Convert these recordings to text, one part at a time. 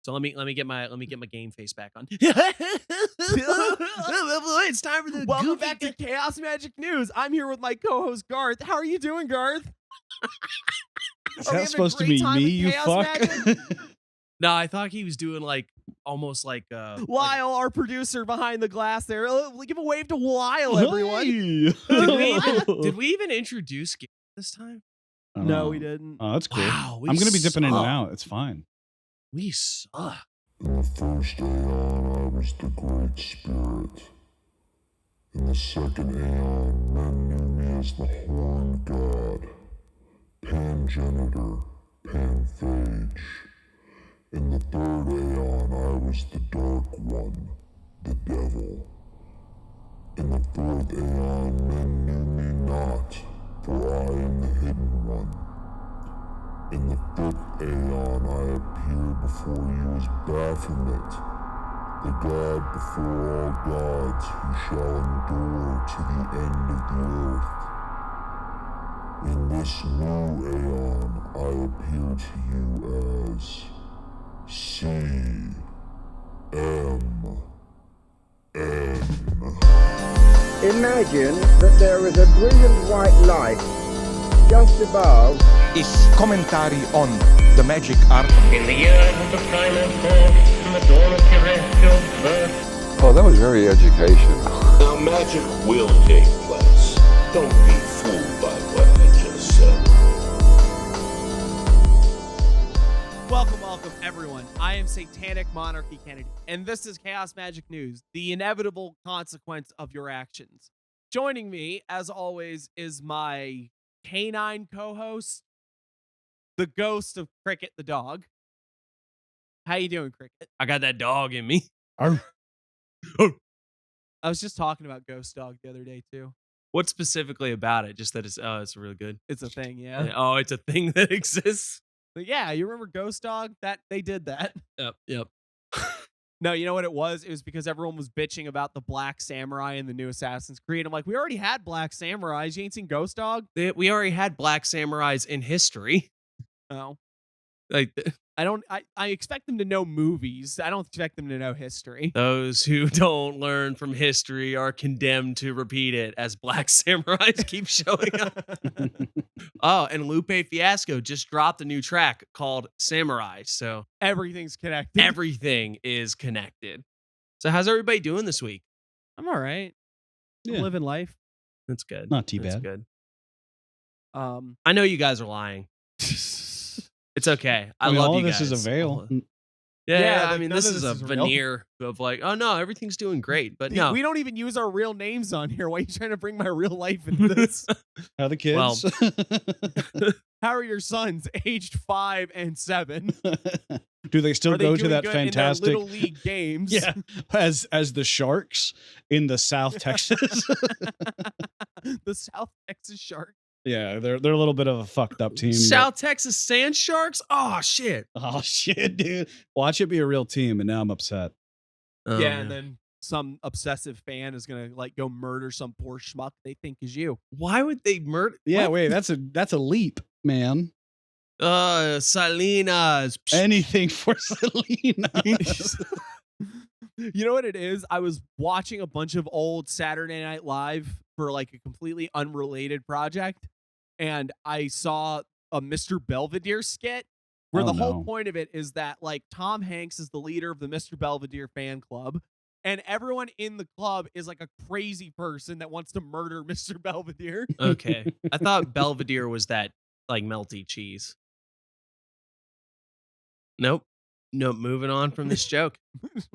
So let me get my game face back on. It's time for the Welcome back to Chaos Magic News. I'm here with my co-host Garth. How are you doing, Garth? Is that supposed to be me, you fuck? No, I thought he was doing like almost like Lyle, our producer behind the glass there. Give a wave to Lyle, everyone. Did we even introduce Gabe this time? No, we didn't. Oh, that's cool. Wow, I'm gonna be dipping in and out. It's fine. We suck. In the first aeon, I was the Great Spirit. In the second aeon, men knew me as the Horn God, Pangenitor, Panphage. In the third aeon, I was the Dark One, the Devil. In the fourth aeon, men knew me not, for I am the Hidden One. In the fifth aeon, I appeared before you as Baphomet, the god before all gods who shall endure to the end of the earth. In this new aeon, I appear to you as CMN. Imagine that there is a brilliant white light just above. Is commentary on the magic art. In the years of the primal force, in the dawn of terrestrial birth. Oh, that was very educational. Now magic will take place. Don't be fooled by what I just said. Welcome, everyone. I am Satanic Monarchy Kennedy, and this is Chaos Magic News, the inevitable consequence of your actions. Joining me, as always, is my canine co-host, the ghost of Cricket the dog. How you doing, Cricket? I got that dog in me. I was just talking about Ghost Dog the other day too. What specifically about it? Just that it's really good. It's a thing, yeah. Oh, it's a thing that exists. But yeah, you remember Ghost Dog? That they did that. Yep. No, you know what it was? It was because everyone was bitching about the Black Samurai in the new Assassin's Creed. I'm like, we already had Black Samurais. You ain't seen Ghost Dog? We already had Black Samurais in history. No. Like I expect them to know movies. I don't expect them to know history. Those who don't learn from history are condemned to repeat it as Black Samurais keep showing up. Oh, and Lupe Fiasco just dropped a new track called Samurai. So everything's connected. Everything is connected. So how's everybody doing this week? I'm all right. Yeah. I'm living life. That's good. Not too That's bad. Good. I know you guys are lying. It's okay. I love all you of this guys. is a veil. Yeah, I like, mean, none this of is this a is real. veneer of like, oh no, everything's doing great. But no, We don't even use our real names on here. Why are you trying to bring my real life into this? How are the kids? How are your sons aged 5 and 7? Do they still go to that fantastic Little League games? Yeah, as the Sharks in the South Texas. The South Texas Sharks. Yeah, they're a little bit of a fucked up team. South Texas Sand Sharks. Oh shit. Oh shit, dude! Watch it be a real team, and now I'm upset. Yeah, and then some obsessive fan is gonna like go murder some poor schmuck they think is you. Why would they murder? Yeah, what? wait, that's a leap, man. Salinas. Anything for Salinas. You know what it is? I was watching a bunch of old Saturday Night Live for like a completely unrelated project, and I saw a Mr. Belvedere skit where the whole point of it is that like Tom Hanks is the leader of the Mr. Belvedere fan club, and everyone in the club is like a crazy person that wants to murder Mr. Belvedere. Okay. I thought Belvedere was that like melty cheese. Nope. Moving on from this joke.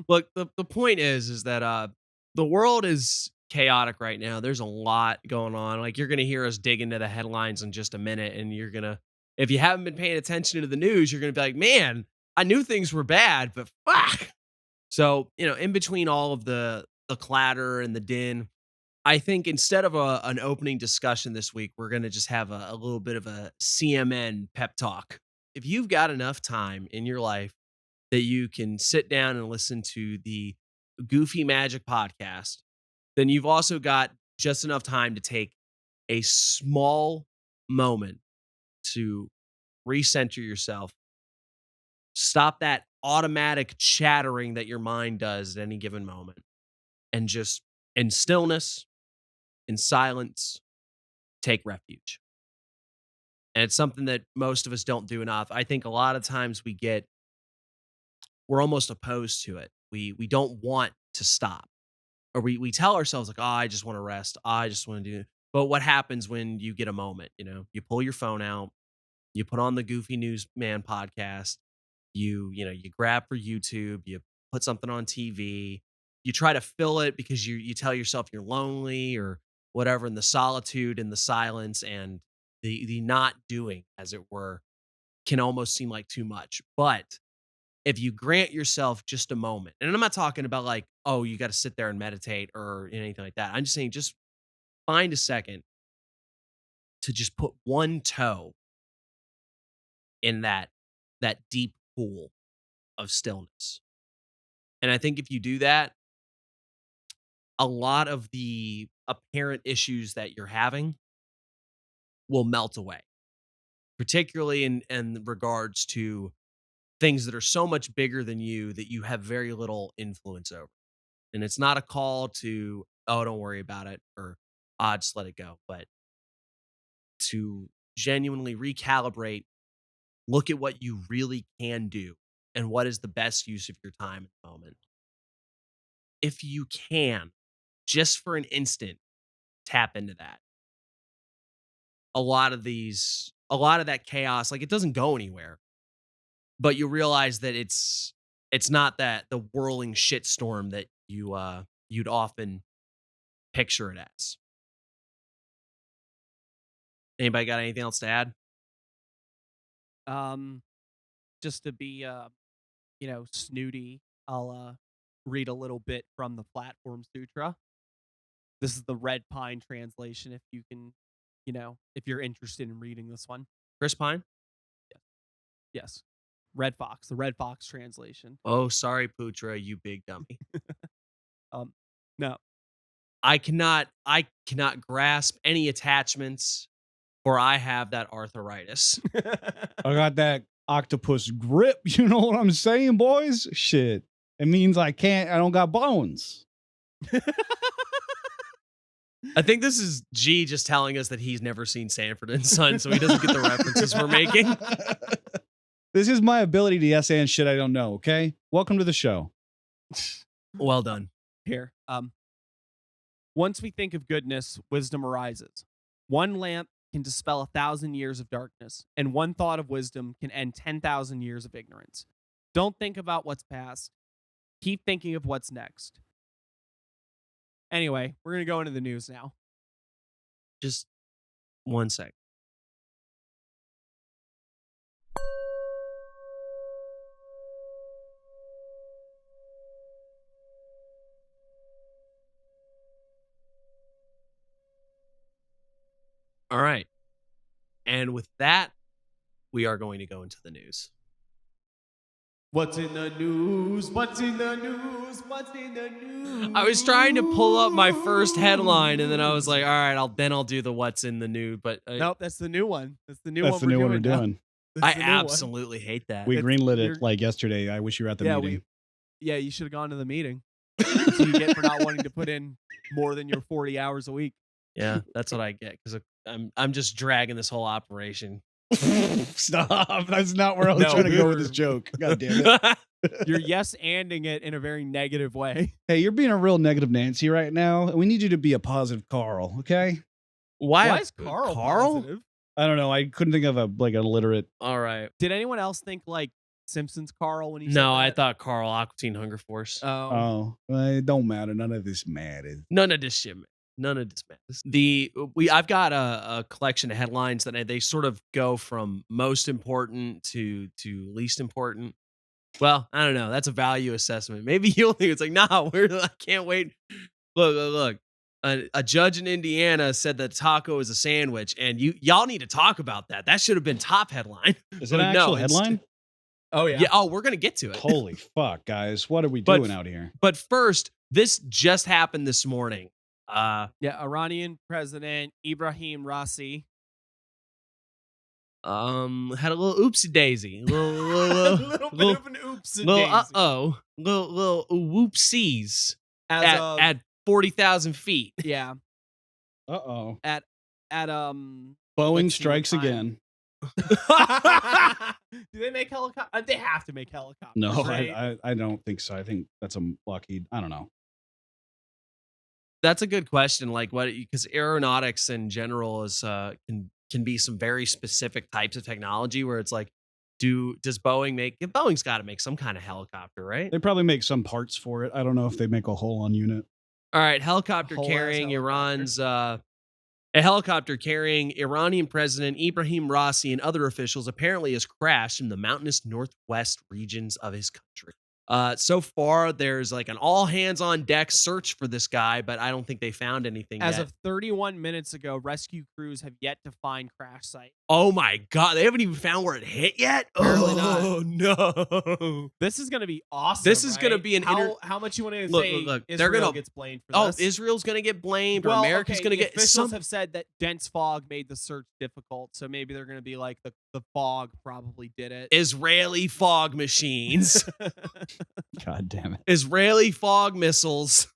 Look, the point is that the world is chaotic right now. There's a lot going on. Like you're gonna hear us dig into the headlines in just a minute, and you're gonna, if you haven't been paying attention to the news, you're gonna be like, man, I knew things were bad, but fuck. So, in between all of the clatter and the din, I think instead of an opening discussion this week, we're gonna just have a little bit of a CMN pep talk. If you've got enough time in your life that you can sit down and listen to the Goofy Magic podcast, then you've also got just enough time to take a small moment to recenter yourself Stop that automatic chattering that your mind does at any given moment. And just in stillness, in silence, take refuge. And it's something that most of us don't do enough. I think a lot of times we're almost opposed to it. We don't want to stop. Or we tell ourselves like, oh, I just want to rest. I just want to do it. But what happens when you get a moment? You pull your phone out, you put on the Goofy Newsman podcast, you grab for YouTube, you put something on TV, you try to fill it because you tell yourself you're lonely or whatever, in the solitude and the silence and the not doing, as it were, can almost seem like too much. But if you grant yourself just a moment, and I'm not talking about like, oh, you got to sit there and meditate or anything like that. I'm just saying, just find a second to just put one toe in that deep pool of stillness. And I think if you do that, a lot of the apparent issues that you're having will melt away, particularly in regards to things that are so much bigger than you that you have very little influence over. And it's not a call to, oh, don't worry about it, or just let it go, but to genuinely recalibrate, look at what you really can do and what is the best use of your time at the moment. If you can, just for an instant, tap into that. A lot of that chaos, like, it doesn't go anywhere, but you realize that it's not that the whirling shitstorm that you'd often picture it as. Anybody got anything else to add? Just to be snooty, I'll read a little bit from the Platform Sutra. This is the Red Pine translation, if you can, if you're interested in reading this one. Chris Pine? Yes. Red Fox, the Red Fox translation. Oh, sorry, Putra, you big dummy. No. I cannot grasp any attachments, for I have that arthritis. I got that octopus grip. You know what I'm saying, boys? Shit. It means I don't got bones. I think this is G just telling us that he's never seen Sanford and Son, so he doesn't get the references we're making. This is my ability to yes and shit I don't know, okay? Welcome to the show. Well done. Here. Once we think of goodness, wisdom arises. One lamp can dispel 1,000 years of darkness, and one thought of wisdom can end 10,000 years of ignorance. Don't think about what's past. Keep thinking of what's next. Anyway, we're going to go into the news now. Just 1 sec. All right. And with that, we are going to go into the news. What's in the news? What's in the news? What's in the news? I was trying to pull up my first headline, and then I was like, all right, I'll do the what's in the news. But nope, that's the new one. That's the new That's one. the new one we're doing. I absolutely hate that. We greenlit it like yesterday. I wish you were at the meeting. You should have gone to the meeting. That's what you get for not wanting to put in more than your 40 hours a week. Yeah, that's what I get, because I'm just dragging this whole operation. Stop. That's not where I was trying to go with this joke. God damn it. You're yes-anding it in a very negative way. Hey, you're being a real negative Nancy right now. We need you to be a positive Carl, okay? Why is Carl positive? I don't know. I couldn't think of an illiterate. All right. Did anyone else think like Simpsons Carl when he said No, that? I thought Carl, Aqua Teen Hunger Force. Oh, it don't matter. None of this matters. None of this shit, man. None of this matters. I've got a collection of headlines that they sort of go from most important to least important. Well, I don't know. That's a value assessment. Maybe you'll think it's like, I can't wait. Look. A judge in Indiana said that taco is a sandwich, and y'all need to talk about that. That should have been top headline. Is it an actual headline? Oh yeah. Yeah. Oh, we're gonna get to it. Holy fuck, guys! What are we doing out here? But first, this just happened this morning. Iranian President Ibrahim Raisi Had a little oopsie daisy, a little bit of an oops and daisy. little whoopsies As at 40,000 feet. yeah, Uh-oh. at Boeing let's see strikes what time. again. Do they make helicopters? They have to make helicopters. No, right? I don't think so. I think that's a Lockheed. I don't know. That's a good question. Like what? Because aeronautics in general is can be some very specific types of technology where it's like, does Boeing make? Boeing's got to make some kind of helicopter, right? They probably make some parts for it. I don't know if they make a whole on unit. All right, helicopter Whole-ass carrying helicopter. a helicopter carrying Iranian President Ibrahim Raisi and other officials apparently has crashed in the mountainous northwest regions of his country. So far, there's like an all hands on deck search for this guy, but I don't think they found anything As yet. of 31 minutes ago, rescue crews have yet to find crash site. Oh my God, they haven't even found where it hit yet? Apparently Oh no. This is going to be awesome. This is gonna right? be an how much you want to Look, say look, they're Israel gonna- gets blamed for Oh, this? Israel's going to get blamed or Well, America's okay, going to the get officials some. have said that dense fog made the search difficult, so maybe they're going to be like the fog probably did it. Israeli fog machines, God damn it. Israeli fog missiles.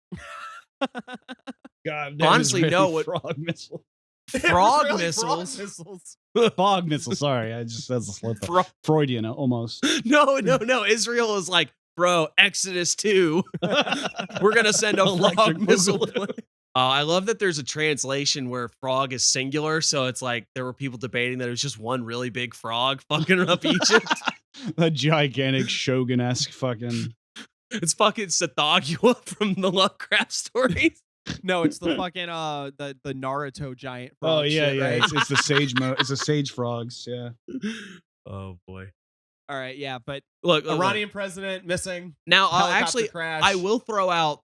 God Honestly, Israeli no, what- frog missile. Frog Israeli missiles. Frog missiles. Fog missile. Sorry, I just that's a slip. Fro- Freudian almost. No. Israel is like, bro, Exodus 2. We're going to send a frog Electric missile. boogaloo. plane. I love that there's a translation where frog is singular. So it's like there were people debating that it was just one really big frog fucking up Egypt. A gigantic shogun-esque fucking. It's fucking Sathagua from the Lovecraft stories. No, it's the fucking the Naruto giant frog. Oh yeah, shit, yeah. right? It's the sage. It's the sage frogs. Yeah. Oh boy. All right, yeah, but Look, Iranian president missing. now Helicopter actually crash. I will throw out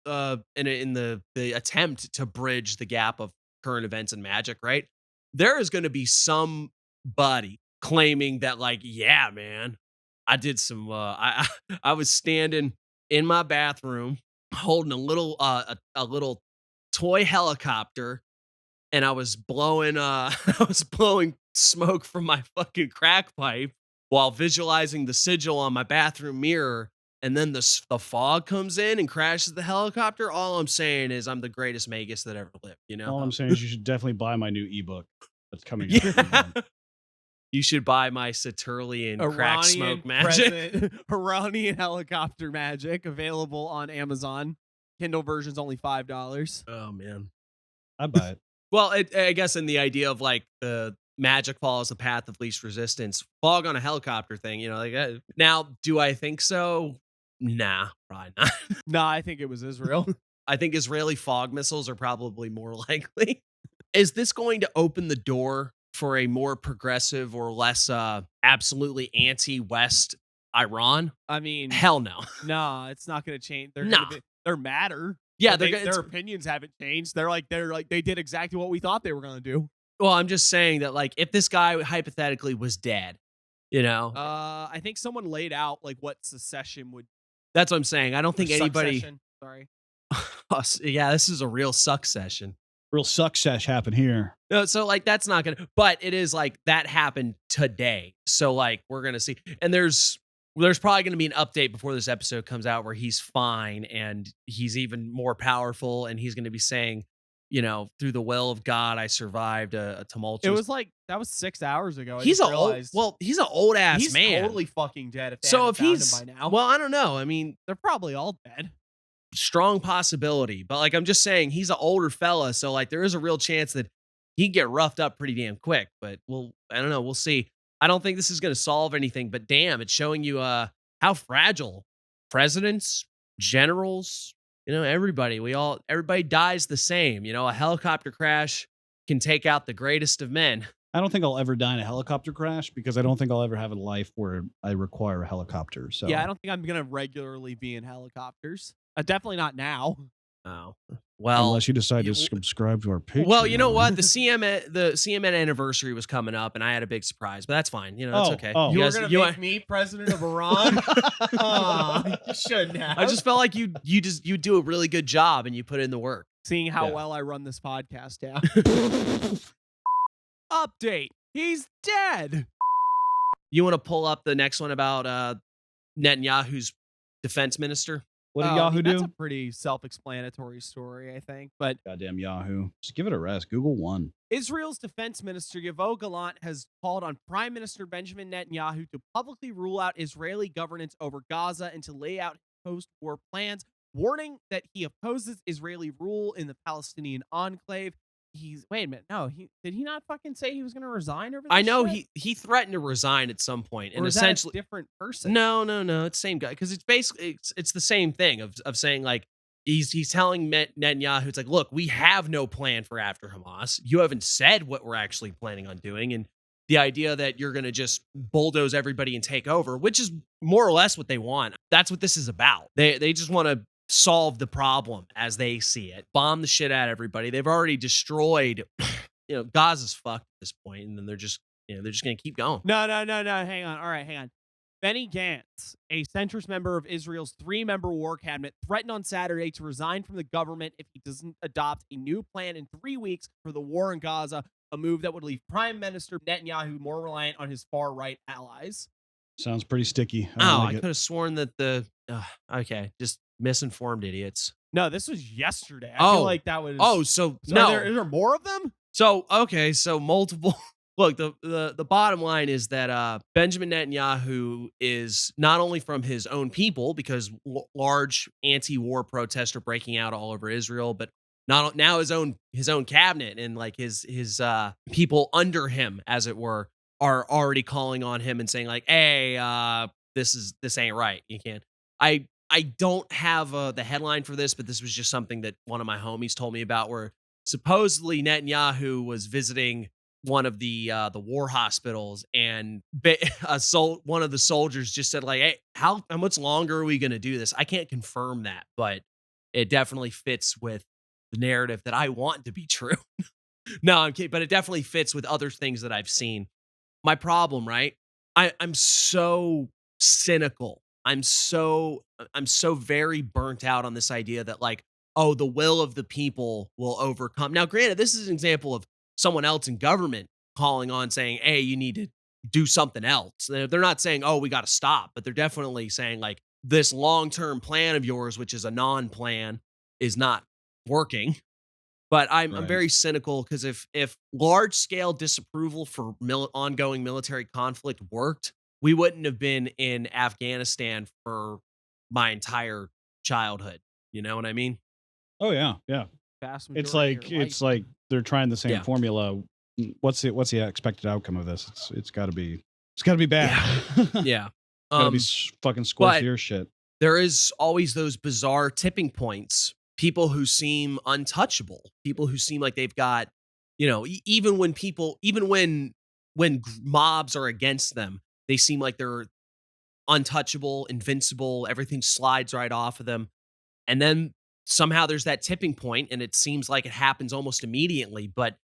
in the attempt to bridge the gap of current events and magic, right? There is going to be somebody claiming that like, yeah, man, I did some I was standing in my bathroom holding a little toy helicopter and I was blowing smoke from my fucking crack pipe while visualizing the sigil on my bathroom mirror, and then the fog comes in and crashes the helicopter. All I'm saying is I'm the greatest magus that ever lived, you know? All I'm saying is you should definitely buy my new ebook that's coming out. Yeah. You should buy my Saturnian crack smoke magic. Iranian helicopter magic available on Amazon. Kindle version's only $5. Oh man. I'd buy it. Well, I guess in the idea of like the magic follows the path of least resistance, fog on a helicopter thing, you know, like now, do I think so? Nah, probably not. Nah, I think it was Israel. I think Israeli fog missiles are probably more likely. Is this going to open the door for a more progressive or less absolutely anti-West Iran? I mean, Hell no. nah, it's not going to change. Nah. They're matter. Yeah, But their their opinions haven't changed. They're like they did exactly what we thought they were going to do. Well, I'm just saying that like if this guy hypothetically was dead, you know, I think someone laid out like what secession would. that's what I'm saying. I don't think anybody. Succession, sorry. Yeah, this is a real suck session. Real success happened here. No, so like that's not gonna. But it is like that happened today. So like we're gonna see, and there's probably gonna be an update before this episode comes out where he's fine and he's even more powerful, and he's gonna be saying, you know, through the will of God, I survived a tumultuous. It was like that was 6 hours ago. he's an an old. Well, he's an old ass he's man. totally fucking dead. If they So haven't if found he's him by now, well, I don't know. I mean, they're probably all dead. strong possibility, but like I'm just saying, he's an older fella, so like there is a real chance that he'd get roughed up pretty damn quick. But I don't know. We'll see. I don't think this is going to solve anything. But damn, it's showing you how fragile presidents, generals, you know, everybody dies the same. You know, a helicopter crash can take out the greatest of men. I don't think I'll ever die in a helicopter crash because I don't think I'll ever have a life where I require a helicopter. So Yeah, I don't think I'm gonna regularly be in helicopters. Definitely not now. Oh, well, unless you decide to you- subscribe to our Patreon. well, you know what? The CMN anniversary was coming up, and I had a big surprise, but that's fine. You know, that's okay. Oh. You guys- were gonna you- make me president of Iran? Aw, you shouldn't have. I just felt like you do a really good job, and you put in the work. seeing how Yeah. well I run this podcast. Yeah. Update. He's dead. You want to pull up the next one about Netanyahu's defense minister? What did I Yahoo mean, that's do? a pretty self-explanatory story, I think. But Goddamn Yahoo. Just give it a rest. Google one. Israel's defense minister Yoav Gallant has called on Prime Minister Benjamin Netanyahu to publicly rule out Israeli governance over Gaza and to lay out post-war plans, warning that he opposes Israeli rule in the Palestinian enclave. Wait a minute, no, did he not fucking say he was going to resign over this I know shit? he threatened to resign at some point, Or and is that a essentially different person? no, it's the same guy because it's basically it's the same thing of saying like he's telling Netanyahu, it's like, look, we have no plan for after Hamas. You haven't said what we're actually planning on doing, and the idea that you're going to just bulldoze everybody and take over, which is more or less what they want. That's what this is about. They just want to solve the problem as they see it, bomb the shit out of everybody. They've already destroyed, Gaza's fucked at this point, and then they're just going to keep going. No. Hang on. All right, hang on. Benny Gantz, a centrist member of Israel's 3-member war cabinet, threatened on Saturday to resign from the government if he doesn't adopt a new plan in 3 weeks for the war in Gaza, a move that would leave Prime Minister Netanyahu more reliant on his far-right allies. Sounds pretty sticky. I could have sworn that okay, just misinformed idiots. No, this was yesterday. I feel like that was... So no. Is there more of them? So, okay, so multiple... Look, the bottom line is that Benjamin Netanyahu is not only from his own people, because large anti-war protests are breaking out all over Israel, but now his own cabinet and like his people under him, as it were, are already calling on him and saying like, hey, this ain't right. You can't. I don't have the headline for this, but this was just something that one of my homies told me about, where supposedly Netanyahu was visiting one of the war hospitals, and one of the soldiers just said like, hey, how much longer are we going to do this? I can't confirm that, but it definitely fits with the narrative that I want to be true. No, I'm kidding, but it definitely fits with other things that I've seen. My problem, right? I'm so cynical. I'm so very burnt out on this idea that like, oh, the will of the people will overcome. Now, granted, this is an example of someone else in government calling on saying, hey, you need to do something else. They're not saying, oh, we got to stop, but they're definitely saying like, this long-term plan of yours, which is a non-plan, is not working. But I'm very cynical, because if large-scale disapproval for ongoing military conflict worked, we wouldn't have been in Afghanistan for my entire childhood. You know what I mean? Oh yeah. Vast It's majority like of your life. they're trying the same formula. What's the expected outcome of this? It's got to be bad. Yeah. Gotta be fucking Scorpier shit. There is always those bizarre tipping points. People who seem untouchable. People who seem like they've got, even when mobs are against them, they seem like they're untouchable, invincible. Everything slides right off of them. And then somehow there's that tipping point, and it seems like it happens almost immediately. But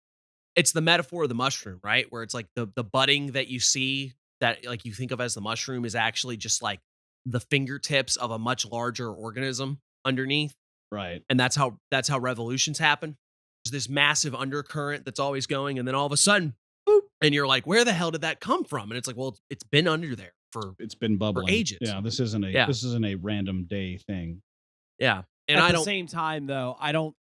it's the metaphor of the mushroom, right? Where it's like the budding that you see, that like you think of as the mushroom, is actually just like the fingertips of a much larger organism underneath. Right. And that's how revolutions happen. There's this massive undercurrent that's always going, and then all of a sudden, boop, and you're like, where the hell did that come from? And it's like, well, it's been under there it's been bubbling for ages. Yeah, this isn't a random day thing. Yeah. And at the same time, though, I don't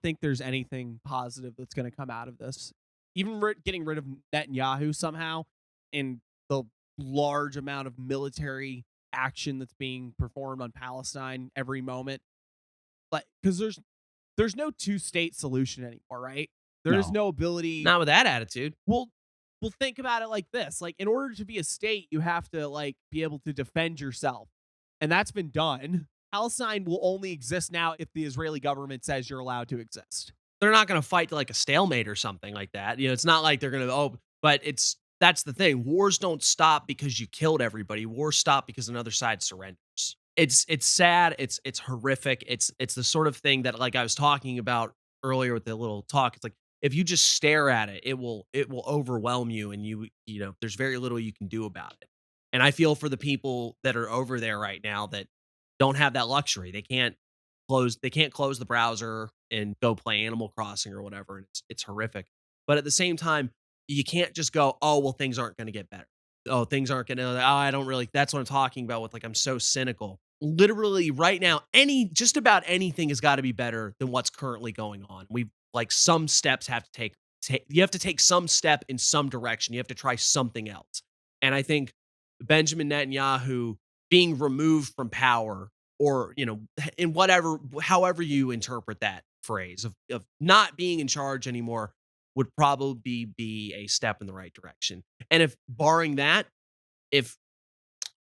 think there's anything positive that's going to come out of this. Even getting rid of Netanyahu somehow, and the large amount of military action that's being performed on Palestine every moment, like, because there's no 2-state solution anymore, right? There is no ability. Not with that attitude. Well, think about it like this: like, in order to be a state, you have to like be able to defend yourself, and that's been done. Palestine will only exist now if the Israeli government says you're allowed to exist. They're not going to fight to like a stalemate or something like that. It's not like they're going to, but that's the thing. Wars don't stop because you killed everybody. Wars stop because another side surrenders. It's sad. It's horrific. It's the sort of thing that, like I was talking about earlier with the little talk, it's like, if you just stare at it, it will overwhelm you, and there's very little you can do about it. And I feel for the people that are over there right now that don't have that luxury. They can't close the browser and go play Animal Crossing or whatever. And it's horrific. But at the same time, you can't just go, oh, well, things aren't going to get better. oh, things aren't gonna, oh, I don't really, that's what I'm talking about with like, I'm so cynical. Literally right now, just about anything has got to be better than what's currently going on. We've like some steps have to you have to take some step in some direction. You have to try something else. And I think Benjamin Netanyahu being removed from power, or, in however you interpret that phrase of not being in charge anymore, would probably be a step in the right direction. And if barring that, if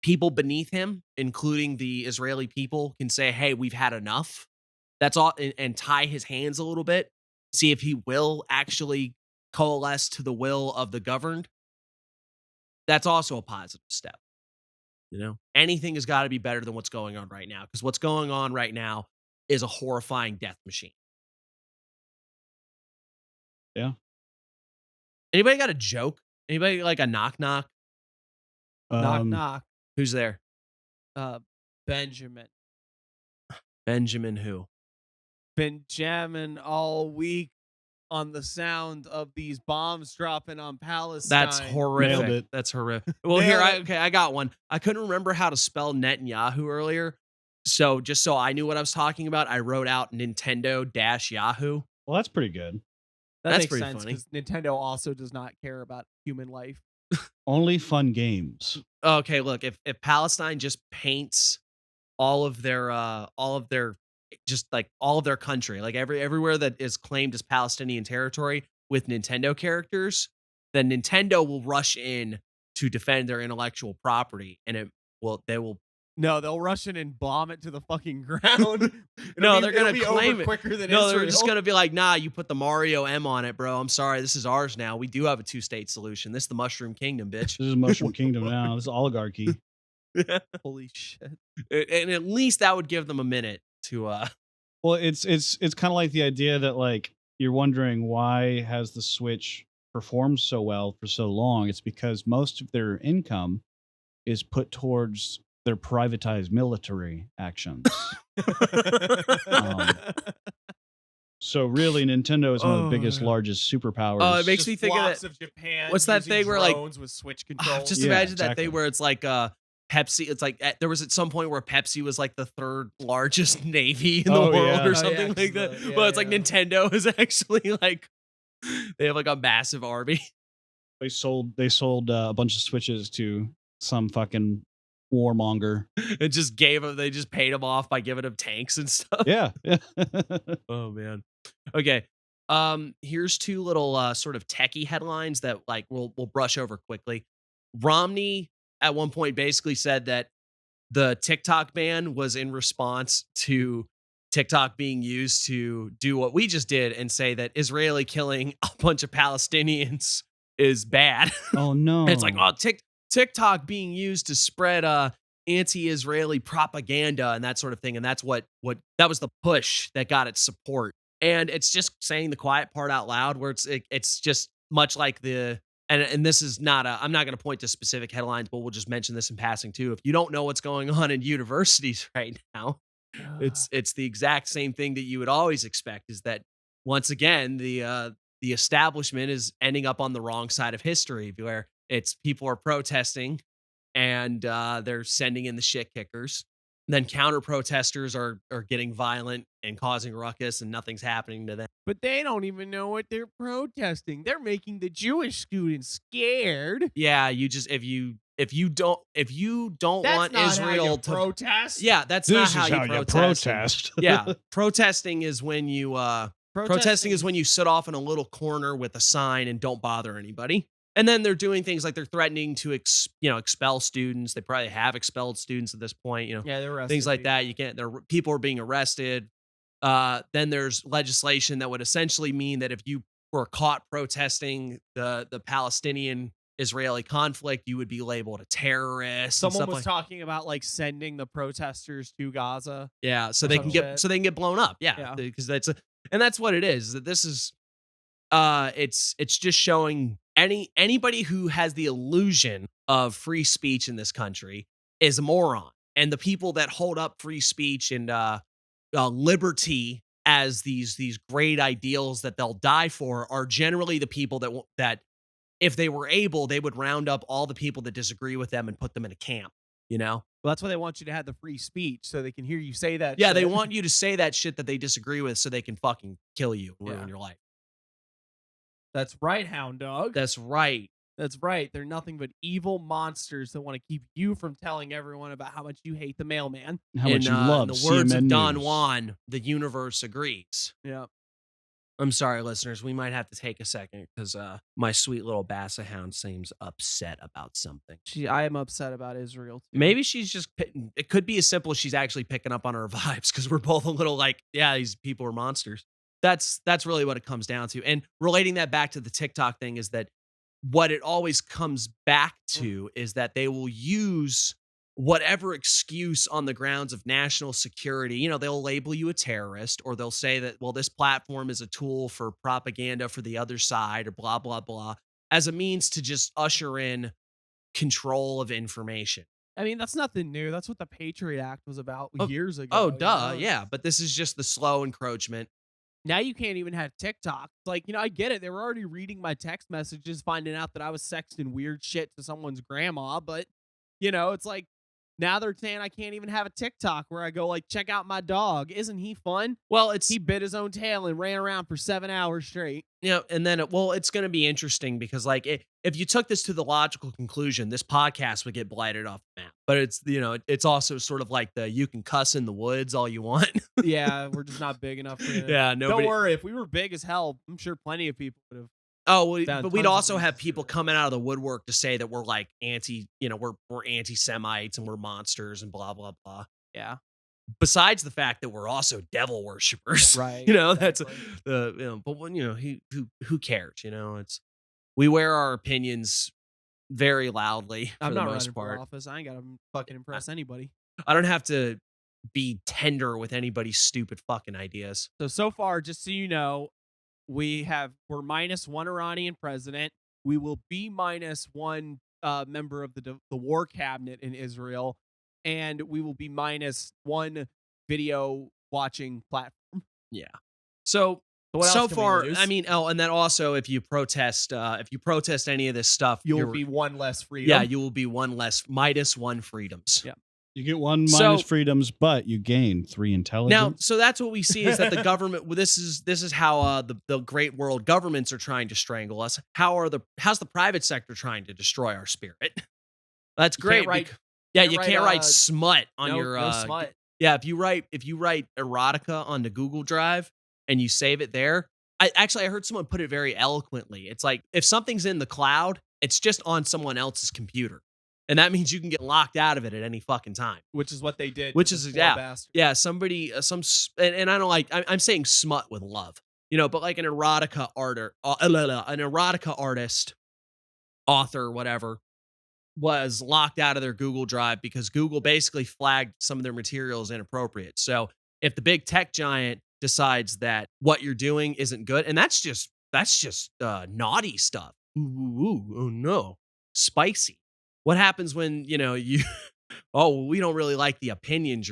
people beneath him, including the Israeli people, can say, hey, we've had enough, that's all, and tie his hands a little bit, see if he will actually coalesce to the will of the governed, that's also a positive step. Anything has got to be better than what's going on right now, because what's going on right now is a horrifying death machine. Yeah. Anybody got a joke? Anybody like a knock knock? Knock knock. Who's there? Benjamin. Benjamin who? Been jamming all week on the sound of these bombs dropping on Palestine. That's horrific. Nailed it. That's horrific. Well, I got one. I couldn't remember how to spell Netanyahu earlier. So just so I knew what I was talking about, I wrote out Nintendo-Yahoo. Well, that's pretty good. That That's makes pretty sense funny. because Nintendo also does not care about human life. Only fun games. Okay, look, if Palestine just paints all of their country, like everywhere that is claimed as Palestinian territory, with Nintendo characters, then Nintendo will rush in to defend their intellectual property, and they will. No, they'll rush in and bomb it to the fucking ground. No, they're gonna be claim over it quicker than No, Israel. they're just gonna be like, nah, you put the Mario M on it, bro. I'm sorry, this is ours now. We do have a 2-state solution. This is the Mushroom Kingdom, bitch. This is Mushroom Kingdom now. This is oligarchy. Holy shit! And at least that would give them a minute to. Well, it's kind of like the idea that like you're wondering why has the Switch performed so well for so long. It's because most of their income is put towards their privatized military actions. So really, Nintendo is one of the biggest, largest superpowers. Oh, it makes me think of Japan. What's that thing where like with Switch controls? just imagine that thing where it's like Pepsi. It's like there was at some point where Pepsi was like the 3rd largest navy in the world or something like that. Well, it's like Nintendo is actually like they have like a massive army. They sold a bunch of Switches to some fucking warmonger. It just they just paid them off by giving them tanks and stuff. Yeah. Oh man. Okay. Here's 2 little sort of techie headlines that like we'll brush over quickly. Romney at one point basically said that the TikTok ban was in response to TikTok being used to do what we just did and say that Israeli killing a bunch of Palestinians is bad. Oh no. It's like, oh, TikTok being used to spread anti-Israeli propaganda and that sort of thing, and that's what that was the push that got its support. And it's just saying the quiet part out loud, where it's just much like and this is not I'm not going to point to specific headlines, but we'll just mention this in passing too. If you don't know what's going on in universities right now, it's the exact same thing that you would always expect, is that once again the establishment is ending up on the wrong side of history, where it's people are protesting and they're sending in the shit kickers. And then counter protesters are getting violent and causing ruckus, and nothing's happening to them. But they don't even know what they're protesting. They're making the Jewish students scared. Yeah, you just if you don't want Israel to protest. Yeah, that's This not is how you protest. Yeah, protesting is when you protesting is when you sit off in a little corner with a sign and don't bother anybody. And then they're doing things like they're threatening to expel students. They probably have expelled students at this point. Yeah, they're arrested. Things like that. You can't. People are being arrested. Then there's legislation that would essentially mean that if you were caught protesting the Palestinian-Israeli conflict, you would be labeled a terrorist. Someone was talking about like sending the protesters to Gaza. Yeah, so they can get blown up. Yeah, because that's what it is. That this is it's just showing anybody who has the illusion of free speech in this country is a moron, and the people that hold up free speech and liberty as these great ideals that they'll die for are generally the people that if they were able, they would round up all the people that disagree with them and put them in a camp, you know? Well, that's why they want you to have the free speech so they can hear you say that. Yeah, shit. they want you to say that shit that they disagree with so they can fucking kill you and ruin your life. That's right, hound dog. That's right. That's right. They're nothing but evil monsters that want to keep you from telling everyone about how much you hate the mailman. How much you love in the words of CMN Don News. Juan, the universe agrees. Yeah. I'm sorry, listeners. We might have to take a second because my sweet little Bassa hound seems upset about something. I am upset about Israel, too. Maybe she's just, it could be as simple as she's actually picking up on our vibes because we're both a little like, yeah, these people are monsters. That's really what it comes down to. And relating that back to the TikTok thing is that what it always comes back to is that they will use whatever excuse on the grounds of national security. You know, they'll label you a terrorist, or they'll say that, well, this platform is a tool for propaganda for the other side, or blah, blah, blah, as a means to just usher in control of information. I mean, that's nothing new. That's what the Patriot Act was about years ago. Oh, duh. Yeah. But this is just the slow encroachment. Now you can't even have TikTok. Like, I get it. They were already reading my text messages, finding out that I was sexting weird shit to someone's grandma. But, it's like, now they're saying I can't even have a TikTok where I go, like, check out my dog. Isn't he fun? Well, he bit his own tail and ran around for 7 hours straight. Yeah, and then, it's going to be interesting because, like, if you took this to the logical conclusion, this podcast would get blighted off the map. But it's, it's also sort of like you can cuss in the woods all you want. Yeah, we're just not big enough for it. Yeah, nobody. Don't worry, if we were big as hell, I'm sure plenty of people would have. Oh, well, but we'd also have people coming out of the woodwork to say that we're like we're anti-Semites and we're monsters and blah, blah, blah. Yeah. Besides the fact that we're also devil worshippers. Right. That's but when, who cares? We wear our opinions very loudly for I'm the not most running part. for office. I ain't got to fucking impress anybody. I don't have to be tender with anybody's stupid fucking ideas. So far, just so you know, we're minus one Iranian president. We will be minus one member of the war cabinet in Israel, and we will be minus one video watching platform. Yeah. So far, I mean, and then also if you protest any of this stuff, you'll be one less freedom. Yeah, you will be minus one freedoms. Yeah. You get one minus freedoms, but you gain 3 intelligence. Now, so that's what we see is that the government. This is how the great world governments are trying to strangle us. How's the private sector trying to destroy our spirit? That's great. You can't write smut on your. No smut. Yeah, if you write erotica on the Google Drive and you save it there, I heard someone put it very eloquently. It's like if something's in the cloud, it's just on someone else's computer. And that means you can get locked out of it at any fucking time. Which is what they did. Which is, yeah, somebody, and I don't like, I'm saying smut with love, but like an erotica artist, author, whatever, was locked out of their Google Drive because Google basically flagged some of their materials inappropriate. So if the big tech giant decides that what you're doing isn't good, and that's just naughty stuff. Ooh, oh no, spicy. What happens when, we don't really like the opinions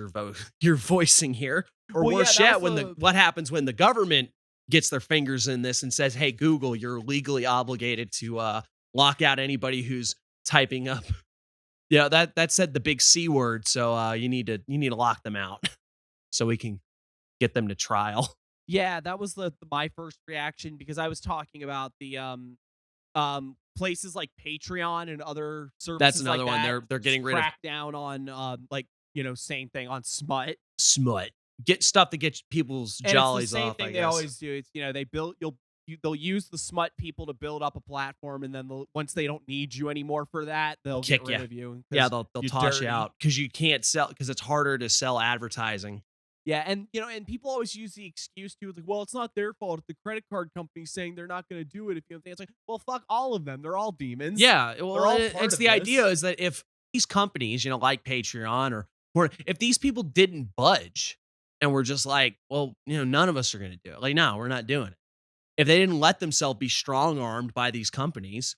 you're voicing here? Or worse yet, what happens when the government gets their fingers in this and says, hey, Google, you're legally obligated to lock out anybody who's typing up. Yeah, that said the big C word, so you need to lock them out so we can get them to trial. Yeah, that was my first reaction because I was talking about the places like Patreon and other services. That's another like one. They're getting rid of crack down on same thing on smut. Get stuff that gets people's jollies off. It's the same thing they always do. It's they'll use the smut people to build up a platform, and then once they don't need you anymore for that, they'll kick get rid of you. Yeah, they'll toss you out because you can't sell because it's harder to sell advertising. Yeah, and people always use the excuse to like, well, it's not their fault if the credit card company's saying they're not going to do it. If it's like, well, fuck all of them. They're all demons. Yeah, well, it's the idea is that if these companies, like Patreon or if these people didn't budge and were just like, well, none of us are going to do it. Like, no, we're not doing it. If they didn't let themselves be strong armed by these companies,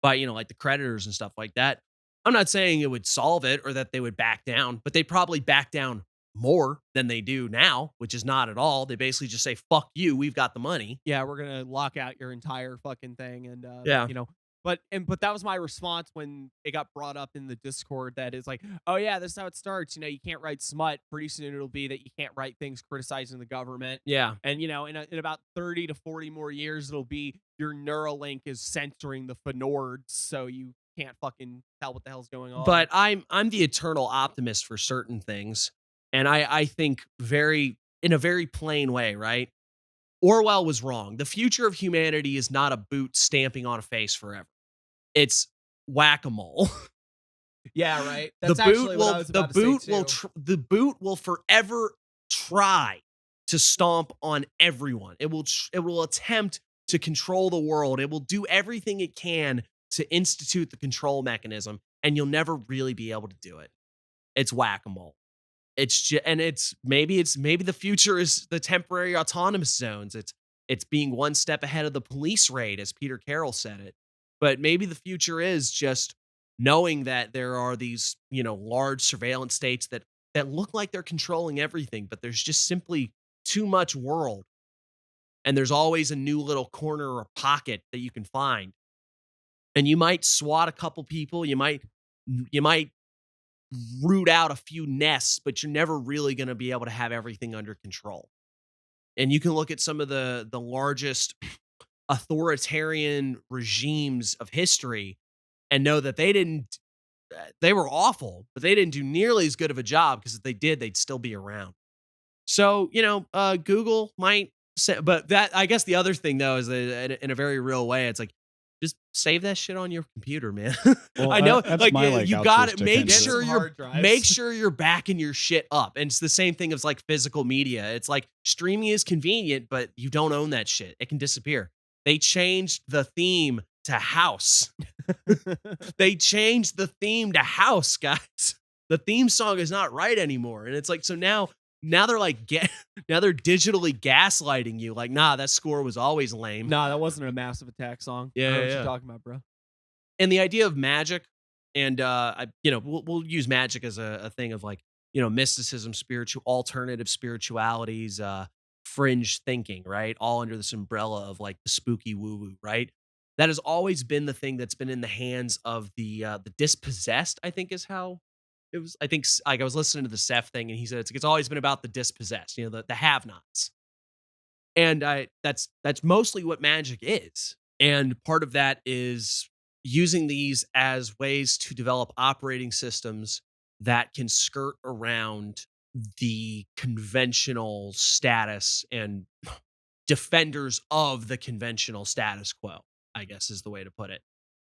by like the creditors and stuff like that, I'm not saying it would solve it or that they would back down, but they'd probably back down more than they do now, which is not at all. They basically just say, fuck you, we've got the money. Yeah, we're going to lock out your entire fucking thing. And, But that was my response when it got brought up in the Discord. That is like, oh yeah, this is how it starts. You can't write smut. Pretty soon it'll be that you can't write things criticizing the government. Yeah. And in about 30 to 40 more years, it'll be your Neuralink is censoring the Fenords, so you can't fucking tell what the hell's going on. But I'm the eternal optimist for certain things, and I think in a very plain way, right? Orwell was wrong. The future of humanity is not a boot stamping on a face forever. It's whack-a-mole. Yeah, right. That's actually what I was about to say too. The boot will forever try to stomp on everyone. It will attempt to control the world. It will do everything it can to institute the control mechanism, and you'll never really be able to do it. It's whack-a-mole. Maybe the future is the temporary autonomous zones. It's being one step ahead of the police raid, as Peter Carroll said it. But maybe the future is just knowing that there are these, large surveillance states that look like they're controlling everything, but there's just simply too much world. And there's always a new little corner or pocket that you can find. And you might swat a couple people, you might root out a few nests, but you're never really going to be able to have everything under control. And you can look at some of the largest authoritarian regimes of history and know that they were awful, but they didn't do nearly as good of a job, because if they did, they'd still be around. So, Google might say, but that, I guess the other thing though, is that in a very real way, it's like, just save that shit on your computer, man. Well, I know, you got to make sure you're backing your shit up. And it's the same thing as like physical media. It's like streaming is convenient, but you don't own that shit. It can disappear. They changed the theme to house. They changed the theme to house, guys. The theme song is not right anymore. And it's like, so now they're like, now they're digitally gaslighting you. Like, nah, that score was always lame. Nah, that wasn't a Massive Attack song. Yeah, I know yeah, what you're talking about, bro. And the idea of magic, and we'll use magic as a thing of like, mysticism, alternative spiritualities, fringe thinking, right? All under this umbrella of like the spooky woo-woo, right? That has always been the thing that's been in the hands of the dispossessed, I think is how it was. I think, like, I was listening to the Seth thing, and he said it's always been about the dispossessed, the have-nots. And that's mostly what magic is. And part of that is using these as ways to develop operating systems that can skirt around the conventional status and defenders of the conventional status quo, I guess is the way to put it.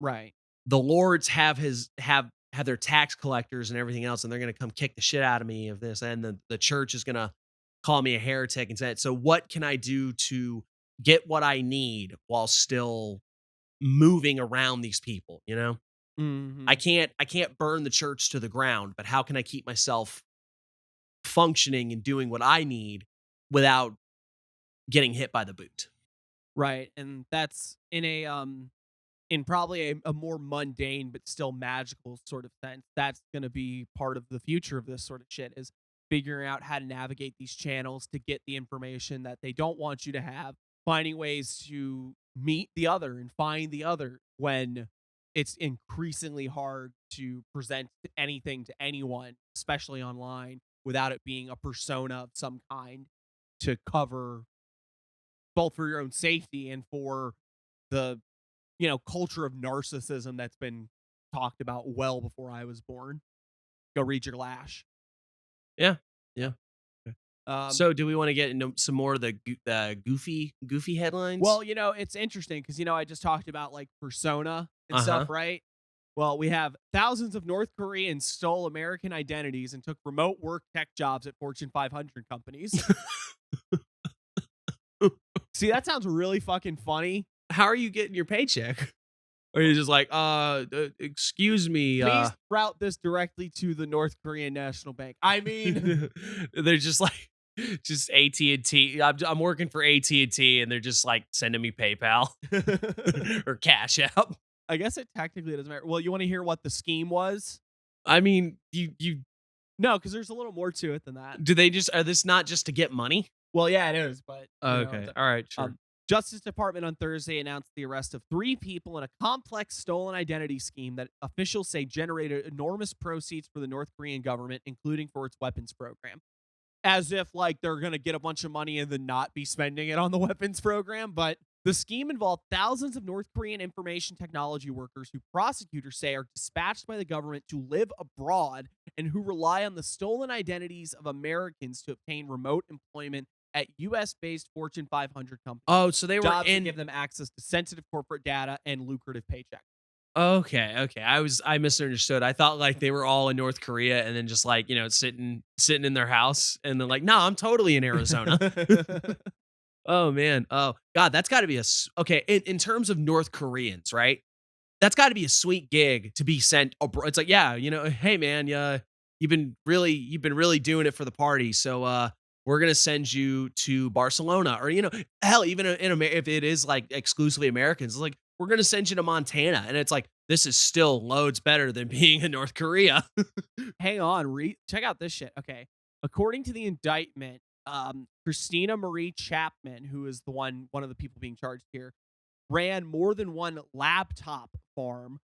Right. The lords have their tax collectors and everything else, and they're going to come kick the shit out of me of this. And the church is going to call me a heretic and say, so what can I do to get what I need while still moving around these people? Mm-hmm. I can't burn the church to the ground, but how can I keep myself functioning and doing what I need without getting hit by the boot? Right. And that's in probably a more mundane but still magical sort of sense. That's going to be part of the future of this sort of shit, is figuring out how to navigate these channels to get the information that they don't want you to have, finding ways to meet the other and find the other when it's increasingly hard to present anything to anyone, especially online, without it being a persona of some kind to cover both for your own safety and for the culture of narcissism that's been talked about well before I was born. Go read your Lash. Yeah. So do we want to get into some more of the goofy headlines? Well, it's interesting because, I just talked about like persona and stuff, right? Well, we have thousands of North Koreans stole American identities and took remote work tech jobs at Fortune 500 companies. See, that sounds really fucking funny. How are you getting your paycheck? Or you're just like, excuse me. Please route this directly to the North Korean National Bank. I mean, they're just like, just AT&T. I'm working for AT&T, and they're just like sending me PayPal or Cash App. I guess it technically doesn't matter. Well, you want to hear what the scheme was? I mean, no, because there's a little more to it than that. Are this not just to get money? Well, yeah, it is, but okay, all right, sure. Justice Department on Thursday announced the arrest of 3 people in a complex stolen identity scheme that officials say generated enormous proceeds for the North Korean government, including for its weapons program. As if like they're going to get a bunch of money and then not be spending it on the weapons program. But the scheme involved thousands of North Korean information technology workers who prosecutors say are dispatched by the government to live abroad and who rely on the stolen identities of Americans to obtain remote employment at U.S.-based Fortune 500 companies. Oh, so they were Jobs that in. give them access to sensitive corporate data and lucrative paychecks. Okay. I misunderstood. I thought like they were all in North Korea and then just like, sitting in their house and then like, no, I'm totally in Arizona. Oh man. Oh God, that's got to be okay. In terms of North Koreans, right? That's got to be a sweet gig to be sent abroad. It's like, yeah, hey man, you've been really doing it for the party. So we're gonna send you to Barcelona, or hell, even in America, if it is like exclusively Americans, it's like we're gonna send you to Montana, and it's like this is still loads better than being in North Korea. Hang on, check out this shit. Okay, according to the indictment, Christina Marie Chapman, who is one of the people being charged here, ran more than one laptop farm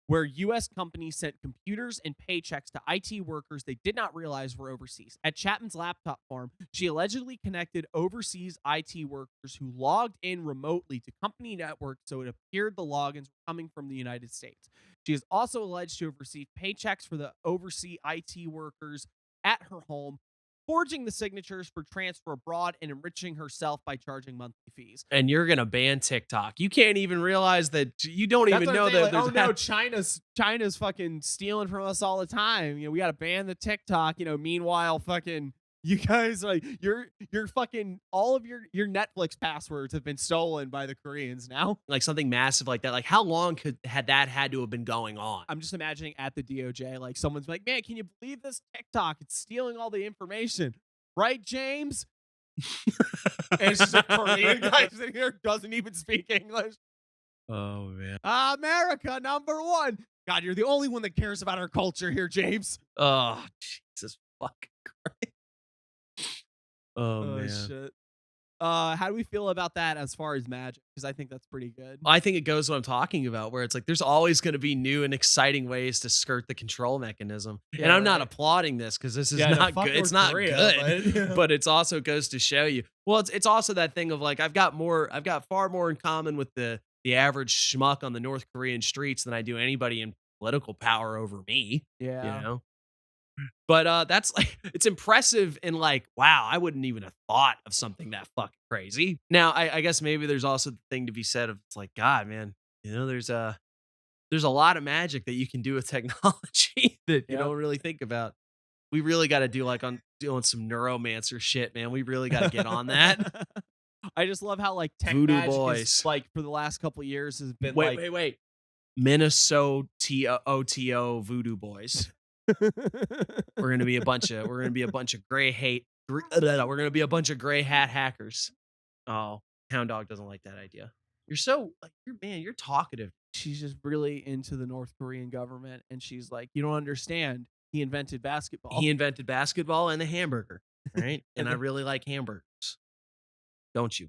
where U.S. companies sent computers and paychecks to IT workers they did not realize were overseas. At Chapman's laptop farm, she allegedly connected overseas IT workers who logged in remotely to company networks, so it appeared the logins were coming from the United States. She is also alleged to have received paychecks for the overseas IT workers at her home, forging the signatures for transfer abroad and enriching herself by charging monthly fees. And you're gonna ban TikTok. You can't even realize that. You don't even know that. Like, oh no, China's fucking stealing from us all the time. We got to ban the TikTok. Meanwhile, fucking you guys, like your fucking all of your Netflix passwords have been stolen by the Koreans now. Like something massive like that. Like how long had that had to have been going on? I'm just imagining at the DOJ, like someone's like, man, can you believe this TikTok? It's stealing all the information, right, James? And it's just a Korean guy sitting here who doesn't even speak English. Oh man, America #1. God, you're the only one that cares about our culture here, James. Oh Jesus fucking Christ. Oh man. Shit. How do we feel about that as far as Magic? Because I think that's pretty good. I think it goes what I'm talking about, where it's like there's always going to be new and exciting ways to skirt the control mechanism. Yeah, and I'm not applauding this because this is not good. It's not good, but it's also goes to show you. Well, it's also that thing of like I've got far more in common with the average schmuck on the North Korean streets than I do anybody in political power over me. Yeah. But that's like it's impressive and like wow, I wouldn't even have thought of something that fucking crazy. Now I guess maybe there's also the thing to be said of it's like God, man, there's a lot of magic that you can do with technology that you don't really think about. We really got to do like on doing some neuromancer shit, man. We really got to get on that. I just love how like tech Voodoo magic boys is, like for the last couple of years has been wait. Minnesota OTO voodoo boys. We're gonna be a bunch of gray hat hackers. Oh, Hound Dog doesn't like that idea. You're so like you're talkative. She's just really into the North Korean government, and she's like, you don't understand. He invented basketball. He invented basketball and the hamburger, right? And I really like hamburgers. Don't you?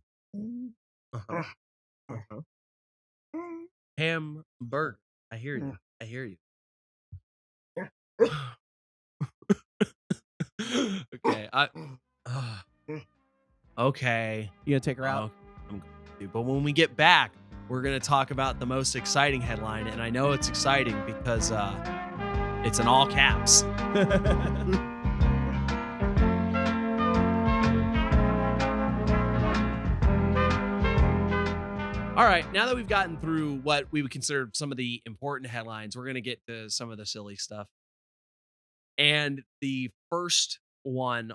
Uh-huh. Hamburger. I hear you. Okay. Okay. You gonna take her out? I'm going to, but when we get back, we're gonna talk about the most exciting headline, and I know it's exciting because it's in all caps. All right, now that we've gotten through what we would consider some of the important headlines, we're going to get to some of the silly stuff. And the first one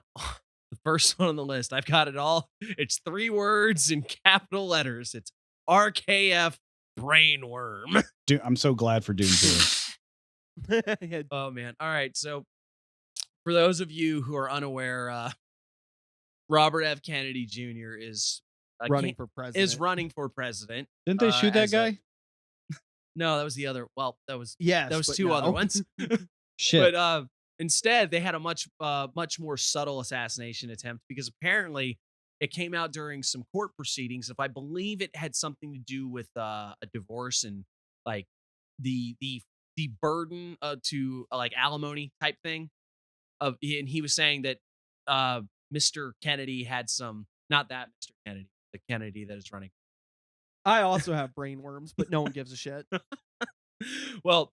on the list, I've got it all. It's 3 words in capital letters. It's RKF brainworm. Dude, I'm so glad for Doom 2. Oh, man. All right, so for those of you who are unaware, Robert F. Kennedy Jr. is running for president. Didn't they shoot that guy? No, that was the other. Well, that was 2 no. other ones. Shit. But instead, they had a much more subtle assassination attempt because apparently it came out during some court proceedings. If I believe it had something to do with a divorce and like the burden to like alimony type thing and he was saying that Mr. Kennedy had some, not that Mr. Kennedy, the Kennedy that is running. I also have brain worms, but no one gives a shit. Well,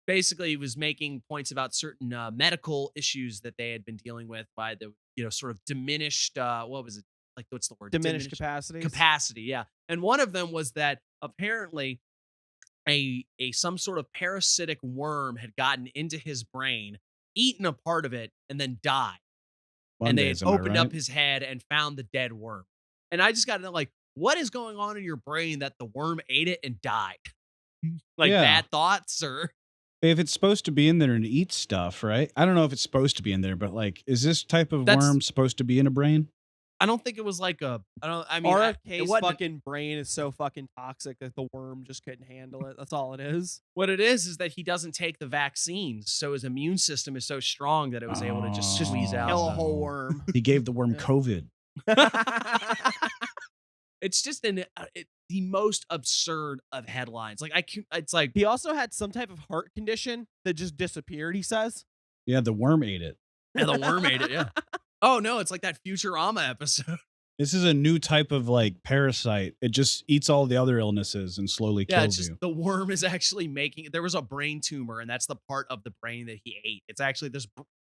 basically he was making points about certain medical issues that they had been dealing with by the, sort of diminished, what was it? Like, what's the word? Diminished capacity. Capacity, yeah. And one of them was that apparently a some sort of parasitic worm had gotten into his brain, eaten a part of it, and then died. And they had opened up his head and found the dead worm. And I just got to know, like, what is going on in your brain that the worm ate it and died? Like bad thoughts or? If it's supposed to be in there and eat stuff, right? I don't know if it's supposed to be in there, but like, is this type of worm supposed to be in a brain? I don't think it was like RFK's fucking brain is so fucking toxic that the worm just couldn't handle it. That's all it is. What it is that he doesn't take the vaccines, so his immune system is so strong that it was able to just squeeze out. Kill a whole worm. He gave the worm COVID. It's just the most absurd of headlines. Like it's like he also had some type of heart condition that just disappeared. He says, "Yeah, the worm ate it." Yeah, the worm ate it. Yeah. Oh no, it's like that Futurama episode. This is a new type of like parasite. It just eats all the other illnesses and slowly kills you. The worm is actually there was a brain tumor, and that's the part of the brain that he ate. It's actually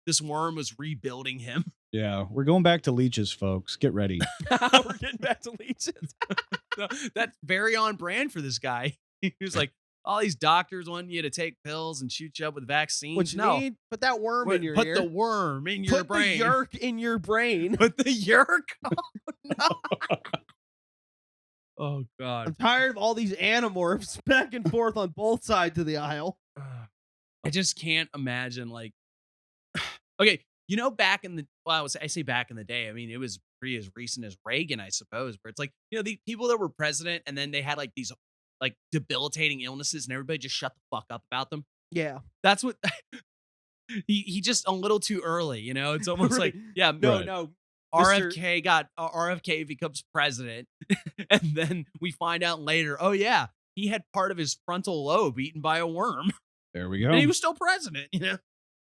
this worm was rebuilding him. Yeah, we're going back to leeches, folks. Get ready. We're getting back to leeches. That's very on brand for this guy. He was like, all these doctors want you to take pills and shoot you up with vaccines. What you need? Put that worm in your ear. Put the worm in your brain. Put the yerk in your brain. Put the yerk? Oh, no. Oh, God. I'm tired of all these animorphs back and forth on both sides of the aisle. I just can't imagine, like... Okay, back in the... Well, I say back in the day. I mean, it was pretty as recent as Reagan, I suppose. But it's like, the people that were president and then they had, like, these... like debilitating illnesses and everybody just shut the fuck up about them. Yeah. That's what he just a little too early, it's almost like, yeah, no. RFK becomes president. And then we find out later, oh yeah, he had part of his frontal lobe eaten by a worm. There we go. And he was still president,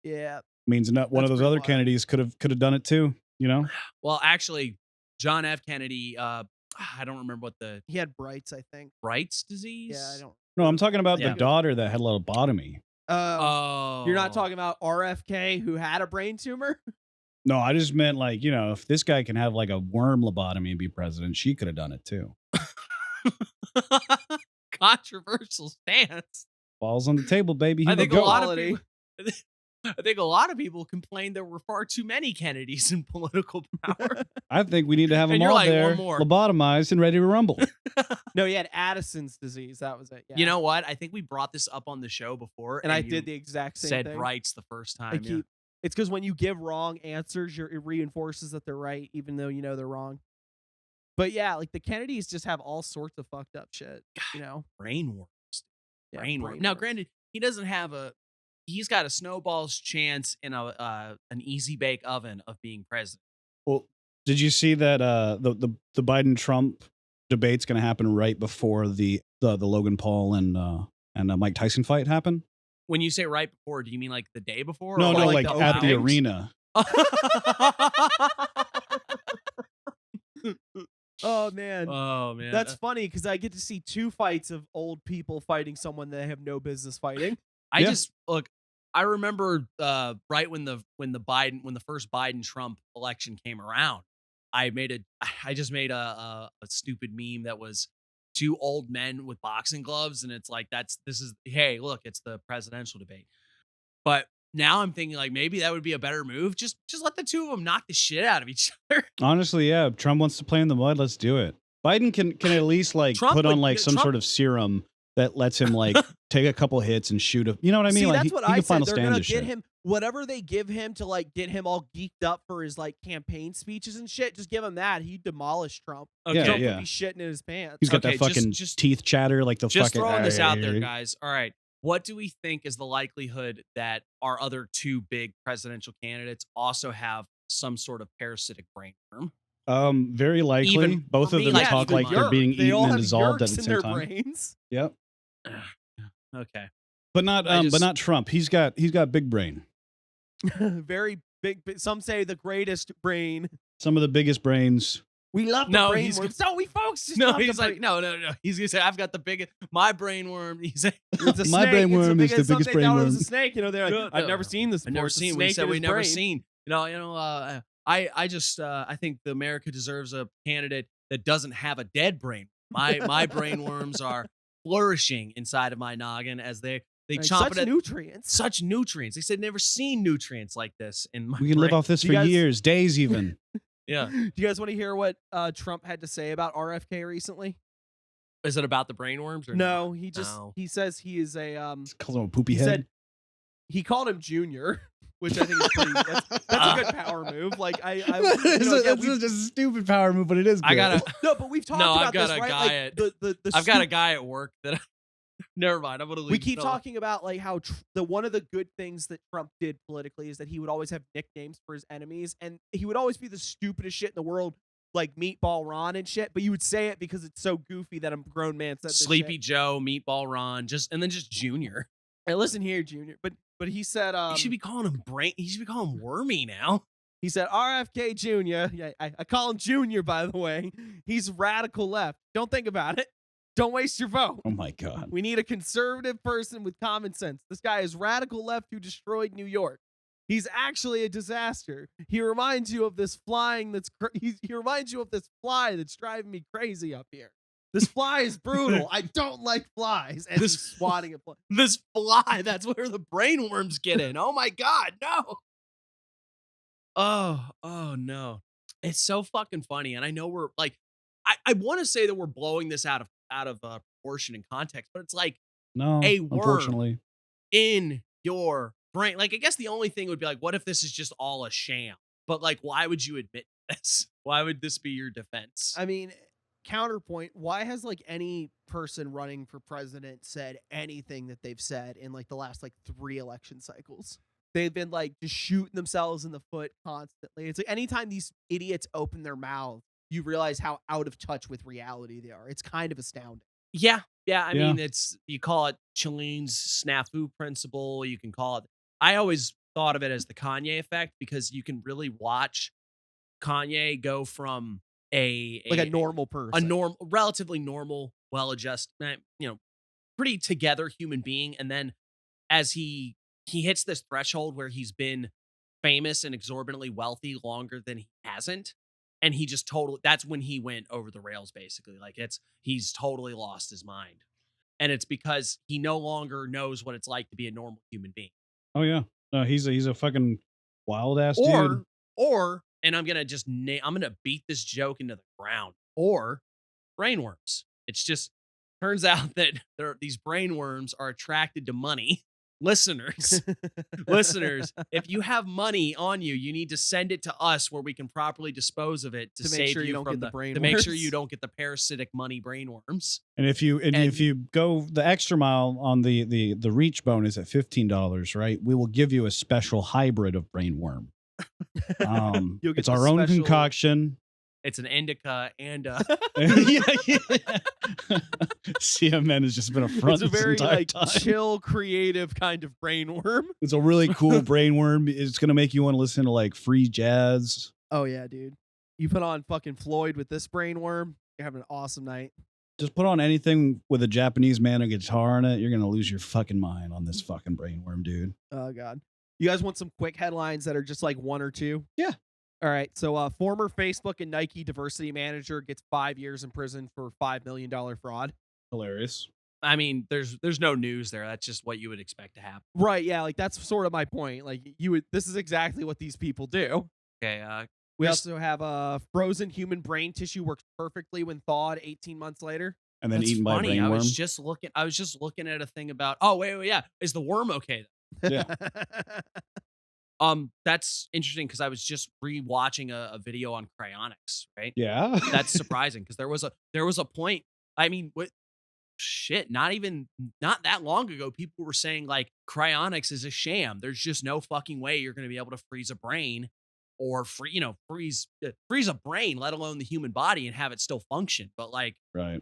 Yeah. Means not one of those other Kennedys could have done it too, Well, actually, John F. Kennedy, I don't remember what he had Bright's, I think. Bright's disease? Yeah, I don't. No, I'm talking about the daughter that had lobotomy. You're not talking about RFK who had a brain tumor? No, I just meant like, if this guy can have like a worm lobotomy and be president, she could have done it too. Controversial stance. Balls on the table, baby. I think a lot of people complained there were far too many Kennedys in political power. I think we need to have them all there, lobotomized and ready to rumble. No, he had Addison's disease. That was it. Yeah. You know what? I think we brought this up on the show before. And I did the exact same thing. Said Bright's the first time. It's because when you give wrong answers, it reinforces that they're right, even though they're wrong. But yeah, like the Kennedys just have all sorts of fucked up shit, Brain worms. Yeah, brain worms. Now, granted, he doesn't have he's got a snowball's chance in an easy bake oven of being president. Well, did you see that the Biden Trump debate's going to happen right before the Logan Paul and Mike Tyson fight happen? When you say right before, do you mean like the day before? No, like at the arena. Oh man, that's Uh, funny because I get to see two fights of old people fighting someone they have no business fighting. I remember right when the first Biden Trump election came around, I just made a stupid meme that was two old men with boxing gloves, and it's like hey, look, it's the presidential debate. But now I'm thinking like maybe that would be a better move. Just let the two of them knock the shit out of each other. Honestly, yeah. If Trump wants to play in the mud, let's do it. Biden can at least like put on like some sort of serum that lets him like take a couple hits and shoot a, you know what I mean? See, like that's what I said. They're gonna get shit. him whatever they give him to like get him all geeked up for his like campaign speeches and shit. Just give him that. He'd demolish Trump. Okay. Trump Yeah. would be shitting in his pants. He's got that fucking teeth chatter, like the just fucking. throwing this out there, guys. All right, what do we think is the likelihood that our other two big presidential candidates also have some sort of parasitic brain worm? Very likely. Even Both for of me, them like, talk even like they're Yerk. being They all eaten and have dissolved at yerks the in same their time. brains. Yep. Okay. But not Trump. He's got big brain. Very big. Some say the greatest brain. Some of the biggest brains. We love the No, brain he's worm. So we folks just No, love the he's like, brain. no. He's gonna say, I've got the biggest, my brain worm. He's like, It's a My snake. brain worm is the some biggest they brain thought it was worm. a snake. You know, they're like, I've never seen this I've before. never It's a seen. We snake said in we've his never brain. seen. I just I think the America deserves a candidate that doesn't have a dead brain. My brain worms are flourishing inside of my noggin as they Like, chomp such it at nutrients. such nutrients. They said never seen nutrients like this in my We can live brain. off this Do for you guys- years, days even. Yeah. Do you guys want to hear what Trump had to say about RFK recently? Is it about the brain worms or No, not? he just No. he says he is a Calls him a poopy he head. said he called him Junior, which I think is pretty. That's a good power move. Like It's such a stupid power move, but it is. Good. I gotta. no, but we've talked No, about I've got this, a right? guy Like, at- the I've got a guy at work that. Never mind. I'm gonna leave. we keep No. talking about like how one of the good things that Trump did politically is that he would always have nicknames for his enemies, and he would always be the stupidest shit in the world, like Meatball Ron and shit. But you would say it because it's so goofy that a grown man said this Sleepy shit. Joe, Meatball Ron, and then just Junior. Hey, listen here, Junior. But he said You should be calling him brain. You should be calling him Wormy now. he said RFK Jr. Yeah, I call him Junior, by the way. He's radical left. Don't think about it. Don't waste your vote. Oh my god. We need a conservative person with common sense. This guy is radical left who destroyed New York. He's actually a disaster. He reminds you of this flying he reminds you of this fly that's driving me crazy up here. This fly is brutal. I don't like flies. And he's swatting a fly. This fly. That's where the brain worms get in. Oh my god, no. Oh no. It's so fucking funny, and I know we're like, I want to say that we're blowing this out of proportion and context, but it's like No, a worm unfortunately. in your brain. Like, I guess the only thing would be like, what if this is just all a sham? But like, why would you admit this? Why would this be your defense? I mean, counterpoint, why has like any person running for president said anything that they've said in like the last like 3 election cycles? They've been like just shooting themselves in the foot constantly. It's like anytime these idiots open their mouth, you realize how out of touch with reality they are. It's kind of astounding. Yeah. I Yeah. mean, you call it Chalene's snafu principle. You can call it. I always thought of it as the Kanye effect because you can really watch Kanye go from a normal person, relatively normal, well-adjusted, pretty together human being, and then as he hits this threshold where he's been famous and exorbitantly wealthy longer than he hasn't. And he just that's when he went over the rails, basically. Like he's totally lost his mind. And it's because he no longer knows what it's like to be a normal human being. Oh yeah. No, he's a fucking wild ass dude. And I'm going to I'm going to beat this joke into the ground. Or brainworms. It's just turns out that these brainworms are attracted to money. Listeners, if you have money on you, you need to send it to us where we can properly dispose of it to make save sure you don't from get the brain to make sure worms. you don't get the parasitic money brainworms. And if you go the extra mile on the reach bonus at $15, right? We will give you a special hybrid of brainworm. You'll get It's the our own special- concoction. It's an indica and yeah. CMN has just been a front. It's a this very entire like time. chill, creative kind of brainworm. It's a really cool brainworm. It's gonna make you want to listen to like free jazz. Oh yeah, dude. You put on fucking Floyd with this brainworm, you're having an awesome night. Just put on anything with a Japanese man and guitar in it. You're gonna lose your fucking mind on this fucking brainworm, dude. Oh god. You guys want some quick headlines that are just like 1 or 2? Yeah. All right. So former Facebook and Nike diversity manager gets 5 years in prison for $5 million fraud. Hilarious. I mean, there's no news there. That's just what you would expect to happen. Right, yeah, like that's sort of my point. Like this is exactly what these people do. Okay. We also have frozen human brain tissue works perfectly when thawed 18 months later. And then That's eaten by a funny. I was brainworm. just looking at a thing about. Oh wait, yeah. Is the worm okay? Yeah. That's interesting because I was just rewatching a video on cryonics, right? Yeah. That's surprising because there was a point. I mean, not that long ago, people were saying like cryonics is a sham. There's just no fucking way you're going to be able to freeze a brain or freeze a brain, let alone the human body, and have it still function. But like, Right.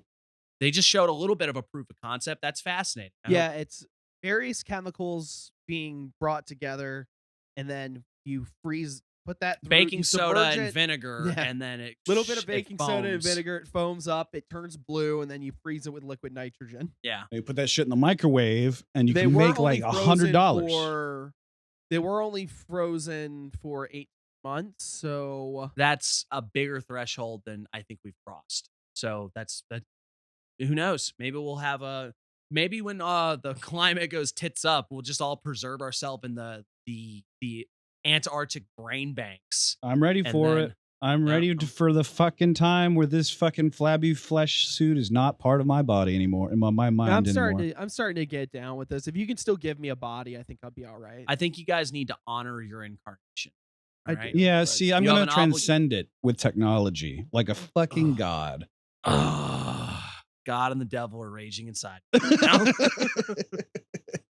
they just showed a little bit of a proof of concept. That's fascinating. Yeah, it's various chemicals being brought together, and then you put that through, Baking you soda submerge and it. vinegar, Yeah. and then it Little bit of it baking soda and foams. vinegar, it foams up, it turns blue, and then you freeze it with liquid nitrogen. Yeah, You put that shit in the microwave, and you They can were make only like frozen $100. They were only frozen for 8 months, so that's a bigger threshold than I think we've crossed. So that's that. Who knows? Maybe we'll have maybe when the climate goes tits up, we'll just all preserve ourselves in the Antarctic brain banks. I'm ready And for then- it. I'm ready for the fucking time where this fucking flabby flesh suit is not part of my body anymore, in my mind I'm anymore. starting to get down with this. If you can still give me a body, I think I'll be all right. I think you guys need to honor your incarnation. I All do. right. Yeah, but see, I'm you have going to an transcend it with technology like a fucking god. God and the devil are raging inside me right now.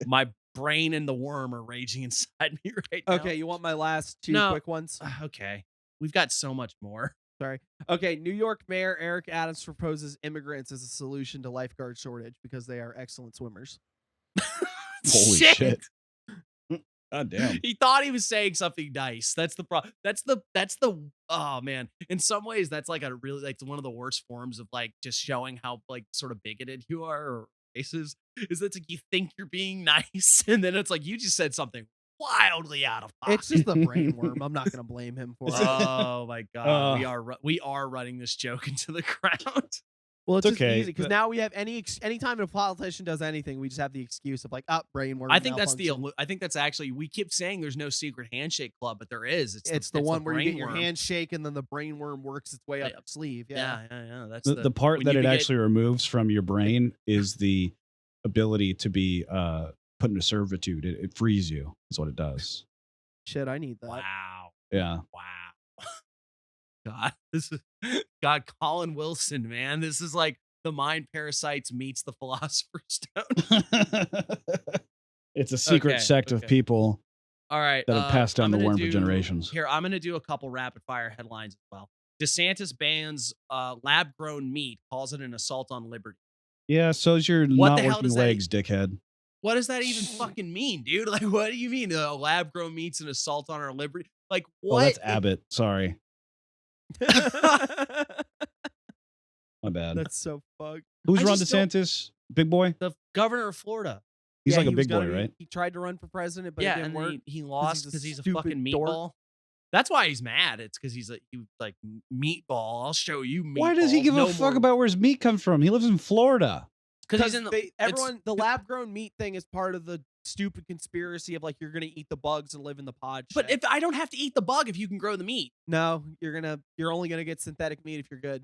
My brain and the worm are raging inside me right now. Okay, you want my last two No. quick ones? Okay. We've got so much more. Sorry. Okay, New York Mayor Eric Adams proposes immigrants as a solution to lifeguard shortage because they are excellent swimmers. Holy shit. God damn. He thought he was saying something nice. That's the problem. That's the oh man. In some ways, that's like a really like one of the worst forms of like just showing how like sort of bigoted you are or racist. Is that like you think you're being nice, and then it's like you just said something wildly out of pocket. It's just the brain worm. I'm not going to blame him for it. Oh my god, we are running this joke into the ground. Well, it's It's just okay, easy because but- now we have anytime a politician does anything, we just have the excuse of like, brain worm. I think that's malfunction. I think that's actually we keep saying there's no secret handshake club, but there is. It's the one where you get your brain worm. hand shake and then the brain worm works its way up Yeah. your sleeve. Yeah. That's The part when that you it get- actually removes from your brain is the ability to be put into servitude. It frees you, is what it does. Shit, I need that. Wow. Yeah. Wow. God, this is God, Colin Wilson, man. This is like the mind parasites meets the philosopher's stone. It's a secret Okay, sect of okay. people All right. that have passed down I'm the gonna worm for do- generations. Here, I'm gonna do a couple rapid fire headlines as well. DeSantis bans lab grown meat, calls it an assault on liberty. Yeah, so's your What not the hell working does that legs, dickhead. What does that even fucking mean, dude? Like, what do you mean? Lab grown meat's an assault on our liberty? Like, what? Oh, that's Abbott. Sorry. My bad. That's so fucked. Who's I Ron just don't- DeSantis? Big boy? The governor of Florida. He's Yeah, like a he was big boy, gonna be- right? He tried to run for president, but yeah, it didn't and work. then he lost he's a because he's a stupid fucking dork. meatball. That's why he's mad. It's because he's like meatball. I'll show you meatball. Why does he give a fuck about where his meat comes from? He lives in Florida. Because he's in the Everyone, the lab grown meat thing is part of the stupid conspiracy of like you're gonna eat the bugs and live in the pod. But shed. if I don't have to eat the bug, if you can grow the meat, no, you're only gonna get synthetic meat if you're good.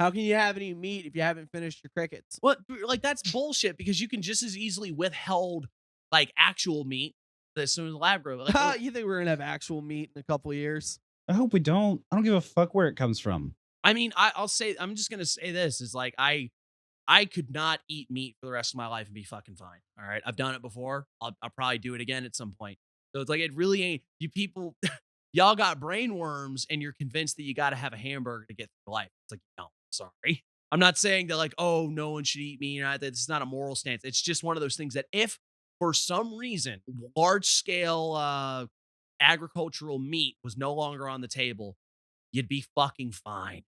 How can you have any meat if you haven't finished your crickets? what? Like that's bullshit. Because you can just as easily withhold like actual meat as soon as the lab grow. Like, You think we're gonna have actual meat in a couple of years? I hope we don't. I don't give a fuck where it comes from. I mean, I'm just gonna say this is like I could not eat meat for the rest of my life and be fucking fine. All right, I've done it before. I'll probably do it again at some point. So it's like it really ain't you people. Y'all got brain worms and you're convinced that you got to have a hamburger to get through life. It's like no, sorry. I'm not saying that like oh no one should eat meat. You know, it's not a moral stance. It's just one of those things that if for some reason large scale agricultural meat was no longer on the table, you'd be fucking fine.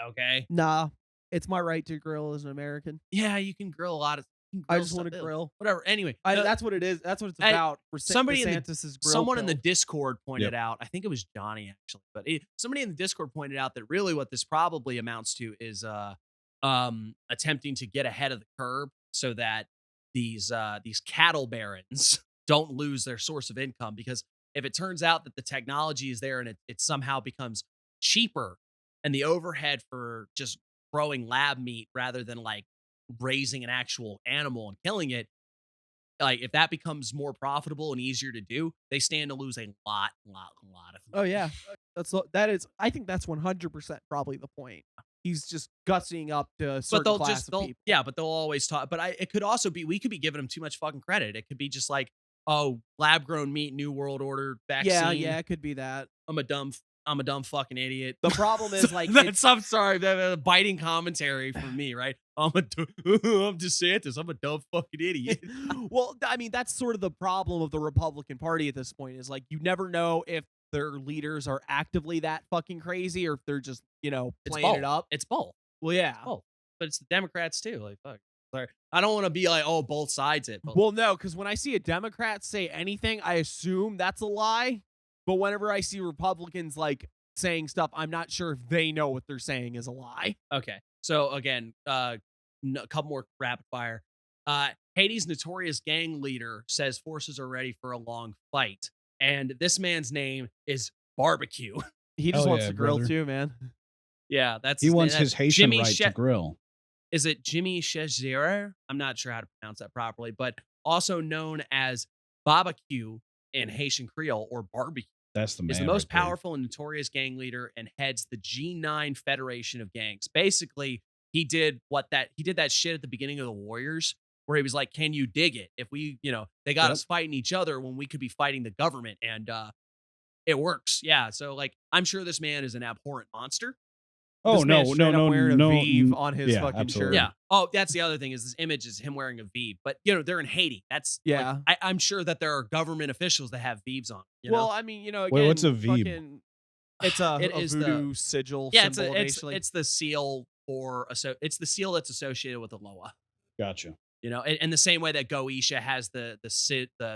Okay. Nah, it's my right to grill as an American. Yeah, you can grill a lot of. I just want to grill. Whatever. Anyway, no, That's what it is. That's what it's Hey, about. For somebody in the- DeSantis's grill someone in the pill. Discord pointed out. I think it was Johnny actually, but somebody in the Discord pointed out that really what this probably amounts to is attempting to get ahead of the curve so that these cattle barons don't lose their source of income. Because if it turns out that the technology is there and it somehow becomes cheaper and the overhead for just growing lab meat rather than like raising an actual animal and killing it, like if that becomes more profitable and easier to do, they stand to lose a lot of. Oh yeah, that is. I think that's 100% probably the point. He's just gussying up to a certain class of people. Yeah, but they'll always talk. But it could also be we could be giving them too much fucking credit. It could be just like, oh, lab grown meat, New World Order vaccine. Yeah, it could be that. I'm a dumb fucking idiot. The problem is like I'm sorry, the biting commentary from me, right? I'm DeSantis. I'm a dumb fucking idiot. well, I mean, that's sort of the problem of the Republican Party at this point is like you never know if their leaders are actively that fucking crazy or if they're just, playing it up. It's both. Well, yeah. Both. But it's the Democrats too. Like, fuck. Sorry. I don't want to be like, oh, both sides it. But Well, no, because when I see a Democrat say anything, I assume that's a lie. But whenever I see Republicans like saying stuff, I'm not sure if they know what they're saying is a lie. okay. So again, a couple more rapid fire. Haiti's notorious gang leader says forces are ready for a long fight. And this man's name is Barbecue. He just Hell wants yeah, to grill brother. too, man. Yeah, that's He wants that's his Haitian Jimmy right to grill. Is it Jimmy Chezier? I'm not sure how to pronounce that properly, but also known as Barbecue in Haitian Creole or Barbecue. That's the man. Is the most right there. powerful and notorious gang leader and heads the G9 Federation of Gangs. Basically, he did that shit at the beginning of the Warriors where he was like, can you dig it? If we, they got us fighting each other when we could be fighting the government, and it works. Yeah. So like, I'm sure this man is an abhorrent monster. Oh This man's straight up wearing a V on his yeah, fucking absolutely. shirt. Yeah. Oh, that's the other thing is this image is him wearing a V, but they're in Haiti. That's Yeah. I'm sure that there are government officials that have Vs on. Well, I mean, again, Wait, what's a V? It's It a is voodoo sigil yeah, symbol, basically. it's the seal it's the seal that's associated with the Loa. Gotcha. In the same way that Goetia has the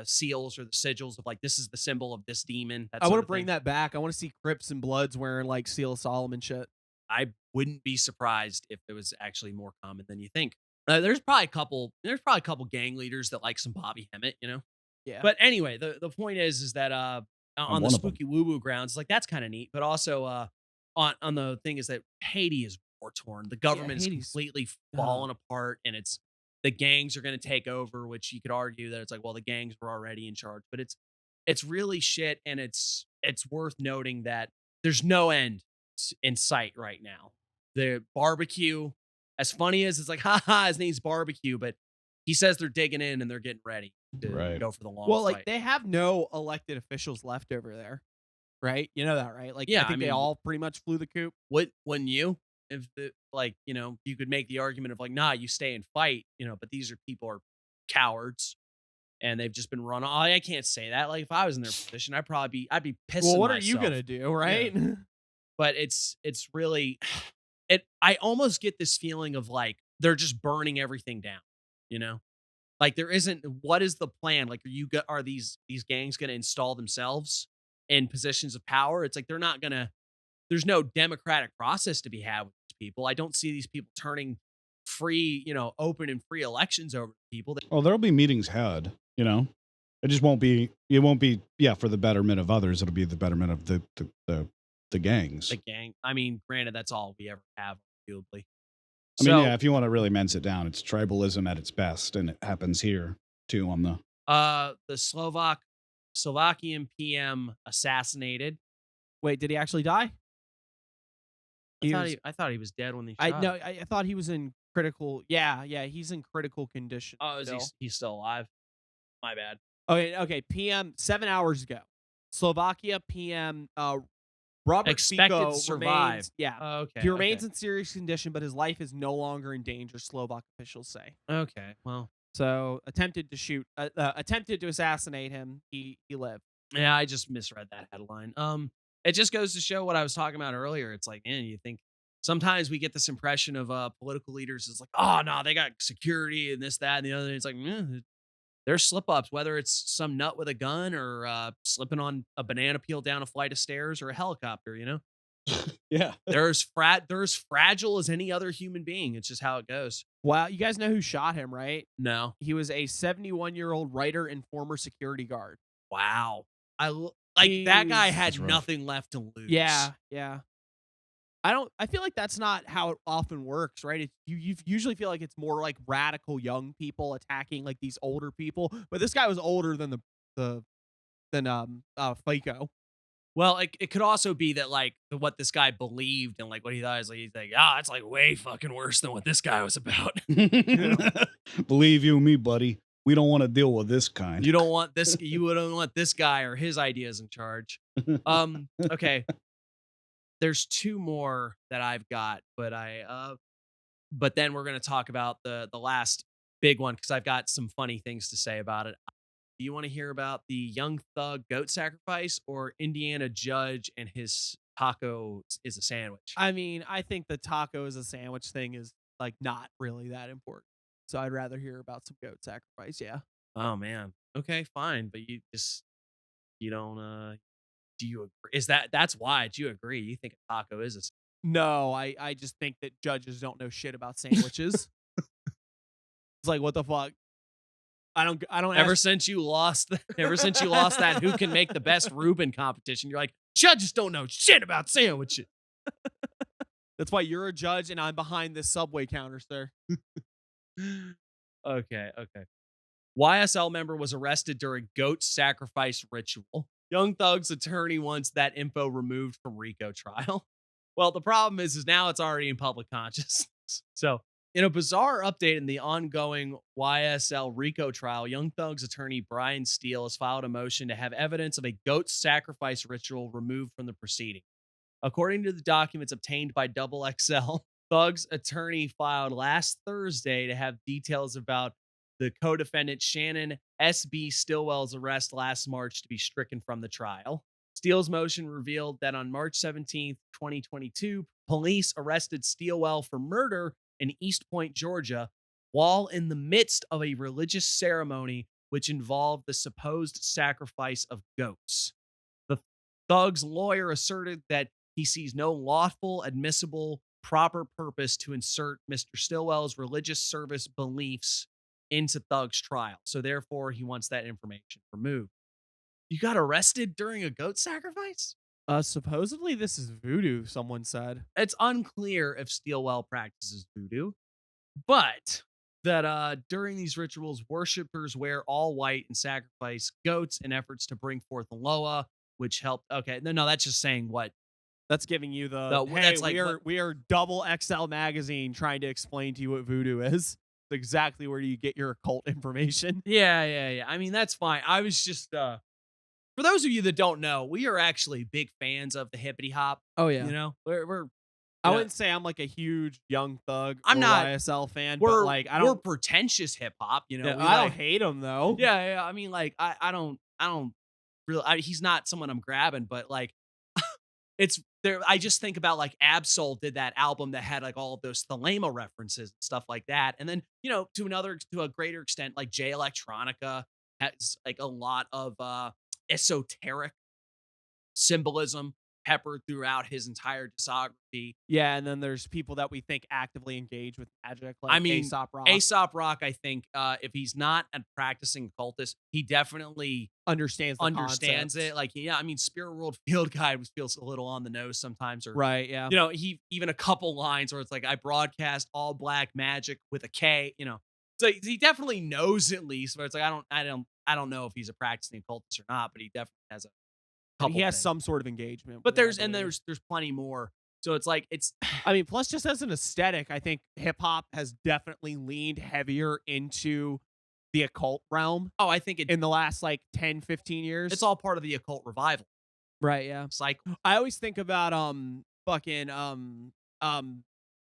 seals or the sigils of like this is the symbol of this demon. I want to bring that back. I want to see Crips and Bloods wearing like Seal of Solomon shit. I wouldn't be surprised if it was actually more common than you think. There's probably a couple gang leaders that like some Bobby Hemmett, Yeah. But anyway, the point is that on the one of them. spooky woo woo grounds, like that's kind of neat. But also on the thing is that Haiti is war torn. The government is Haiti's- completely fallen apart, and the gangs are going to take over. Which you could argue that it's like, well, the gangs were already in charge, but it's really shit, and it's worth noting that there's no end in sight right now. The Barbecue, as funny as it's like, haha, his name's Barbecue, but he says they're digging in and they're getting ready to Right. go for the long Well, fight. like they have no elected officials left over there, right? You know that, right? Like, Yeah, I think I they mean- all pretty much flew the coop. Wouldn't you? If you could make the argument of like, nah, you stay and fight, but these people are cowards and they've just been run. I can't say that. Like if I was in their position, I'd be pissing Well, what are you myself. gonna do, right? But it's really I almost get this feeling of like they're just burning everything down, like there isn't, what is the plan? Like are these gangs going to install themselves in positions of power? It's like there's no democratic process to be had with these people. I don't see these people turning free, open and free elections over people. Oh, there'll be meetings had. It just won't be. It won't be. Yeah, for the betterment of others. It'll be the betterment of the gangs. The gang. I mean, granted, that's all we ever have, arguably. I mean, yeah, if you want to really mince it down, it's tribalism at its best, and it happens here too on the Slovakian PM assassinated. Wait, did he actually die? I thought he was dead when they shot him. I thought he was in critical. Yeah, he's in critical condition. Oh, is still. he's still alive? My bad. Okay. PM 7 hours ago, Slovakia PM. Robert Expected Fico to survive. remains. Yeah, Okay. he remains in serious condition, but his life is no longer in danger. Slovak officials say. Okay. Well, So attempted to assassinate him. He lived. yeah, I just misread that headline. It just goes to show what I was talking about earlier. It's like, you think sometimes we get this impression of political leaders is like, oh no, they got security and this, that, and the other. It's like, there's slip ups, whether it's some nut with a gun or slipping on a banana peel down a flight of stairs or a helicopter. Yeah. They're as fragile as any other human being. It's just how it goes. Wow, you guys know who shot him, right? No. He was a 71-year-old writer and former security guard. Wow. That guy had That's rough. nothing left to lose. Yeah. I feel like that's not how it often works, right? You usually feel like it's more like radical young people attacking like these older people, but this guy was older than Fico. Well, it could also be that like what this guy believed and like what he thought is like, he's like, it's like way fucking worse than what this guy was about. Believe you me, buddy. We don't want to deal with this kind. You don't want this. You wouldn't want this guy or his ideas in charge. Okay. There's two more that I've got, but then we're gonna talk about the last big one because I've got some funny things to say about it. Do you want to hear about the Young Thug goat sacrifice or Indiana judge and his taco is a sandwich? I mean, I think the taco as a sandwich thing is like not really that important. So I'd rather hear about some goat sacrifice. Yeah. Oh man. Okay, fine, but you don't. Do you agree? That's why? Do you agree? You think a taco is a No, I just think that judges don't know shit about sandwiches. It's like, what the fuck? I don't ever since you lost that who can make the best Reuben competition, you're like, judges don't know shit about sandwiches. That's why you're a judge and I'm behind this Subway counter, sir. Okay. YSL member was arrested during goat sacrifice ritual. Young Thug's attorney wants that info removed from RICO trial. Well, the problem is now it's already in public consciousness. So, in a bizarre update in the ongoing YSL RICO trial, Young Thug's attorney Brian Steele has filed a motion to have evidence of a goat sacrifice ritual removed from the proceeding. According to the documents obtained by Double XL, Thug's attorney filed last Thursday to have details about the co-defendant Shannon S.B. Stillwell's arrest last March to be stricken from the trial. Steele's motion revealed that on March 17th, 2022, police arrested Stillwell for murder in East Point, Georgia, while in the midst of a religious ceremony which involved the supposed sacrifice of goats. The Thug's lawyer asserted that he sees no lawful, admissible, proper purpose to insert Mr. Stillwell's religious service beliefs into Thug's trial. So therefore, he wants that information removed. You got arrested during a goat sacrifice? Supposedly this is voodoo, someone said. It's unclear if Stillwell practices voodoo, but that during these rituals, worshippers wear all white and sacrifice goats in efforts to bring forth Loa, which helped. Okay, no, that's just saying what. That's giving you we are Double XL magazine trying to explain to you what voodoo is. It's exactly where you get your occult information. Yeah. I mean, that's fine. I was just for those of you that don't know, we are actually big fans of the hippity hop. Oh yeah. You know, we're I wouldn't say I'm like a huge Young Thug I'm or not YSL fan, we're but like we're pretentious hip hop, you know. Yeah, I don't hate him though. Yeah. I mean, like I don't really he's not someone I'm grabbing, but like it's there. I just think about like Absol did that album that had like all of those Thelema references and stuff like that. And then, you know, to a greater extent, like Jay Electronica has like a lot of esoteric symbolism peppered throughout his entire discography. Yeah, and then there's people that we think actively engage with magic, like I mean, Aesop Rock. Aesop Rock, I think, if he's not a practicing cultist, he definitely understands it. Like, yeah, I mean, Spirit World Field Guide feels a little on the nose sometimes, or right, yeah. You know, he even a couple lines where it's like, I broadcast all black magic with a K. You know, so he definitely knows at least. But it's like I don't know if he's a practicing occultist or not, but he definitely has a. He has some sort of engagement. But there's plenty more. So it's like I mean, plus just as an aesthetic, I think hip hop has definitely leaned heavier into the occult realm. Oh, I think in the last like 10, 15 years. It's all part of the occult revival. Right, yeah. Cycle. I always think about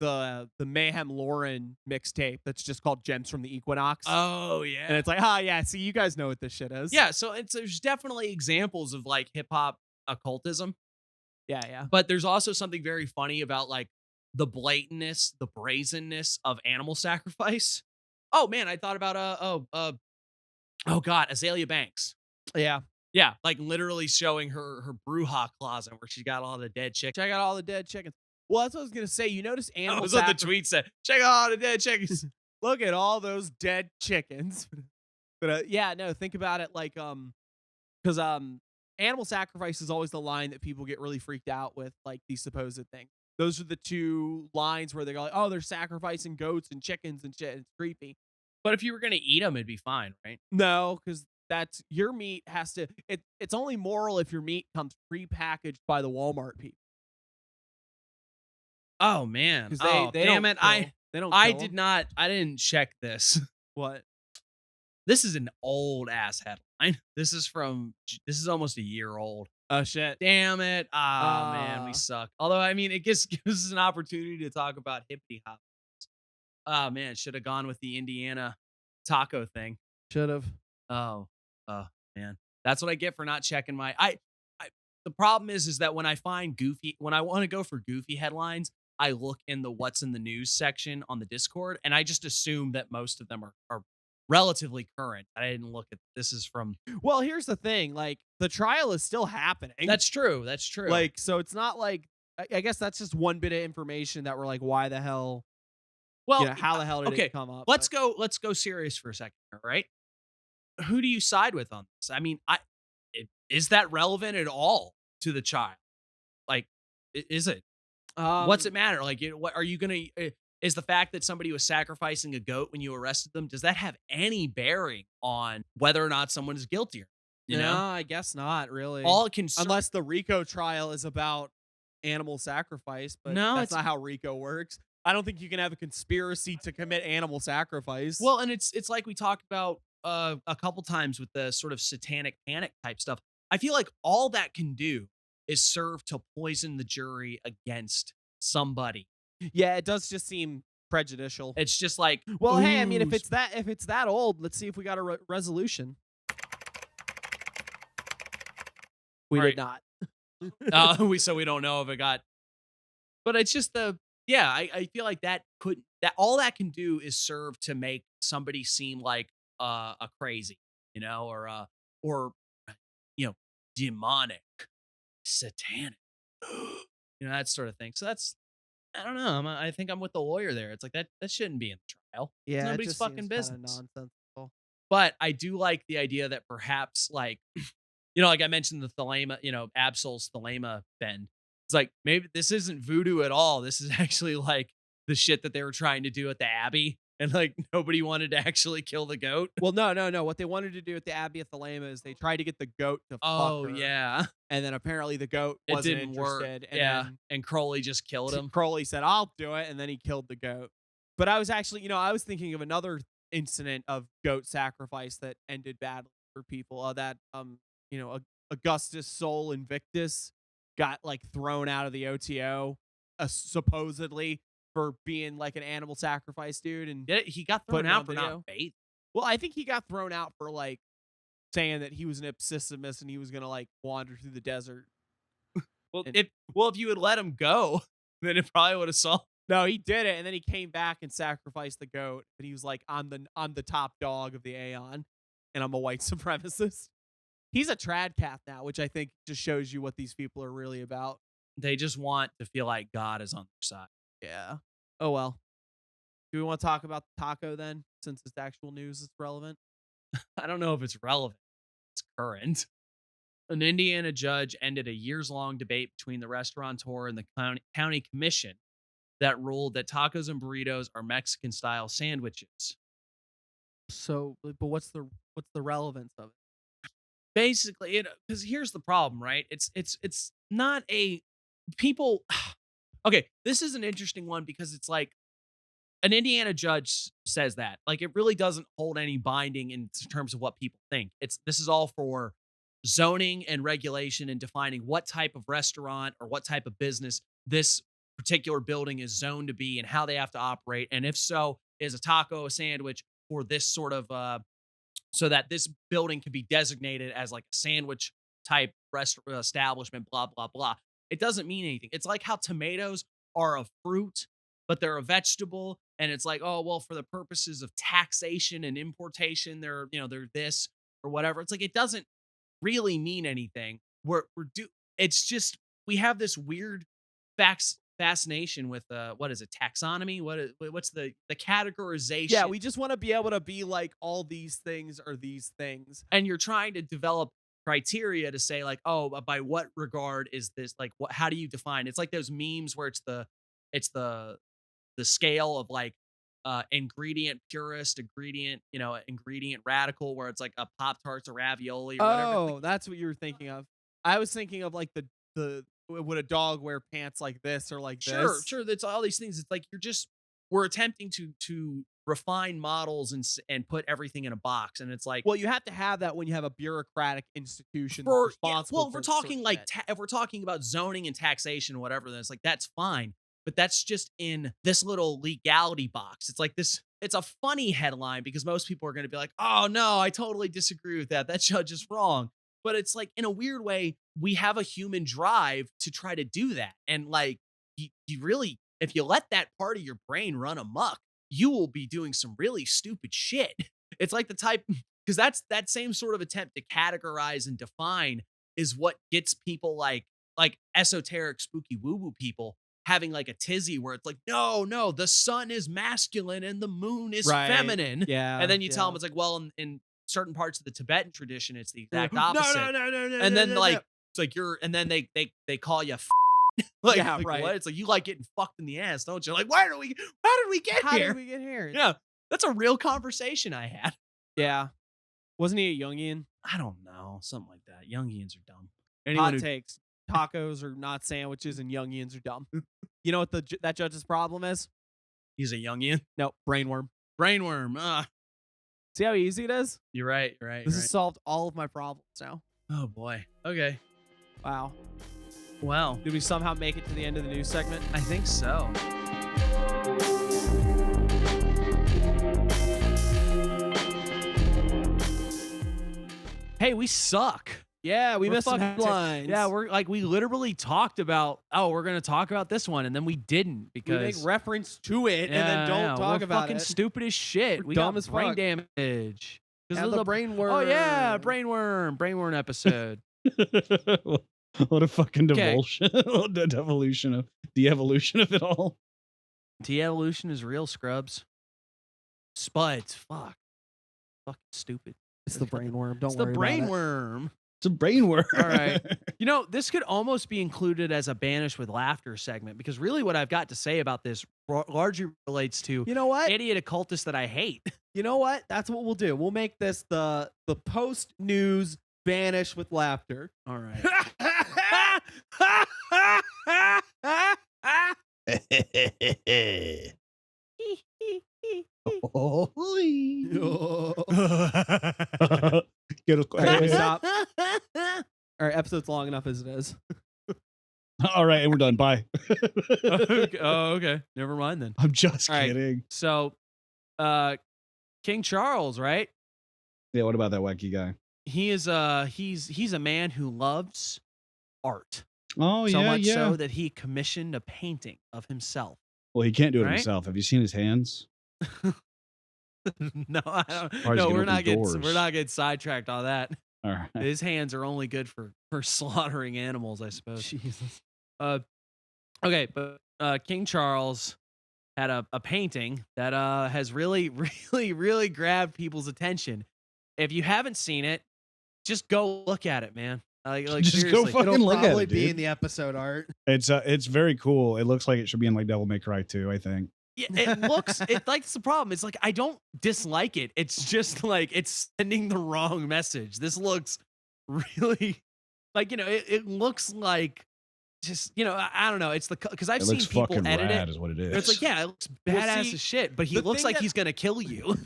the Mayhem Lauren mixtape that's just called Gems from the Equinox. Oh yeah. And it's like, yeah, see, you guys know what this shit is. Yeah, so there's definitely examples of like hip hop occultism. Yeah. But there's also something very funny about like the blatantness, the brazenness of animal sacrifice. Oh man, I thought about Azalea Banks. Yeah. Yeah, like literally showing her Bruja closet where she's got all the dead chickens. Check out all the dead chickens. Well, that's what I was gonna say. You notice animal That's what the tweet said. Check out all the dead chickens. Look at all those dead chickens. But yeah, no, think about it like because animal sacrifice is always the line that people get really freaked out with, like these supposed things. Those are the two lines where they go like, oh, they're sacrificing goats and chickens and shit. It's creepy. But if you were gonna eat them, it'd be fine, right? No, because that's your meat has to. It's only moral if your meat comes prepackaged by the Walmart people. Oh man! They damn it! They don't. I didn't check this. What? This is an old ass headline. This is almost a year old. Oh shit. Damn it. Ah, man, we Ah. suck. Although, I mean, it gives us an opportunity to talk about hippity hop. Oh, man, should have gone with the Indiana taco thing. Should have. Oh, man. That's what I get for not checking my I the problem is that when I want to go for goofy headlines, I look in the what's in the news section on the Discord, and I just assume that most of them are relatively current. I didn't look at this is from Well, here's the thing. Like, the trial is still happening. That's true. That's true. Like, so it's not like I guess that's just one bit of information that we're like, why the hell? well, How the hell did okay, it come up? let's go serious for a second, all right? Who do you side with on this? I mean, is that relevant at all to the child? Like, is it? What's it matter? Like, what are you gonna? Is the fact that somebody was sacrificing a goat when you arrested them, does that have any bearing on whether or not someone is guilty? You No, know, I guess not really. all it can Unless the RICO trial is about animal sacrifice, but No, that's it's- not how RICO works. I don't think you can have a conspiracy to commit animal sacrifice. Well, and it's like we talked about a couple times with the sort of satanic panic type stuff. I feel like all that can do is serve to poison the jury against somebody. yeah, it does just seem prejudicial. It's just like, Well, hey, I mean, if ooh, it's that old, let's see if we got a resolution. We All did right. not. we don't know if it got, but it's just I feel like that all that can do is serve to make somebody seem like a crazy, or demonic, satanic, that sort of thing. So I don't know. I think I'm with the lawyer there. It's like that shouldn't be in the trial. Yeah, It's it nobody's just fucking seems kinda business. nonsensical. But I do like the idea that perhaps, like, like I mentioned, the thelema, Absol's thelema bend. It's like, maybe this isn't voodoo at all. This is actually like the shit that they were trying to do at the Abbey. And like nobody wanted to actually kill the goat. Well, no. What they wanted to do at the Abbey of Thelema is they tried to get the goat to Oh, fuck her. yeah. And then apparently the goat It wasn't didn't work. interested. And Yeah. then And Crowley just killed him. Crowley said, I'll do it. And then he killed the goat. But I was actually, I was thinking of another incident of goat sacrifice that ended badly for people. Augustus Sol Invictus got like thrown out of the OTO, supposedly for being like an animal sacrifice dude. And He got Put thrown it out on for video? not bathing. well, I think he got thrown out for like saying that he was an Ipsissimus and he was gonna like wander through the desert. Well, And- if you had let him go, then it probably would have solved. No, he did it, and then he came back and sacrificed the goat. And he was like, I'm the top dog of the Aeon, and I'm a white supremacist. He's a trad cat now, which I think just shows you what these people are really about. They just want to feel like God is on their side. Yeah. Oh well. Do we want to talk about the taco then, since it's actual news that's relevant? I don't know if it's relevant. It's current. An Indiana judge ended a years-long debate between the restaurateur and the county commission that ruled that tacos and burritos are Mexican-style sandwiches. So, but what's the relevance of it? Basically, because here's the problem, right? It's not a people. Okay, this is an interesting one because it's like an Indiana judge says that, like, it really doesn't hold any binding in terms of what people think. This is all for zoning and regulation and defining what type of restaurant or what type of business this particular building is zoned to be and how they have to operate. And if so, is a taco a sandwich or this sort of so that this building can be designated as like a sandwich type restaurant establishment, blah, blah, blah. It doesn't mean anything. It's like how tomatoes are a fruit, but they're a vegetable. And it's like, oh, well, for the purposes of taxation and importation, they're this or whatever. It's like, it doesn't really mean anything. It's just, we have this weird fascination with what is it, taxonomy? What's the categorization? Yeah, we just want to be able to be like all these things are these things. And you're trying to develop criteria to say like, oh, by what regard is this, like, how do you define? It's like those memes where it's the scale of like ingredient purist, ingredient radical, where it's like a Pop-Tart's a ravioli or whatever. Oh, that's what you were thinking of. I was thinking of like the would a dog wear pants like this or like Sure, this? sure. That's all these things. It's like you're just we're attempting to refine models and put everything in a box, and it's like, Well, you have to have that when you have a bureaucratic institution well, responsible. if we're talking like if we're talking about zoning and taxation or whatever, then it's like that's fine. But that's just in this little legality box. It's like this. It's a funny headline because most people are going to be like, "Oh no, I totally disagree with that. That judge is wrong." But it's like in a weird way, we have a human drive to try to do that, and like you really, if you let that part of your brain run amok, you will be doing some really stupid shit. It's like the type, because that's that same sort of attempt to categorize and define is what gets people like esoteric, spooky woo-woo people having like a tizzy where it's like, no, the sun is masculine and the moon is feminine. Yeah. And then you tell them it's like, well, in certain parts of the Tibetan tradition, it's the exact opposite. No. And then it's like and then they call you like, yeah, like, right. what? It's like, you like getting fucked in the ass, don't you? Like, how did we get How here? did we get here? Yeah, that's a real conversation I had. Yeah. Wasn't he a Jungian? I don't know, something like that. Jungians are dumb. Hot takes. Tacos are not sandwiches and Jungians are dumb. You know what that judge's problem is? He's a Jungian. No, brainworm. Brainworm. See how easy it is? You're right. This has solved all of my problems now. Oh boy. Okay. Wow. Well, Did we somehow make it to the end of the news segment? I think so. Hey, we suck. Yeah, we We're missed some fucking headlines. Yeah, we literally talked about, we're going to talk about this one, and then we didn't we because make reference to it and then don't talk we're about fucking it. stupid as shit. We're We dumb got as brain fuck. damage. And the brainworm. Oh yeah, brainworm episode. What a fucking Okay. devolution. The evolution of it all. De-evolution is real, scrubs. Spuds, fuck. Fucking stupid. It's the brainworm. Don't It's the worry about it. brainworm. It's a brainworm. All right. You know, this could almost be included as a Banish with laughter segment because really what I've got to say about this largely relates to You know what? idiot occultists that I hate. You know what? That's what we'll do. We'll make this the post news Banish with laughter. All right. Get a, Alright, stop. All right, episode's long enough as it is. All right, and we're done. Bye. Okay. Oh, okay. Never mind then. I'm just All right. kidding. So, King Charles, right? Yeah, what about that wacky guy? He is he's a man who loves art. Oh, So yeah, much yeah. so that he commissioned a painting of himself. Well, he can't do it Right? himself. Have you seen his hands? No, I don't. Hard to No, get we're open not getting doors. sidetracked on that. All right. His hands are only good for slaughtering animals, I suppose. Jesus. Okay, but King Charles had a painting that has really grabbed people's attention. If you haven't seen it, just go look at it, man. Like Just go seriously. fucking It'll look at probably it, be dude. in the episode art. It's very cool. It looks like it should be in like Devil May Cry 2, I think. Yeah, it looks it like that's the problem. It's like I don't dislike it. It's just like it's sending the wrong message. This looks really like, it looks like just, I don't know. It's because I've It seen looks people fucking edit rad, it. is what it is. It's like, yeah, it looks Well, badass see, as shit, but he the looks thing like that- he's gonna kill you.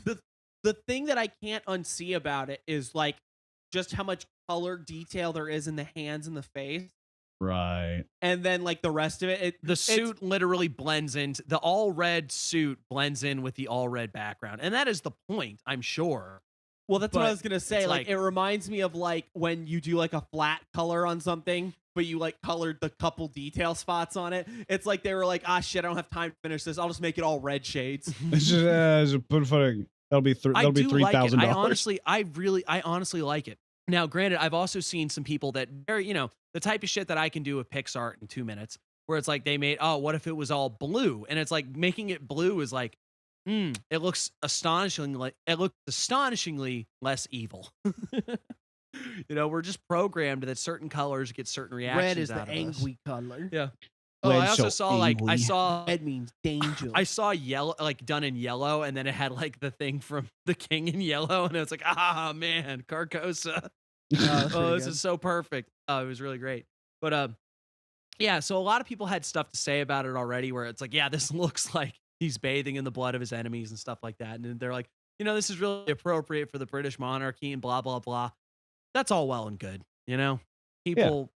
The thing that I can't unsee about it is like just how much color detail there is in the hands and the face. Right. And then like the rest of it, The suit literally blends into the all red suit blends in with the all red background. And that is the point, I'm sure. well, that's what I but was gonna say. it's Like, like- it reminds me of like when you do like a flat color on something, but you like colored the couple detail spots on it. It's like they were like, ah, shit, I don't have time to finish this. I'll just make it all red shades. It's just put fucking. That'll be I do like it. $3,000. I honestly like it. Now, granted, I've also seen some people that very, the type of shit that I can do with Pixar in 2 minutes, where it's like they made, what if it was all blue? And it's like making it blue is like, it looks astonishingly less evil. We're just programmed that certain colors get certain reactions. Red is the out of us. angry color. Yeah. Oh, Red I also so saw I angry. saw Red means danger. I saw yellow, like done in yellow, and then it had like the thing from the king in yellow, and it was like, man, Carcosa. Oh, this is so perfect. Oh, it was really great. But yeah, so a lot of people had stuff to say about it already, where it's like, yeah, this looks like he's bathing in the blood of his enemies and stuff like that. And they're like, this is really appropriate for the British monarchy and blah, blah, blah. That's all well and good. People,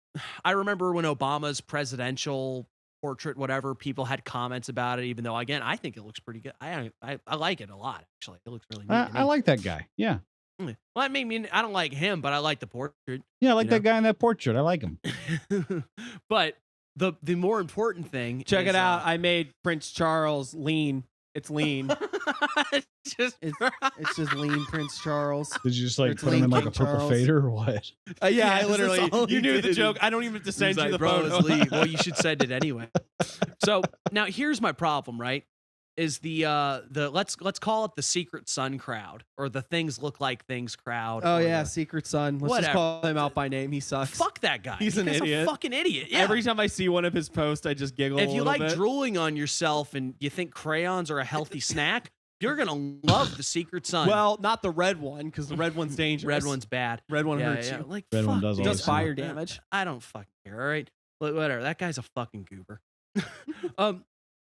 I remember when Obama's presidential portrait, whatever, people had comments about it, even though, again, I think it looks pretty good. I like it a lot, actually. It looks really neat. I like that guy. Yeah. Well, I mean, I don't like him, but I like the portrait. Yeah, I like that guy in that portrait. I like him. But the more important thing, check it out. I made Prince Charles lean. It's lean. it's just lean Prince Charles. Did you just like put him in like a purple fader or what? Yeah, I literally. You knew the joke. I don't even have to send you the photo. Well, you should send it anyway. So now here's my problem, right? Is the let's call it the Secret Sun crowd, or the Things Look Like Things crowd. Oh yeah, Secret Sun. Let's just call him out by name. He sucks. Fuck that guy. He's an idiot. A fucking idiot. Yeah. Every time I see one of his posts, I just giggle. If you like bit. drooling on yourself and you think crayons are a healthy snack, you're gonna love the Secret Sun. Well, not the red one, because the red one's dangerous. Red one's bad. Red one hurts you. Like red one does fire damage. I don't fucking care. All right, whatever. That guy's a fucking goober.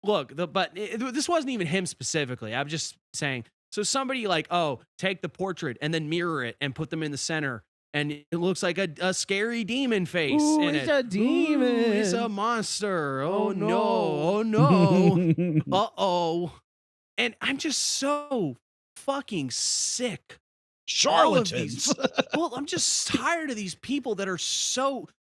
Look, this wasn't even him specifically. I'm just saying. So somebody like, take the portrait and then mirror it and put them in the center, and it looks like a scary demon face. Ooh, in it's it. a demon. Ooh, it's a monster. Oh no! Oh no! Uh-oh! And I'm just so fucking sick. Charlatans. Well, I'm just tired of these people that are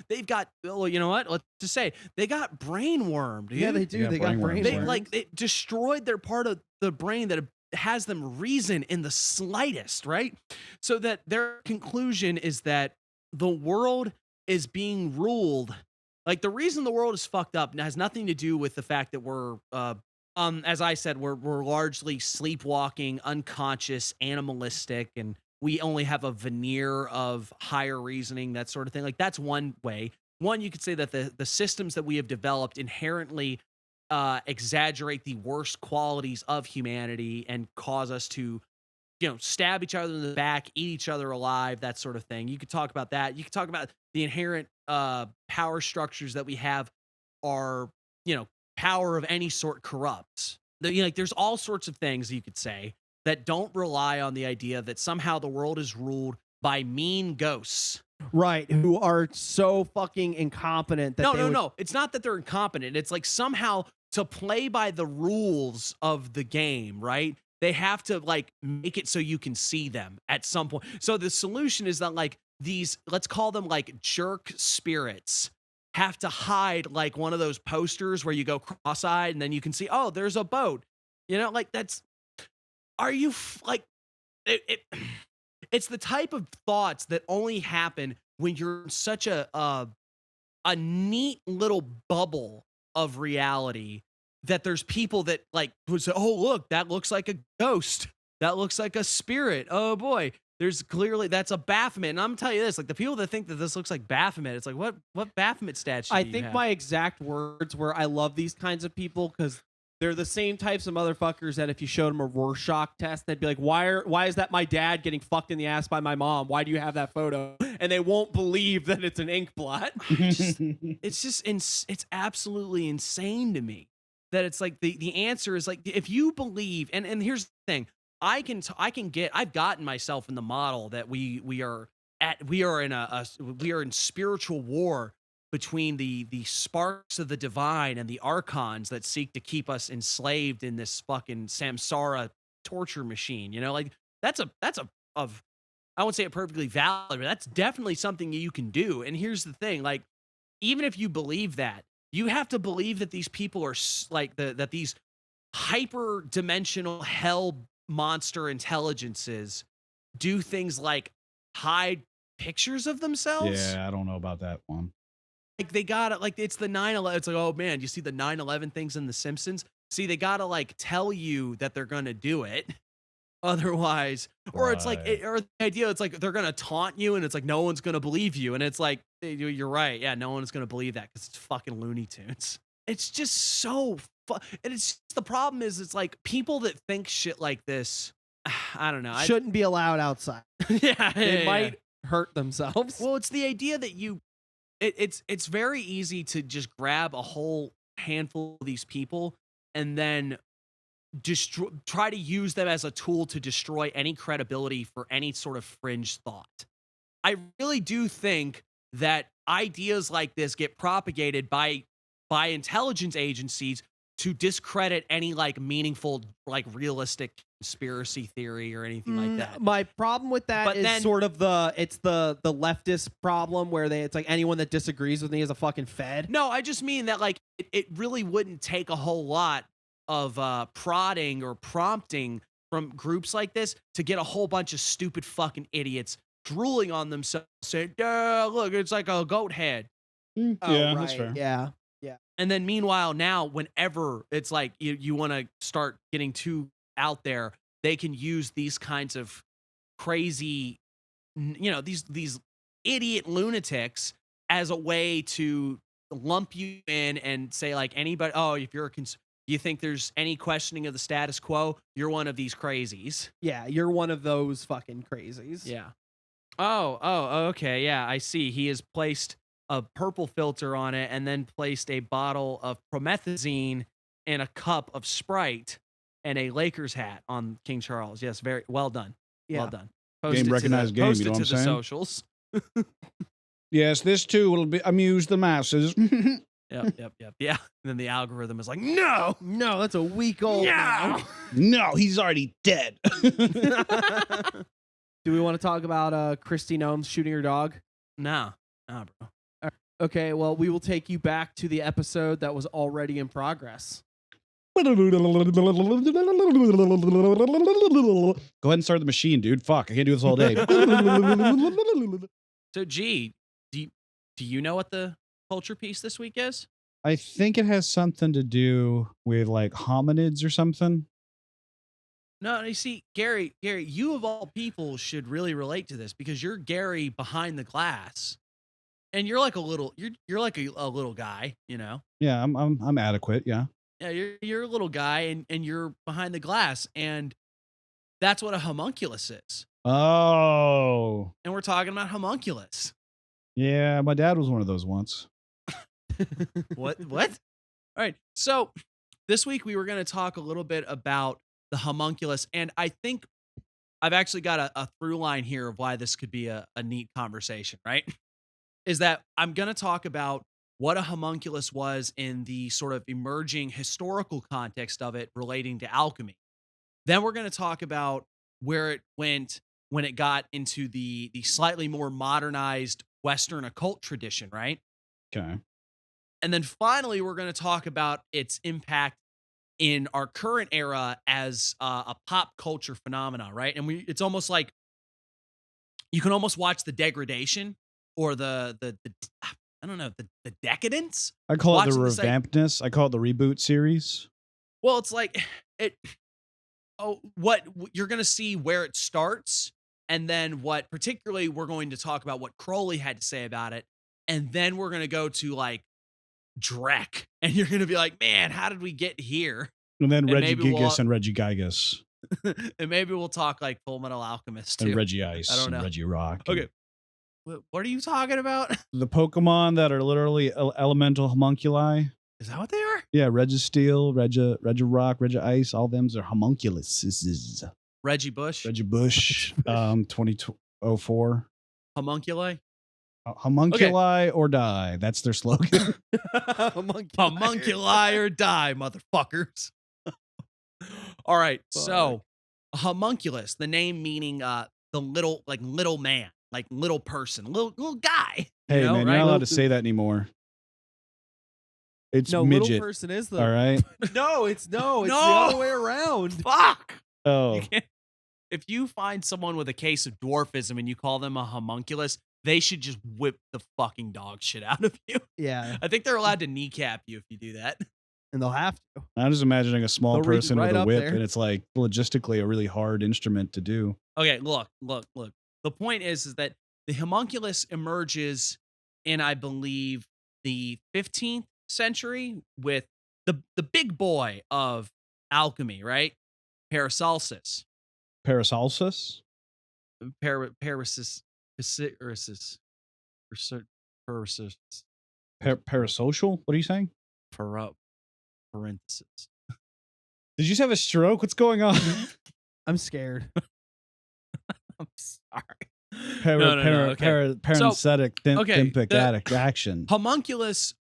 they've got, you know what? Let's just say they got brain wormed. Dude. Yeah, they do. They got brain wormed. They destroyed their part of the brain that has them reason in the slightest, right? So that their conclusion is that the world is being ruled. Like, the reason the world is fucked up has nothing to do with the fact that we're, as I said, we're largely sleepwalking, unconscious, animalistic, and we only have a veneer of higher reasoning, that sort of thing. Like, that's one way. One, you could say that the systems that we have developed inherently exaggerate the worst qualities of humanity and cause us to, stab each other in the back, eat each other alive, that sort of thing. You could talk about that. You could talk about the inherent power structures that we have are, power of any sort corrupts. There's all sorts of things you could say that don't rely on the idea that somehow the world is ruled by mean ghosts. Right, who are so fucking incompetent that No. It's not that they're incompetent. It's like somehow to play by the rules of the game, right? They have to make it so you can see them at some point. So the solution is that these, let's call them jerk spirits, have to hide like one of those posters where you go cross-eyed and then you can see, oh, there's a boat. That's, are you it's the type of thoughts that only happen when you're in such a neat little bubble of reality that there's people that would say, oh, look, that looks like a ghost. That looks like a spirit. Oh boy. There's clearly, that's a Baphomet. And I'm gonna tell you this, the people that think that this looks like Baphomet, it's like, what Baphomet statue I do you think have? my exact words were, I love these kinds of people because they're the same types of motherfuckers that if you showed them a Rorschach test, they'd be like, why is that my dad getting fucked in the ass by my mom? Why do you have that photo? And they won't believe that it's an ink blot. It's absolutely insane to me that it's like the answer is if you believe, and here's the thing, I've gotten myself in the model that we are in spiritual war between the sparks of the divine and the archons that seek to keep us enslaved in this fucking samsara torture machine. That's I won't say it perfectly valid, but that's definitely something you can do. And here's the thing, even if you believe that, you have to believe that these people are that these hyper dimensional hell monster intelligences do things like hide pictures of themselves. Yeah, I don't know about that one. They gotta it's the 9/11. It's like, oh man, you see the 9/11 things in The Simpsons? See, they gotta tell you that they're gonna do it. Otherwise, or it's or the idea, it's like they're gonna taunt you, and it's like no one's gonna believe you, and it's like you're right, yeah, no one's gonna believe that because it's fucking Looney Tunes. It's just so and it's just, the problem is it's people that think shit like this. I don't know. Shouldn't be allowed outside. They might hurt themselves. Well, it's the idea that it's very easy to just grab a whole handful of these people and then try to use them as a tool to destroy any credibility for any sort of fringe thought. I really do think that ideas like this get propagated by intelligence agencies to discredit any like meaningful, like realistic conspiracy theory or anything like that. My problem with that But is then- sort of the leftist problem where it's like anyone that disagrees with me is a fucking fed. No, I just mean that like it really wouldn't take a whole lot of prodding or prompting from groups like this to get a whole bunch of stupid fucking idiots drooling on themselves saying, "Yeah, look, it's like a goat head." Yeah, that's fair. Yeah. And then meanwhile, now whenever it's like you want to start getting too out there, they can use these kinds of crazy, these idiot lunatics as a way to lump you in and say like anybody, oh, if you're you think there's any questioning of the status quo, you're one of these crazies. Yeah, you're one of those fucking crazies. Yeah. Oh, okay. Yeah, I see. He has placed a purple filter on it and then placed a bottle of promethazine and a cup of Sprite and a Lakers hat on King Charles. Yes, very well done. Yeah. Well done. Recognized game, Post you know it what to I'm the saying? socials. Yes, this too will amuse the masses. Yep. Yeah. And then the algorithm is like, no. No, that's a week old now. No, he's already dead. Do we want to talk about Christy Gnomes shooting her dog? Nah, bro. Okay, well, we will take you back to the episode that was already in progress. Go ahead and start the machine, dude. Fuck, I can't do this all day. So, G, do you know what the culture piece this week is? I think it has something to do with like hominids or something. No, you see, Gary, you of all people should really relate to this because you're Gary behind the glass, and you're like a little guy, you know. Yeah, I'm adequate. Yeah. Yeah, you're a little guy, and you're behind the glass, and that's what a homunculus is. Oh. And we're talking about homunculus. Yeah, my dad was one of those once. What? All right. So this week we were going to talk a little bit about the homunculus, and I think I've actually got a through line here of why this could be a neat conversation, right? Is that I'm going to talk about what a homunculus was in the sort of emerging historical context of it relating to alchemy. Then we're going to talk about where it went when it got into the slightly more modernized Western occult tradition, right? Okay. And then finally, we're going to talk about its impact in our current era as a pop culture phenomena, right? And it's almost like you can almost watch the degradation or the I don't know, the decadence. I call it the Watching this, like- revampedness. I call it the reboot series. Well, it's like what you're going to see where it starts, and then what particularly we're going to talk about what Crowley had to say about it, and then we're going to go to like Drek, and you're going to be like, man, how did we get here? And then And Reggie maybe we'll- Gigas and Reggie Gigas And maybe we'll talk like Full Metal Alchemist and too. Reggie Ice I don't and know. Reggie Rock. Okay. What are you talking about? The Pokemon that are literally elemental homunculi. Is that what they are? Yeah, Registeel, Reggie Rock, Reggie Ice, all them's are homunculus. Reggie Bush, Reggie Bush, 2004. homunculi, Homunculi or die. That's their slogan. homunculi or die, motherfuckers. All right, so homunculus, the name meaning the little man, like little person, little guy. Hey, you know, man, right? you're not allowed to say that anymore. It's No, midget. little person is the. All right. No, it's the No. other way around. Fuck. Oh, You can't- If you find someone with a case of dwarfism and you call them a homunculus, they should just whip the fucking dog shit out of you. Yeah, I think they're allowed to kneecap you if you do that. and they'll have to. I'm just imagining a small They'll reach person right with a up whip, there. and it's like logistically a really hard instrument to do. Okay, look. The point is that the homunculus emerges in, I believe, the 15th century with the big boy of alchemy, right? Paracelsus. Paracelsus? Paracelsus. Parasocial? What are you saying? Parenthesis. Did you just have a stroke? What's going on? I'm scared. I'm sorry. Okay. Parenthetic okay, sympathetic action. Homunculus,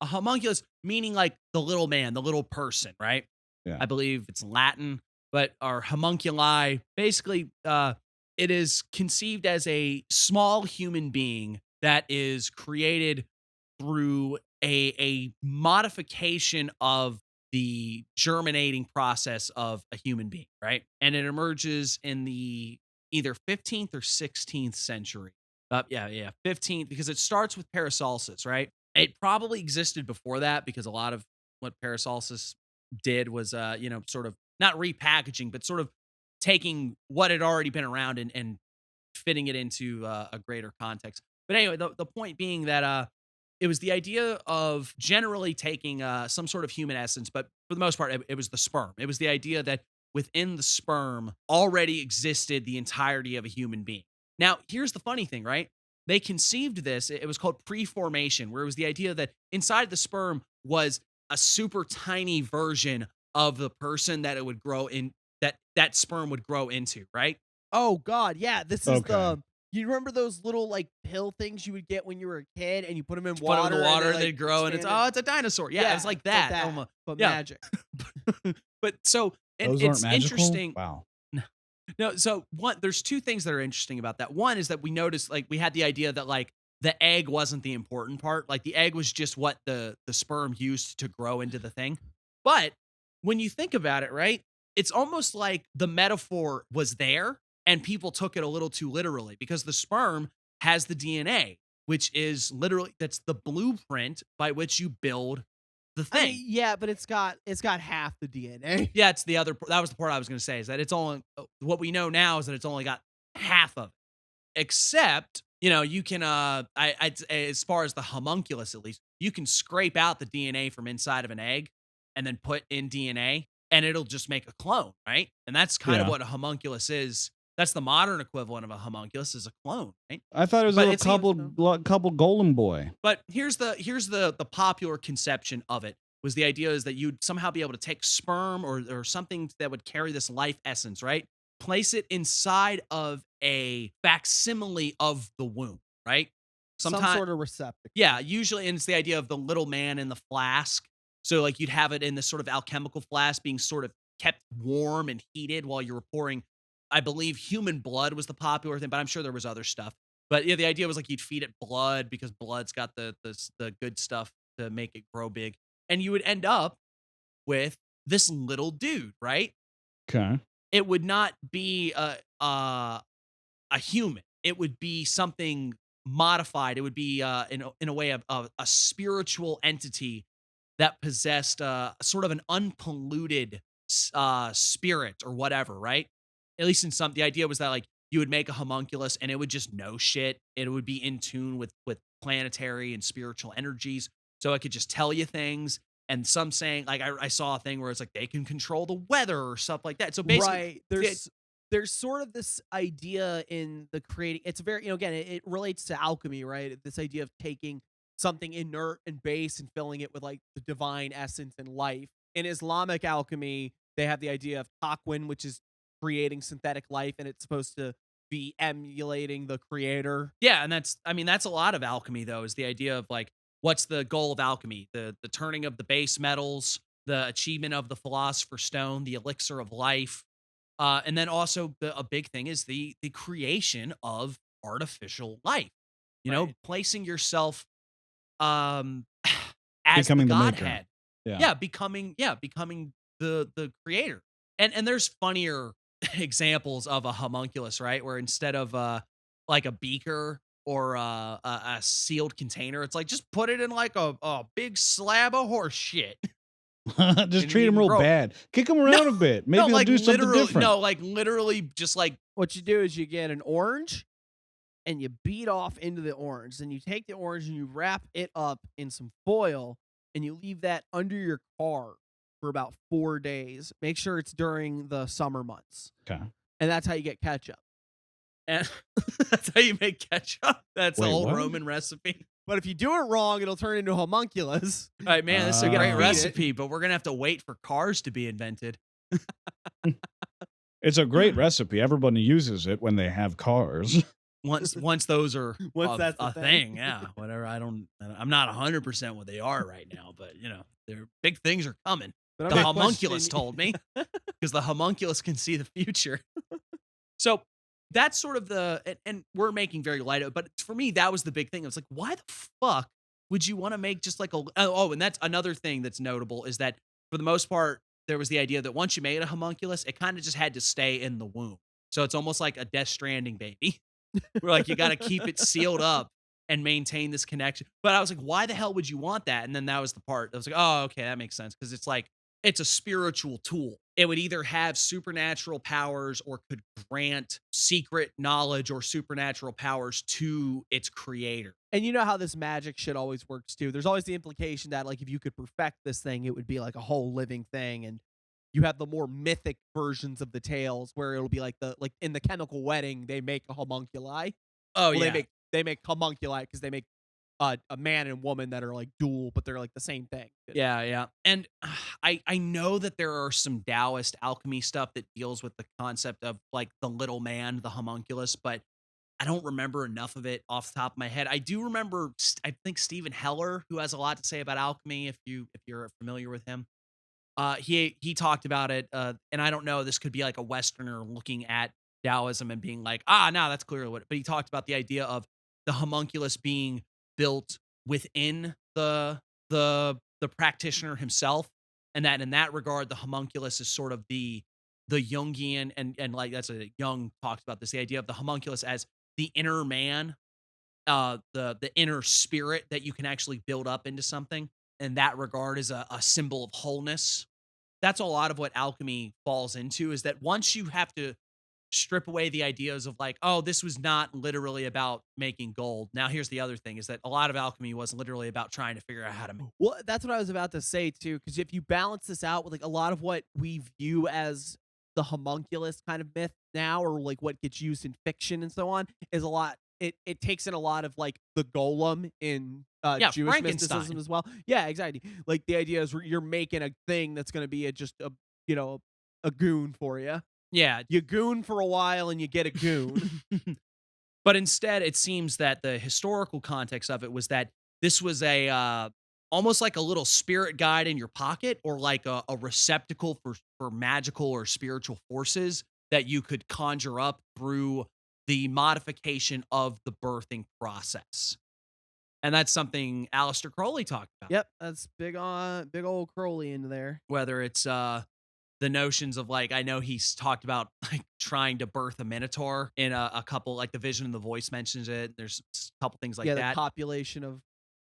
a homunculus meaning like the little man, the little person, right? Yeah. I believe it's Latin, but our homunculi, basically, it is conceived as a small human being that is created through a modification of the germinating process of a human being, right? And it emerges in the either 15th or 16th century. 15th, because it starts with Paracelsus, right? It probably existed before that because a lot of what Paracelsus did was, sort of not repackaging, but sort of taking what had already been around and fitting it into a greater context. But anyway, the point being that it was the idea of generally taking some sort of human essence, but for the most part, it was the sperm. It was the idea that within the sperm already existed the entirety of a human being. Now, here's the funny thing, right? They conceived this, it was called preformation, where it was the idea that inside the sperm was a super tiny version of the person that it would grow in, that sperm would grow into, right? Oh God, yeah. This is Okay. the. You remember those little like pill things you would get when you were a kid, and you put them in water, Put it in the water, and they, they'd grow, and it's a dinosaur. Yeah, it's like that. Almost. But Yeah. magic. But so Those it's aren't magical? interesting. Wow. No, so there's two things that are interesting about that. One is that we noticed, like, we had the idea that like the egg wasn't the important part. Like the egg was just what the sperm used to grow into the thing. But when you think about it, right, it's almost like the metaphor was there and people took it a little too literally because the sperm has the DNA, which is literally, that's the blueprint by which you build the thing. I mean, yeah, but it's got half the DNA. Yeah, it's the other. That was the part I was going to say, is that it's only, what we know now is that it's only got half of it. Except, you can, as far as the homunculus at least, you can scrape out the DNA from inside of an egg and then put in DNA, and it'll just make a clone, right? And that's kind of what a homunculus is. That's the modern equivalent of a homunculus, is a clone, right? I thought it was a little couple golden boy. But here's the popular conception of it, was the idea is that you'd somehow be able to take sperm or something that would carry this life essence, right? Place it inside of a facsimile of the womb, right? Some sort of receptacle. Yeah, usually, and it's the idea of the little man in the flask. So like you'd have it in this sort of alchemical flask being sort of kept warm and heated while you were pouring, I believe human blood was the popular thing, but I'm sure there was other stuff. But yeah, the idea was like you'd feed it blood because blood's got the good stuff to make it grow big. And you would end up with this little dude, right? Okay. It would not be a human. It would be something modified. It would be in a way a spiritual entity that possessed sort of an unpolluted spirit or whatever, right? At least in the idea was that like you would make a homunculus and it would just know shit. It would be in tune with planetary and spiritual energies. So it could just tell you things. And some saying, like, I saw a thing where it's like they can control the weather or stuff like that. So basically, right. There's sort of this idea in the creating. It's very, again, it relates to alchemy, right? This idea of taking something inert and base and filling it with like the divine essence and life. In Islamic alchemy, they have the idea of takwin, which is creating synthetic life, and it's supposed to be emulating the creator. Yeah, and that's a lot of alchemy, though, is the idea of like, what's the goal of alchemy? The turning of the base metals, the achievement of the philosopher's stone, the elixir of life, and then also a big thing is the creation of artificial life. Placing yourself as Becoming the the maker. godhead. Yeah. Becoming the creator. And there's funnier examples of a homunculus, right? Where instead of like a beaker or a sealed container, it's like just put it in like a big slab of horse shit. Just treat him real bad. Kick him around a bit. Maybe he'll do something different. No, like literally just like what you do is you get an orange and you beat off into the orange. Then you take the orange and you wrap it up in some foil and you leave that under your car for about 4 days. Make sure it's during the summer months. Okay. And that's how you get ketchup. And that's how you make ketchup. That's Wait, the old what? Roman recipe. But if you do it wrong, it'll turn into homunculus. All right, man, this is a You great gotta feed it. recipe, but we're gonna have to wait for cars to be invented. It's a great recipe. Everybody uses it when they have cars. Once those are That's the a thing, yeah, whatever. I'm not 100% what they are right now, but they're big things are coming. But The I'm homunculus questioning- told me, because the homunculus can see the future. So that's sort of and we're making very light of it, but for me, that was the big thing. It was like, why the fuck would you want to make just like and that's another thing that's notable is that for the most part, there was the idea that once you made a homunculus, it kind of just had to stay in the womb. So it's almost like a Death Stranding baby. We're like, you got to keep it sealed up and maintain this connection. But I was like, why the hell would you want that? And then that was the part that was like, oh, okay, that makes sense. Because it's like, it's a spiritual tool. It would either have supernatural powers or could grant secret knowledge or supernatural powers to its creator. And you know how this magic shit always works too. There's always the implication that like if you could perfect this thing, it would be like a whole living thing. And you have the more mythic versions of the tales where it'll be like in the Chemical Wedding, they make a homunculi. Oh, Well, yeah. they make homunculi because they make a man and woman that are like dual, but they're like the same thing. Yeah, yeah. And I know that there are some Taoist alchemy stuff that deals with the concept of like the little man, the homunculus, but I don't remember enough of it off the top of my head. I do remember, I think Stephen Heller, who has a lot to say about alchemy, if you're familiar with him. He talked about it, and I don't know, this could be like a Westerner looking at Taoism and being like, no, that's clearly what. But he talked about the idea of the homunculus being built within the practitioner himself, and that in that regard, the homunculus is sort of the Jungian and like that's a Jung talks about this, the idea of the homunculus as the inner man, the inner spirit that you can actually build up into something. In that regard is a symbol of wholeness. That's a lot of what alchemy falls into, is that once you have to strip away the ideas of like, oh, this was not literally about making gold. Now, here's the other thing, is that a lot of alchemy was literally about trying to figure out how to make. Well, that's what I was about to say too, because if you balance this out with like a lot of what we view as the homunculus kind of myth now, or like what gets used in fiction and so on, is a lot. It takes in a lot of like the golem in Jewish Frankenstein. mysticism as well. Yeah, exactly. Like the idea is you're making a thing that's going to be just a goon for you. Yeah. You goon for a while and you get a goon. But instead, it seems that the historical context of it was that this was a almost like a little spirit guide in your pocket, or like a receptacle for magical or spiritual forces that you could conjure up through the modification of the birthing process. And that's something Aleister Crowley talked about. Yep, that's big old Crowley into there. Whether it's the notions of like, I know he's talked about like trying to birth a minotaur in a couple, like the Vision and the Voice mentions it. There's a couple things like the that. copulation of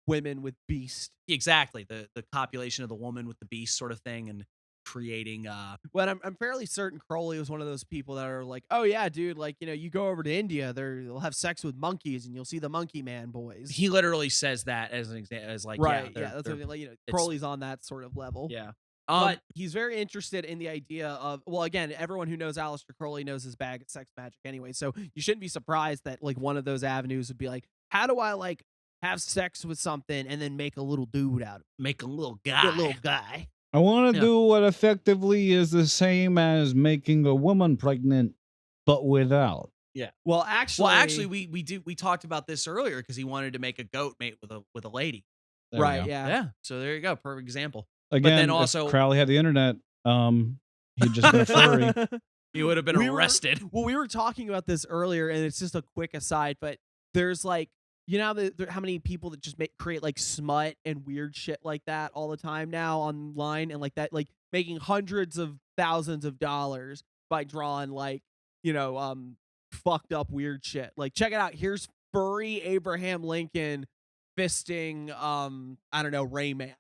women with beast. Exactly. The copulation of the woman with the beast sort of thing, and creating Well, I'm fairly certain Crowley was one of those people that are like, oh yeah, dude, like, you go over to India, they'll have sex with monkeys and you'll see the monkey man boys. he literally says that as an example, as like, right, yeah, that's they're- what, like, it's- Crowley's on that sort of level. yeah. But he's very interested in the idea of, well, again, everyone who knows Aleister Crowley knows his bag of sex magic anyway, so you shouldn't be surprised that like one of those avenues would be like, how do I like have sex with something and then make a little dude out of it? Make a little guy. A little guy. I want to Yeah. do what effectively is the same as making a woman pregnant, but without. Well, actually, we talked about this earlier, because he wanted to make a goat mate with a lady. There we right, go. yeah. So there you go. Perfect example. Again, then if also- Crowley had the internet, he'd just been a furry. He would have been We were- arrested. Well, we were talking about this earlier, and it's just a quick aside, but there's like, how many people that just create like smut and weird shit like that all the time now online, and like that, like making hundreds of thousands of dollars by drawing like, fucked up weird shit. Like, check it out. Here's furry Abraham Lincoln fisting, I don't know, Rayman,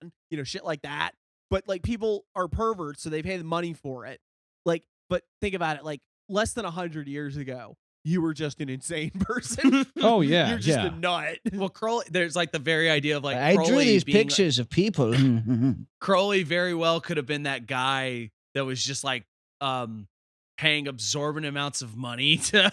shit like that. But like, people are perverts, so they pay the money for it. Like, but think about it, like less than 100 years ago, you were just an insane person. Oh, yeah, You're just yeah. a nut. Well, Crowley, there's like the very idea of like, I drew Crowley these being, like- pictures of people. Crowley very well could have been that guy that was just like paying absorbent amounts of money to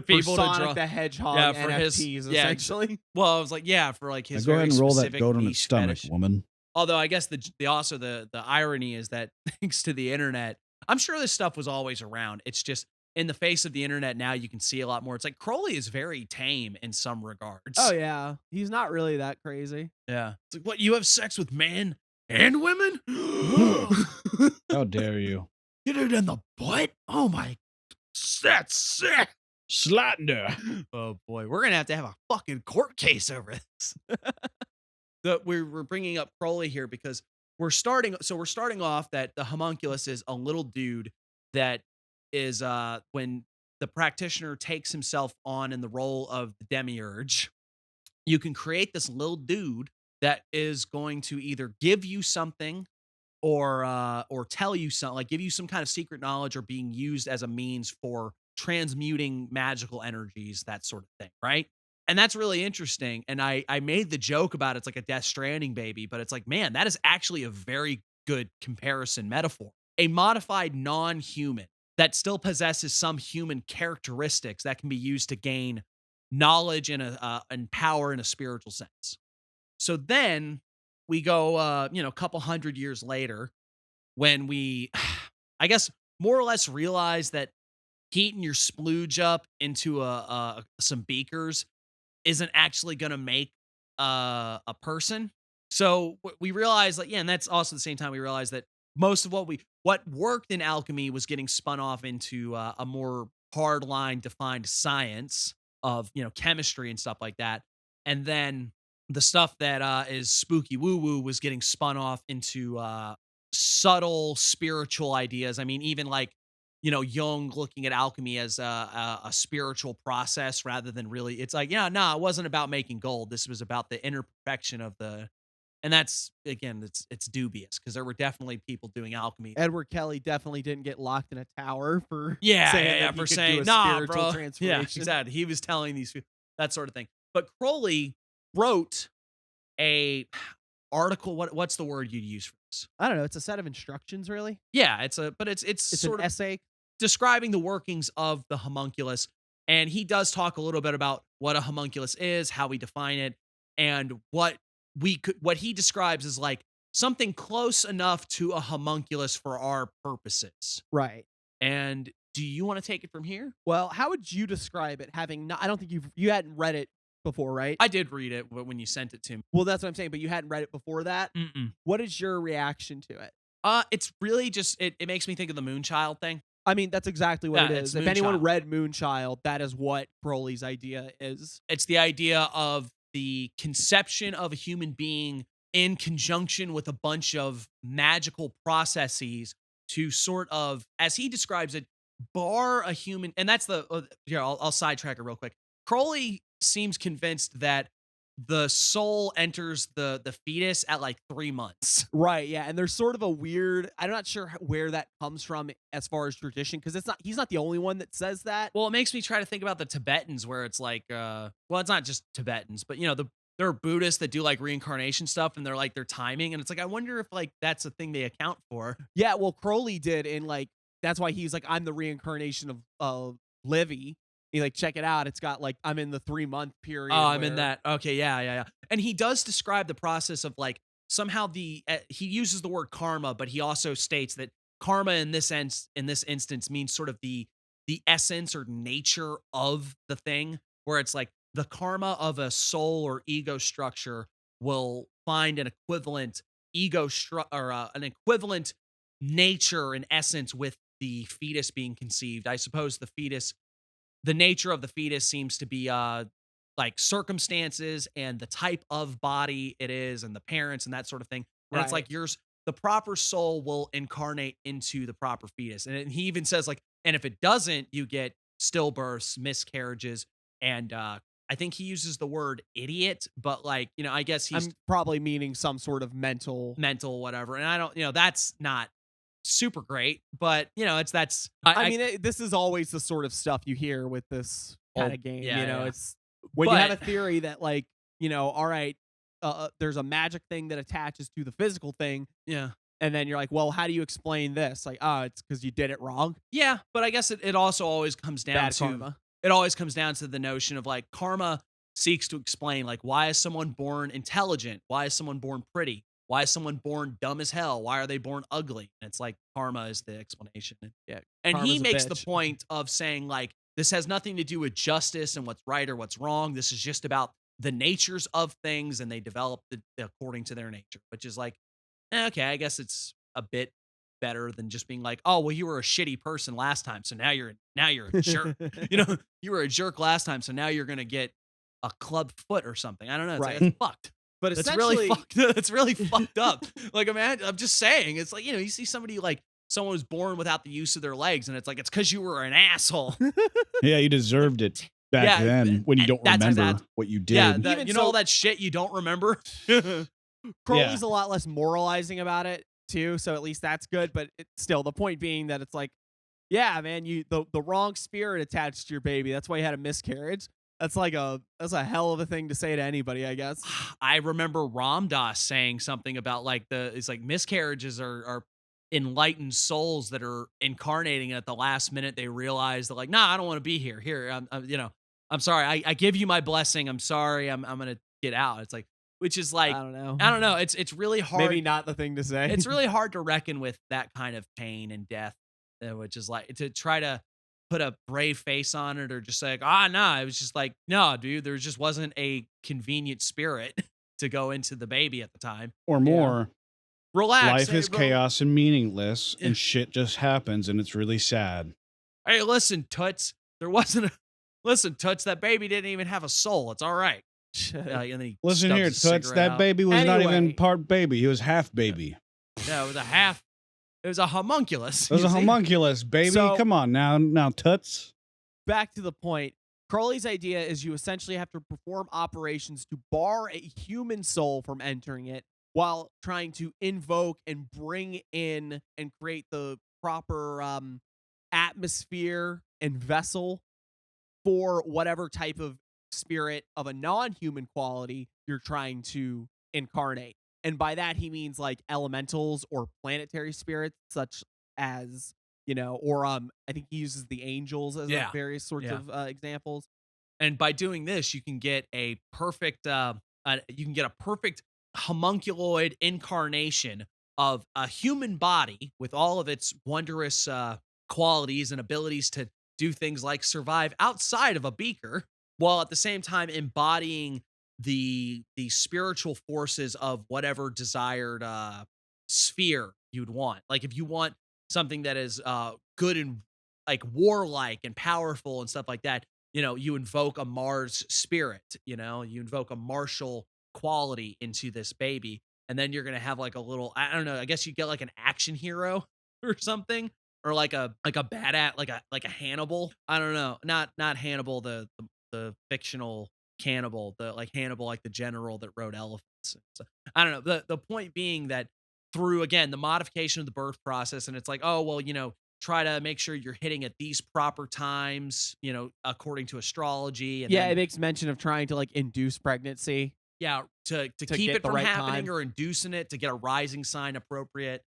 people for to Sonic draw. the Hedgehog Yeah, for NFTs, his- yeah, essentially. Well, I was like, yeah, for like Now his go very ahead and roll that specific goat on niche its stomach, fetish. woman. Although I guess the irony is that thanks to the internet, I'm sure this stuff was always around. It's just in the face of the internet now you can see a lot more. It's like Crowley is very tame in some regards. Oh yeah, he's not really that crazy. Yeah. It's like, what, you have sex with men and women? How dare you? Get it in the butt? Oh my, that's sick. Slander. Oh boy, we're gonna have a fucking court case over this. We're bringing up Crowley here because we're starting off that the homunculus is a little dude that is when the practitioner takes himself on in the role of the demiurge, you can create this little dude that is going to either give you something or tell you something, like give you some kind of secret knowledge, or being used as a means for transmuting magical energies, that sort of thing, right? And that's really interesting. And I made the joke about it's like a Death Stranding baby, but it's like, man, that is actually a very good comparison metaphor. A modified non-human that still possesses some human characteristics that can be used to gain knowledge and power in a spiritual sense. So then we go, a couple hundred years later, when we, I guess, more or less realize that heating your splooge up into some beakers isn't actually going to make a person. So we realize that, and that's also the same time we realize that most of what worked in alchemy was getting spun off into a more hardline defined science of, chemistry and stuff like that. And then the stuff that is spooky woo-woo was getting spun off into subtle spiritual ideas. I mean, even like, Jung looking at alchemy as a spiritual process rather than really, it's like, it wasn't about making gold. This was about the inner perfection of and that's, again, it's dubious because there were definitely people doing alchemy. Edward Kelly definitely didn't get locked in a tower for saying, nah, bro. transformation. Yeah, exactly. He was telling these people that sort of thing. But Crowley wrote a article. What's the word you'd use for this? I don't know. It's a set of instructions, really. Yeah, it's sort an of essay describing the workings of the homunculus. And he does talk a little bit about what a homunculus is, how we define it, and what he describes as like something close enough to a homunculus for our purposes. Right. And do you want to take it from here? Well, how would you describe it? I don't think you hadn't read it before, right? I did read it when you sent it to me. Well, that's what I'm saying, but you hadn't read it before that? Mm-mm. What is your reaction to it? It's really just, it makes me think of the Moonchild thing. I mean, that's exactly what it is. If anyone Moonchild. read Moonchild, that is what Crowley's idea is. It's the idea of the conception of a human being in conjunction with a bunch of magical processes to sort of, as he describes it, bar a human. And that's I'll sidetrack it real quick. Crowley seems convinced that the soul enters the fetus at like 3 months. Right, yeah. And there's sort of a weird, I'm not sure where that comes from as far as tradition, because he's not the only one that says that. Well, it makes me try to think about the Tibetans, where it's like, well, it's not just Tibetans, but there are Buddhists that do like reincarnation stuff, and they're like their timing, and it's like, I wonder if like that's a thing they account for. Yeah, well, Crowley did, in like, that's why he's like, I'm the reincarnation of Livy. You like, check it out. It's got like, I'm in the 3-month period. Oh, I'm in that. Okay, yeah. And he does describe the process of like somehow he uses the word karma, but he also states that karma in this instance means sort of the essence or nature of the thing, where it's like the karma of a soul or ego structure will find an equivalent an equivalent nature and essence with the fetus being conceived. I suppose the nature of the fetus seems to be like circumstances and the type of body it is and the parents and that sort of thing. And it's like the proper soul will incarnate into the proper fetus. And he even says like, and if it doesn't, you get stillbirths, miscarriages. And I think he uses the word idiot, but like, I guess I'm probably meaning some sort of mental whatever. And I don't, that's not super great, but I mean, this is always the sort of stuff you hear with this kind of game. Yeah. It's when you have a theory that like, all right, there's a magic thing that attaches to the physical thing. Yeah. And then you're like, well, how do you explain this? Like, it's because you did it wrong. Yeah, but I guess it also always comes down Bad to karma. It always comes down to the notion of like karma seeks to explain like, why is someone born intelligent? Why is someone born pretty? Why is someone born dumb as hell? Why are they born ugly? And it's like karma is the explanation. Yeah, And he karma's a makes the bitch. point of saying like, this has nothing to do with justice and what's right or what's wrong. This is just about the natures of things, and they develop according to their nature, which is like, okay, I guess it's a bit better than just being like, oh, well, you were a shitty person last time, so now you're a jerk. You know, you were a jerk last time, so now you're gonna get a club foot or something. I don't know. It's Right. like, it's fucked. But That's really essentially, fucked. That's really fucked up. Like, imagine, I'm just saying, it's like, you know, you see somebody like someone who's born without the use of their legs, and it's like, it's because you were an asshole. Yeah, you deserved it back Yeah, then when you and don't that's remember what you did. Yeah, Even you know so- all that shit you don't remember. Crowley's a lot less moralizing about it too, so at least that's good. But still, the point being that it's like, yeah, man, the wrong spirit attached to your baby. That's why you had a miscarriage. That's a hell of a thing to say to anybody, I guess. I remember Ram Dass saying something about like it's like miscarriages are enlightened souls that are incarnating at the last minute. They realize that like, nah, I don't want to be here. Here, I'm sorry. I give you my blessing. I'm sorry. I'm gonna get out. It's like, which is like, I don't know. I don't know. It's really hard. Maybe not the thing to say. It's really hard to reckon with that kind of pain and death, which is like to try to put a brave face on it or just like, no, it was just like, no, dude, there just wasn't a convenient spirit to go into the baby at the time. Or more. Relax. Life is chaos and meaningless, and shit just happens, and it's really sad. Hey, listen, Toots, listen, Toots, that baby didn't even have a soul. It's all right. And then he Listen stubs here, his Toots, cigarette that out. baby was not even Anyway. part baby. He was half baby. Yeah, it was a homunculus. It was you a see? homunculus, baby. So- Come on now, Toots. Back to the point. Crowley's idea is you essentially have to perform operations to bar a human soul from entering it while trying to invoke and bring in and create the proper atmosphere and vessel for whatever type of spirit of a non-human quality you're trying to incarnate. And by that, he means like elementals or planetary spirits, such as, or I think he uses the angels as Yeah. various sorts Yeah. of examples. And by doing this, you can get a perfect homunculoid incarnation of a human body with all of its wondrous qualities and abilities to do things like survive outside of a beaker, while at the same time embodying the spiritual forces of whatever desired sphere you'd want. Like if you want something that is good and like warlike and powerful and stuff like that, you invoke a Mars spirit, you invoke a martial quality into this baby. And then you're going to have like a little, I don't know, I guess you get like an action hero or something, or like a badass, like a Hannibal. I don't know. Not Hannibal, the fictional cannibal, the like Hannibal, like the general that rode elephants. So, I don't know. The point being that through, again, the modification of the birth process, and it's like, oh, well, try to make sure you're hitting at these proper times, according to astrology. And Yeah, then, it makes mention of trying to like induce pregnancy. yeah, to keep get it the from right happening time. or inducing it, to get a rising sign appropriate.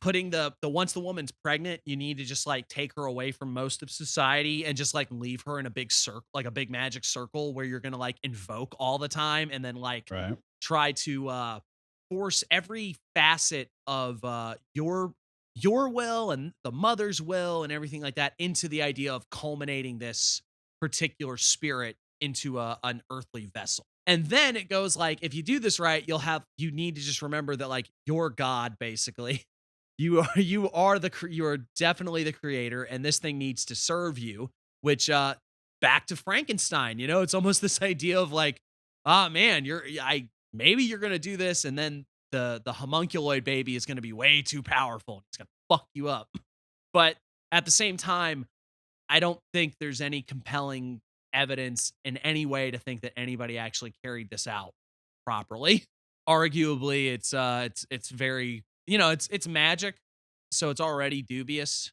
Putting the once the woman's pregnant, you need to just like take her away from most of society and just like leave her in a big circle, like a big magic circle where you're gonna like invoke all the time, and then like Right. try to force every facet of your will and the mother's will and everything like that into the idea of culminating this particular spirit into an earthly vessel. And then it goes like, if you do this right, you need to just remember that like you're God, basically. You are definitely the creator, and this thing needs to serve you, which back to Frankenstein, it's almost this idea of like, man, maybe you're going to do this, and then the homunculoid baby is going to be way too powerful. It's going to fuck you up. But at the same time, I don't think there's any compelling evidence in any way to think that anybody actually carried this out properly. Arguably, it's very, it's magic, so it's already dubious.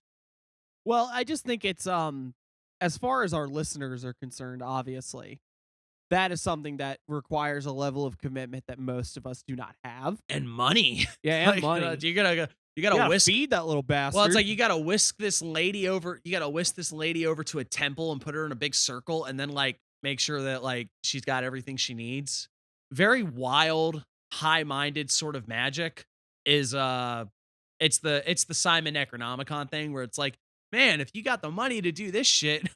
Well, I just think it's as far as our listeners are concerned, obviously, that is something that requires a level of commitment that most of us do not have. And money. Yeah, and Like, money. You gotta You gotta whisk. feed that little bastard. Well, it's like you gotta whisk this lady over. You gotta whisk this lady over to a temple and put her in a big circle, and then like make sure that like she's got everything she needs. Very wild, high-minded sort of magic is it's the Simon Necronomicon thing where it's like, man, if you got the money to do this shit, what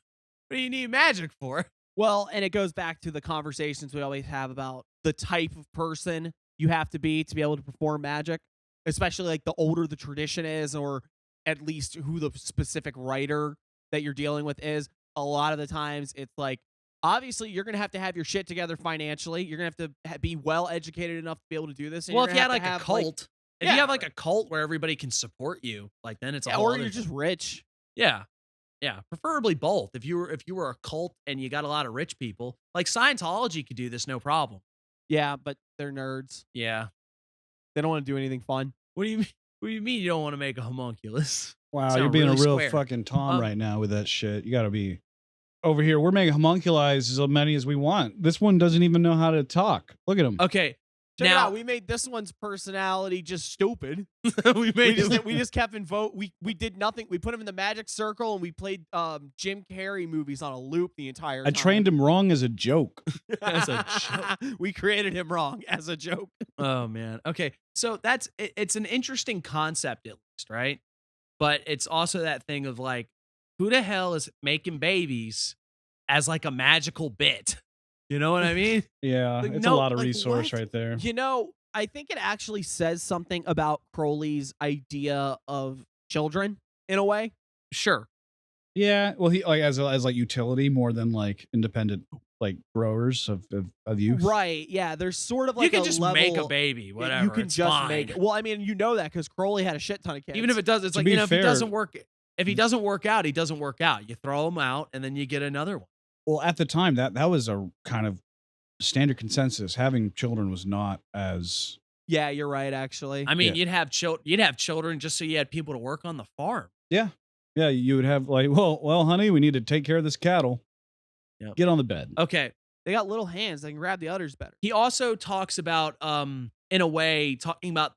do you need magic for? Well, and it goes back to the conversations we always have about the type of person you have to be able to perform magic, especially like the older the tradition is, or at least who the specific writer that you're dealing with is. A lot of the times it's like, obviously you're going to have your shit together financially. You're going to have to be well educated enough to be able to do this. And Well, you're if you had gonna like have a to have, cult, if you have like a cult where everybody can support you, like then it's a whole or other you're just rich. Yeah. Yeah. Preferably both. If you were a cult and you got a lot of rich people, like Scientology could do this no problem. Yeah, but they're nerds. Yeah. They don't want to do anything fun. What do you mean? What do you mean you don't want to make a homunculus? Wow, Sound you're being really a real square. fucking Tom right now with that shit. You got to be over here. We're making homunculi as many as we want. This one doesn't even know how to talk. Look at him. Okay. Check it now out. We made this one's personality just stupid. we made we just kept him vote. We did nothing. We put him in the magic circle and we played Jim Carrey movies on a loop the entire time. I trained him wrong as a joke. as a joke. We created him wrong as a joke. Oh man. Okay. So it's an interesting concept at least, right? But it's also that thing of like, who the hell is making babies as like a magical bit? You know what I mean? Yeah, Like, it's no, a lot of like, resource what? right there. You know, I think it actually says something about Crowley's idea of children in a way. Sure. Yeah, well, he like as like utility more than like independent like growers of youth. Right. Yeah. There's sort of like you can a just level, make a baby, whatever. You can it's just fine. make it. Well, I mean, you know that because Crowley had a shit ton of kids. Even if it does, it's To like, be you know, if he fair- doesn't work out, he doesn't work out. You throw him out and then you get another one. Well, at the time that was a kind of standard consensus. Having children was not as Yeah, you're right. Actually, I mean, Yeah. you'd have children just so you had people to work on the farm. yeah. You would have like, well, honey, we need to take care of this cattle. Yep. Get on the bed. Okay. they got little hands. They can grab the udders better. He also talks about, in a way, talking about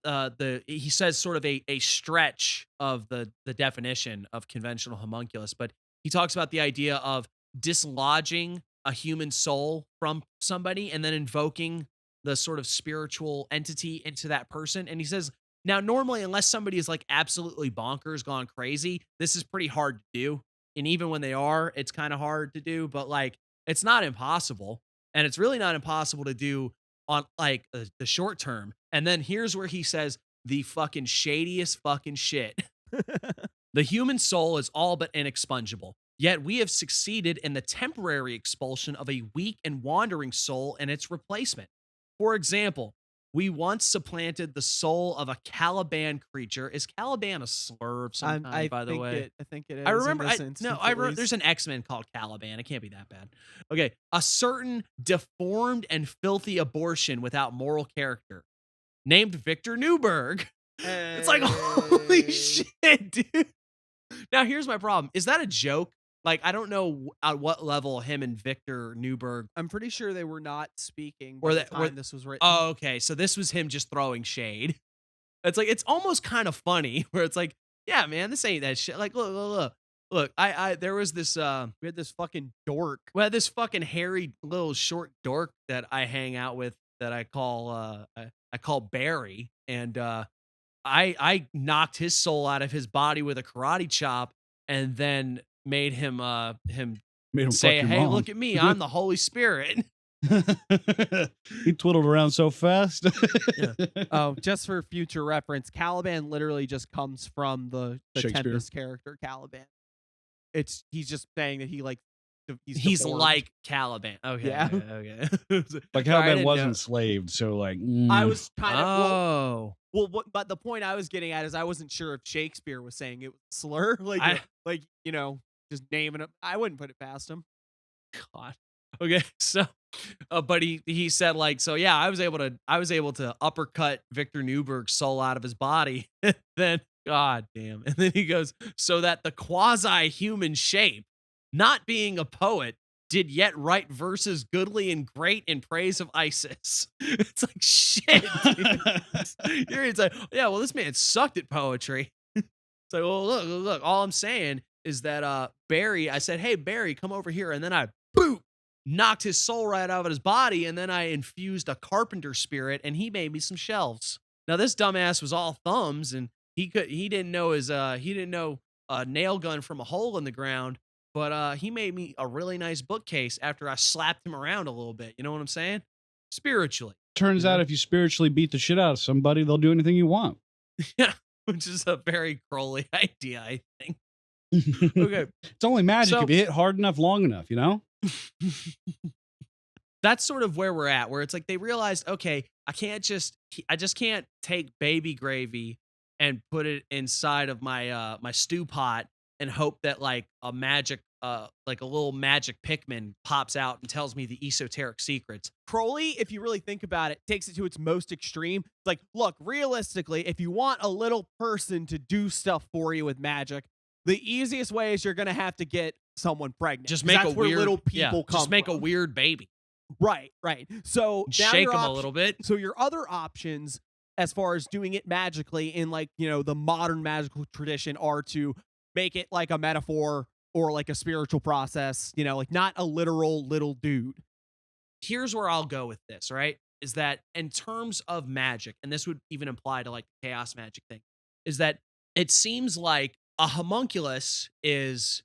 he says sort of a stretch of the definition of conventional homunculus, but he talks about the idea of dislodging a human soul from somebody and then invoking the sort of spiritual entity into that person. And he says, now, normally, unless somebody is like absolutely bonkers, gone crazy, this is pretty hard to do. And even when they are, it's kind of hard to do, but like, it's not impossible. And it's really not impossible to do on like the short term. And then here's where he says the fucking shadiest fucking shit. The human soul is all but inexpungible. Yet we have succeeded in the temporary expulsion of a weak and wandering soul and its replacement. For example, we once supplanted the soul of a Caliban creature. Is Caliban a slur of some kind, by the way? I think it is. I remember. in this instance, I at wrote. least. There's an X-Men called Caliban. It can't be that bad. Okay, a certain deformed and filthy abortion without moral character, named Victor Newberg. It's like, holy Hey. shit, dude. Now here's my problem. Is that a joke? Like, I don't know at what level him and Victor Newberg. I'm pretty sure they were not speaking Or by that- the or- time this was written. Oh, okay. So this was him just throwing shade. It's like, it's almost kind of funny where it's like, yeah, man, this ain't that shit. Like, look. There was this, We had this fucking dork. well, this fucking hairy little short dork that I hang out with that I call Barry, and I knocked his soul out of his body with a karate chop, and then made him Made him say, fuck your "Hey, mom. look at me, I'm the Holy Spirit." He twiddled around so fast. Oh, just for future reference, Caliban literally just comes from the Shakespeare. Tempest character Caliban. He's just saying that he like He's deformed. like Caliban. Okay, Yeah. okay. Like Sorry, I how Ben didn't was know. enslaved, so like I was kind of Oh, but the point I was getting at is I wasn't sure if Shakespeare was saying it was a slur, like just naming it. I wouldn't put it past him. God. Okay, so, but he said like, so yeah, I was able to uppercut Victor Newberg's soul out of his body. Then, God damn, and then he goes, so that the quasi-human shape, not being a poet, did yet write verses goodly and great in praise of Isis. It's like shit. Dude. It's like, yeah, well, this man sucked at poetry. It's like, well, look. All I'm saying is that Barry, I said, hey, Barry, come over here, and then I boop knocked his soul right out of his body, and then I infused a carpenter spirit, and he made me some shelves. Now this dumbass was all thumbs, and he didn't know a nail gun from a hole in the ground, but he made me a really nice bookcase after I slapped him around a little bit. You know what I'm saying? Spiritually. Turns out if you spiritually beat the shit out of somebody, they'll do anything you want. Yeah, which is a very Crowley idea, I think. Okay. It's only magic So- if you hit hard enough, long enough, you know? That's sort of where we're at, where it's like they realized, okay, I just can't take baby gravy and put it inside of my my stew pot and hope that like a little magic Pikmin pops out and tells me the esoteric secrets. Crowley, if you really think about it, takes it to its most extreme. It's like, look, realistically, if you want a little person to do stuff for you with magic, the easiest way is you're going to have to get someone pregnant. Just 'Cause make that's a where weird little people come Just make a from. weird baby. Right. So now Shake your them a little bit. So your other options, as far as doing it magically in like, the modern magical tradition, are to make it like a metaphor or like a spiritual process, like not a literal little dude. Here's where I'll go with this, right? Is that in terms of magic, and this would even apply to like the chaos magic thing, is that it seems like a homunculus is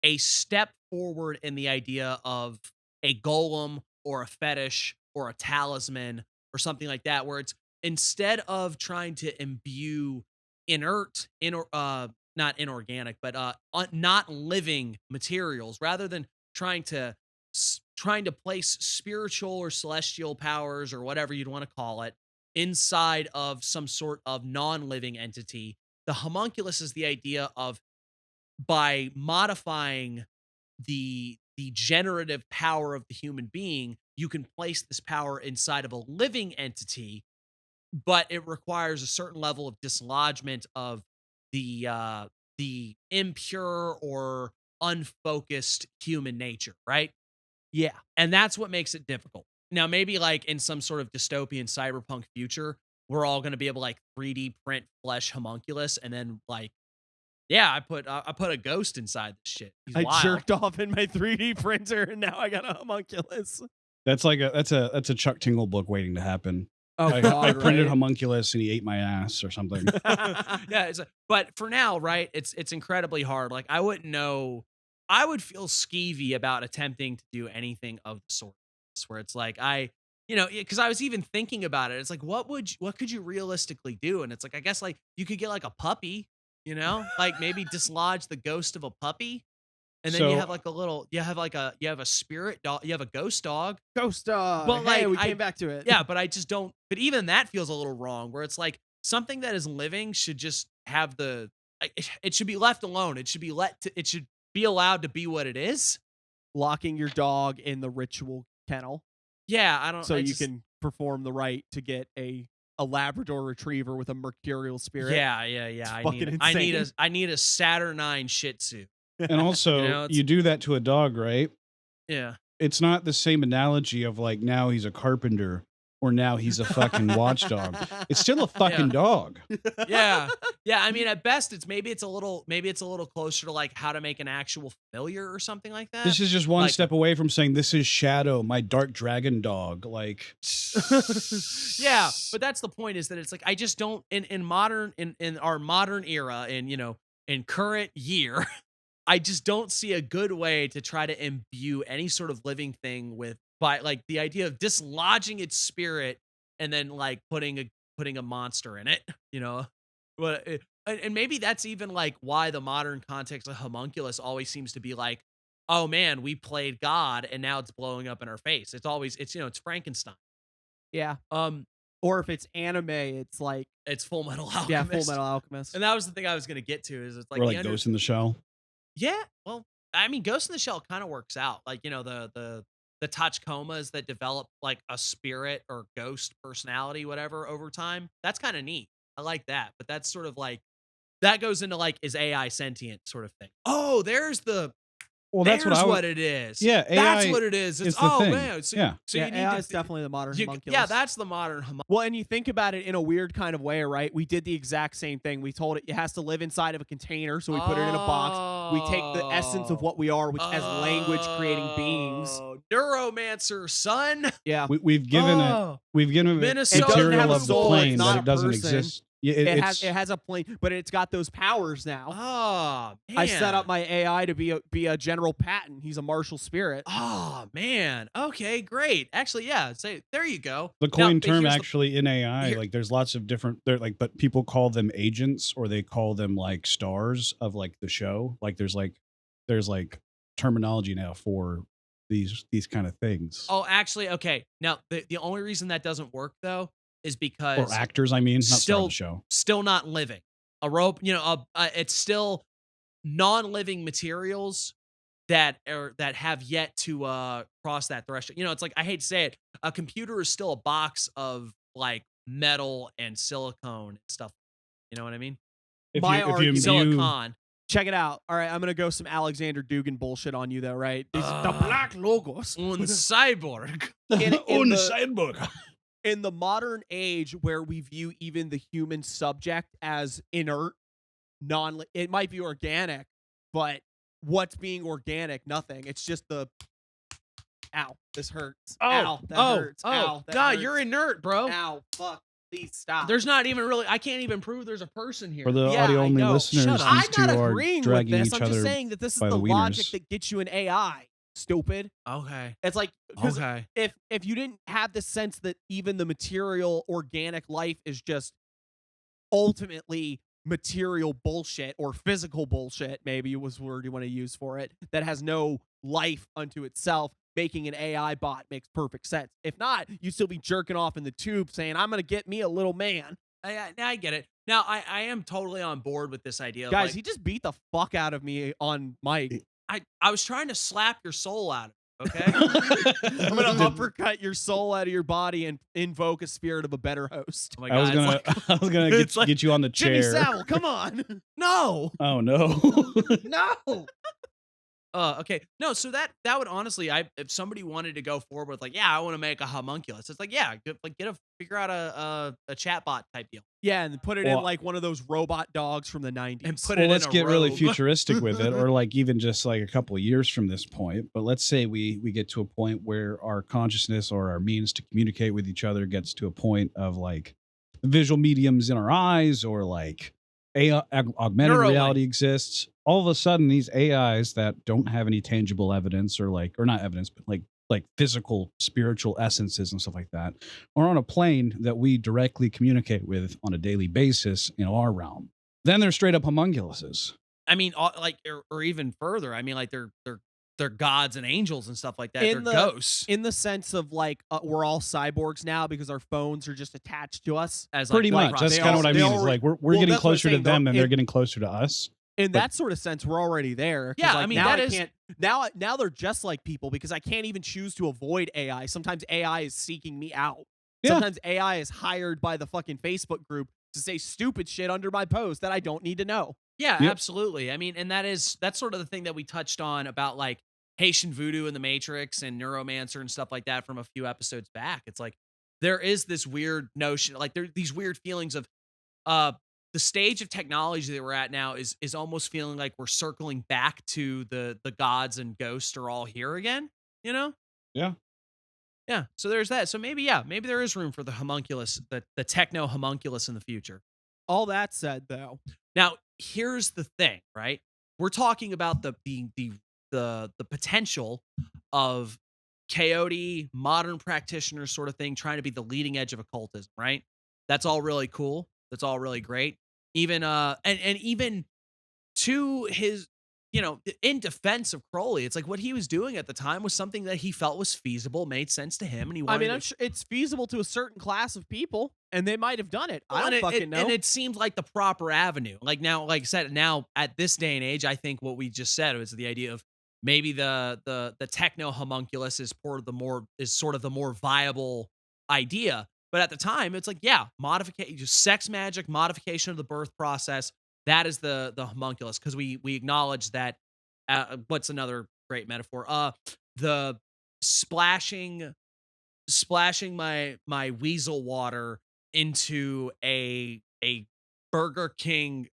a step forward in the idea of a golem or a fetish or a talisman or something like that, where it's instead of trying to imbue not inorganic, but not living materials, rather than trying to place spiritual or celestial powers or whatever you'd want to call it inside of some sort of non-living entity. The homunculus is the idea of, by modifying the generative power of the human being, you can place this power inside of a living entity, but it requires a certain level of dislodgement of the impure or unfocused human nature, right? Yeah. And that's what makes it difficult. Now, maybe like in some sort of dystopian cyberpunk future, we're all going to be able to like 3D print flesh homunculus, and then like, yeah, I put a ghost inside this shit. He's I wild. jerked off in my 3D printer and now I got a homunculus. That's like that's a Chuck Tingle book waiting to happen. Oh, I printed homunculus and he ate my ass or something. Yeah, but for now, right? It's incredibly hard. Like I wouldn't know. I would feel skeevy about attempting to do anything of the sort. Where it's like because I was even thinking about it. It's like what could you realistically do? And it's like I guess like you could get like a puppy, like maybe dislodge the ghost of a puppy. And then you have like you have a spirit dog, you have a ghost dog. Ghost dog. But Hey, like, we came back to it. Yeah, but I just don't, but even that feels a little wrong, where it's like something that is living should just have it should be left alone. It should be allowed to be what it is. Locking your dog in the ritual kennel. Yeah, I don't. So you can perform the rite to get a Labrador retriever with a mercurial spirit. Yeah. I need a Saturnine Shih Tzu. And also, you do that to a dog, right? Yeah. It's not the same analogy of like now he's a carpenter or now he's a fucking watchdog. It's still a fucking dog. Yeah. I mean, at best, it's a little closer to like how to make an actual familiar or something like that. This is just one step away from saying this is Shadow, my dark dragon dog. Like, yeah, but that's the point. Is that it's like I just don't in our modern era in current year. I just don't see a good way to try to imbue any sort of living thing by like the idea of dislodging its spirit and then like putting a monster in it, But and maybe that's even like why the modern context of homunculus always seems to be like, oh man, we played God and now it's blowing up in our face. It's Frankenstein. Yeah. Or if it's anime, it's like it's Full Metal Alchemist. Yeah, Full Metal Alchemist. And that was the thing I was gonna get to is it's like, or like Ghost in the Shell. Yeah, well, I mean, Ghost in the Shell kind of works out. Like, the Tachikomas that develop like a spirit or ghost personality, whatever, over time. That's kind of neat. I like that. But that's sort of like, that goes into like, is AI sentient sort of thing. Oh, there's what it is. Yeah, AI that's what it is. It's the thing. man. So you need AI to is definitely the modern homunculus. Yeah, that's the modern homunculus. Well, and you think about it in a weird kind of way, right? We did the exact same thing. We told it has to live inside of a container, so we put it in a box. We take the essence of what we are, which as language creating beings. neuromancer, son. Yeah. We've given Oh, we've given it Minnesota material doesn't have a of the soul, plane it's that not it a doesn't person. exist. Yeah, It it's has a plane, but it's got those powers now. Oh, man. I set up my AI to be a General Patton. He's a martial spirit. Oh, man. Okay, great. Actually, yeah. Say there you go. the Now, coin but term here's the- actually in AI. here- Like there's lots of different. They're like, but people call them agents or they call them like stars of like the show. Like there's like terminology now for these kind of things. Oh, actually, okay. Now, the only reason that doesn't work though is Or because actors, I mean, not star of still the show. still not living. A rope, it's still non-living materials that have yet to cross that threshold. It's like, I hate to say it, a computer is still a box of like metal and silicone and stuff. You know what I mean? If My you, if you argument- imbue, Silicon. Check it out. All right, I'm gonna go some Alexander Dugan bullshit on you though, right? The Ah. black logos. Un cyborg. in the- cyborg. In the modern age where we view even the human subject as inert, it might be organic, but what's being organic? Nothing. It's just the ow, this hurts. Ow, that hurts. Ow, that God, hurts. you're inert, bro. Ow, fuck. Please stop. There's not even really. I can't even prove there's a person here. For the Yeah, audio I only know. listeners, Shut up. these I'm two not are agreeing with dragging this. each I'm other. just saying that this is by the the logic wieners. that gets you an AI. Stupid. Okay. It's like, 'cause Okay. if you didn't have the sense that even the material organic life is just ultimately material bullshit or physical bullshit, maybe was the word you want to use for it, that has no life unto itself, making an AI bot makes perfect sense. If not, you'd still be jerking off in the tube saying, I'm gonna get me a little man. I get it. Now, I am totally on board with this idea. Of Guys, like, he just beat the fuck out of me on mic. I was trying to slap your soul out of it, okay? I'm gonna uppercut your soul out of your body and invoke a spirit of a better host. Oh my I was God, gonna, it's I was gonna it's like get you on the Jimmy chair. Savile, come on. no. Oh no. No. Okay. No, so that would honestly, if somebody wanted to go forward with like, yeah, I want to make a homunculus, it's like, yeah, figure out a chatbot type deal. Yeah, and put it in Well- like one of those robot dogs from the 90s. And put Well, it let's in a get really robe. futuristic with it, or like even just like a couple of years from this point. But let's say we get to a point where our consciousness or our means to communicate with each other gets to a point of like visual mediums in our eyes, or like augmented Neuralink. reality exists. All of a sudden, these AIs that don't have any tangible evidence, or not evidence, but like physical, spiritual essences and stuff like that, are on a plane that we directly communicate with on a daily basis in our realm. Then they're straight up homunculuses. I mean, like, or even further. I mean, like they're gods and angels and stuff like that. In They're the- ghosts. in the sense of like we're all cyborgs now because our phones are just attached to us. As Pretty like, much. That's they kind of all- what I they mean. Is already- like we're well, getting that's what I'm closer to saying, them, though. and they're getting closer to us. In But- that sort of sense, we're already there. 'Cause, Yeah, like, I mean, now that I is- can't, now they're just like people because I can't even choose to avoid AI. Sometimes AI is seeking me out. Yeah. Sometimes AI is hired by the fucking Facebook group to say stupid shit under my post that I don't need to know. Yeah, Yep. absolutely. I mean, and that's sort of the thing that we touched on about like Haitian voodoo and the Matrix and neuromancer and stuff like that from a few episodes back. It's like there is this weird notion, like there these weird feelings of the stage of technology that we're at now is almost feeling like we're circling back to the gods and ghosts are all here again, you know? Yeah. Yeah. So there's that. So maybe there is room for the homunculus, the techno homunculus in the future. All that said, though, Now, here's the thing, right? We're talking about the potential of coyote, modern practitioner sort of thing, trying to be the leading edge of occultism, right? That's all really cool. That's all really great. Even and even to his, in defense of Crowley, it's like what he was doing at the time was something that he felt was feasible, made sense to him, and he wanted. I mean, to- I'm sure it's feasible to a certain class of people, and they might have done it. I Well, don't and fucking know. And it seemed like the proper avenue. Like now, like I said, now at this day and age, I think what we just said was the idea of maybe the techno homunculus is sort of the more viable idea. But at the time, it's like, yeah, modification, just sex magic, modification of the birth process. That is the homunculus, because we acknowledge that. What's another great metaphor? The splashing my weasel water into a Burger King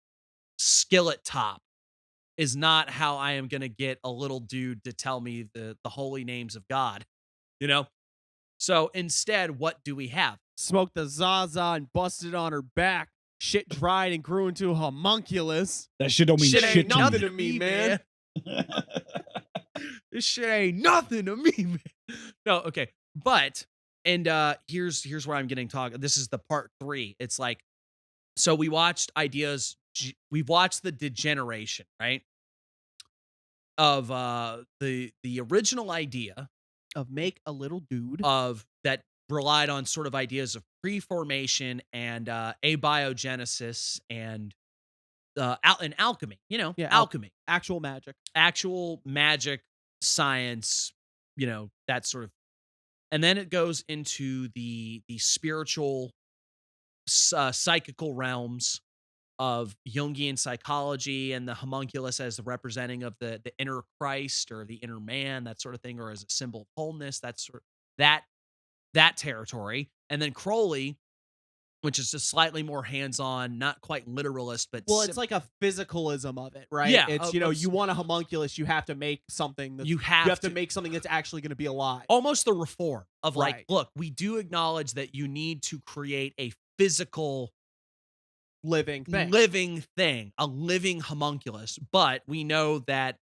skillet top is not how I am going to get a little dude to tell me the holy names of God, you know? So instead, what do we have? Smoked the Zaza and busted on her back. Shit dried and grew into a homunculus. That shit don't mean Shit shit, ain't to nothing me. to me, man. This shit ain't nothing to me, man. No, okay. But, and here's where I'm getting talk. This is the part 3. It's like, so we watched we've watched the degeneration, right? Of the original idea Of make a little dude. of that relied on sort of ideas of preformation and abiogenesis and alchemy, Yeah, alchemy, Actual magic. actual magic, science, that sort of. And then it goes into the spiritual, psychical realms of Jungian psychology and the homunculus as the representing of the inner Christ or the inner man, that sort of thing, or as a symbol of wholeness, that territory. And then Crowley, which is just slightly more hands-on, not quite literalist, but Well, it's like a physicalism of it, right? Yeah, It's, you want a homunculus, you have to make something that's, you have to make something that's actually going to be alive. almost the reform of like, Right. look, we do acknowledge that you need to create a physical Living thing. a living homunculus, but we know that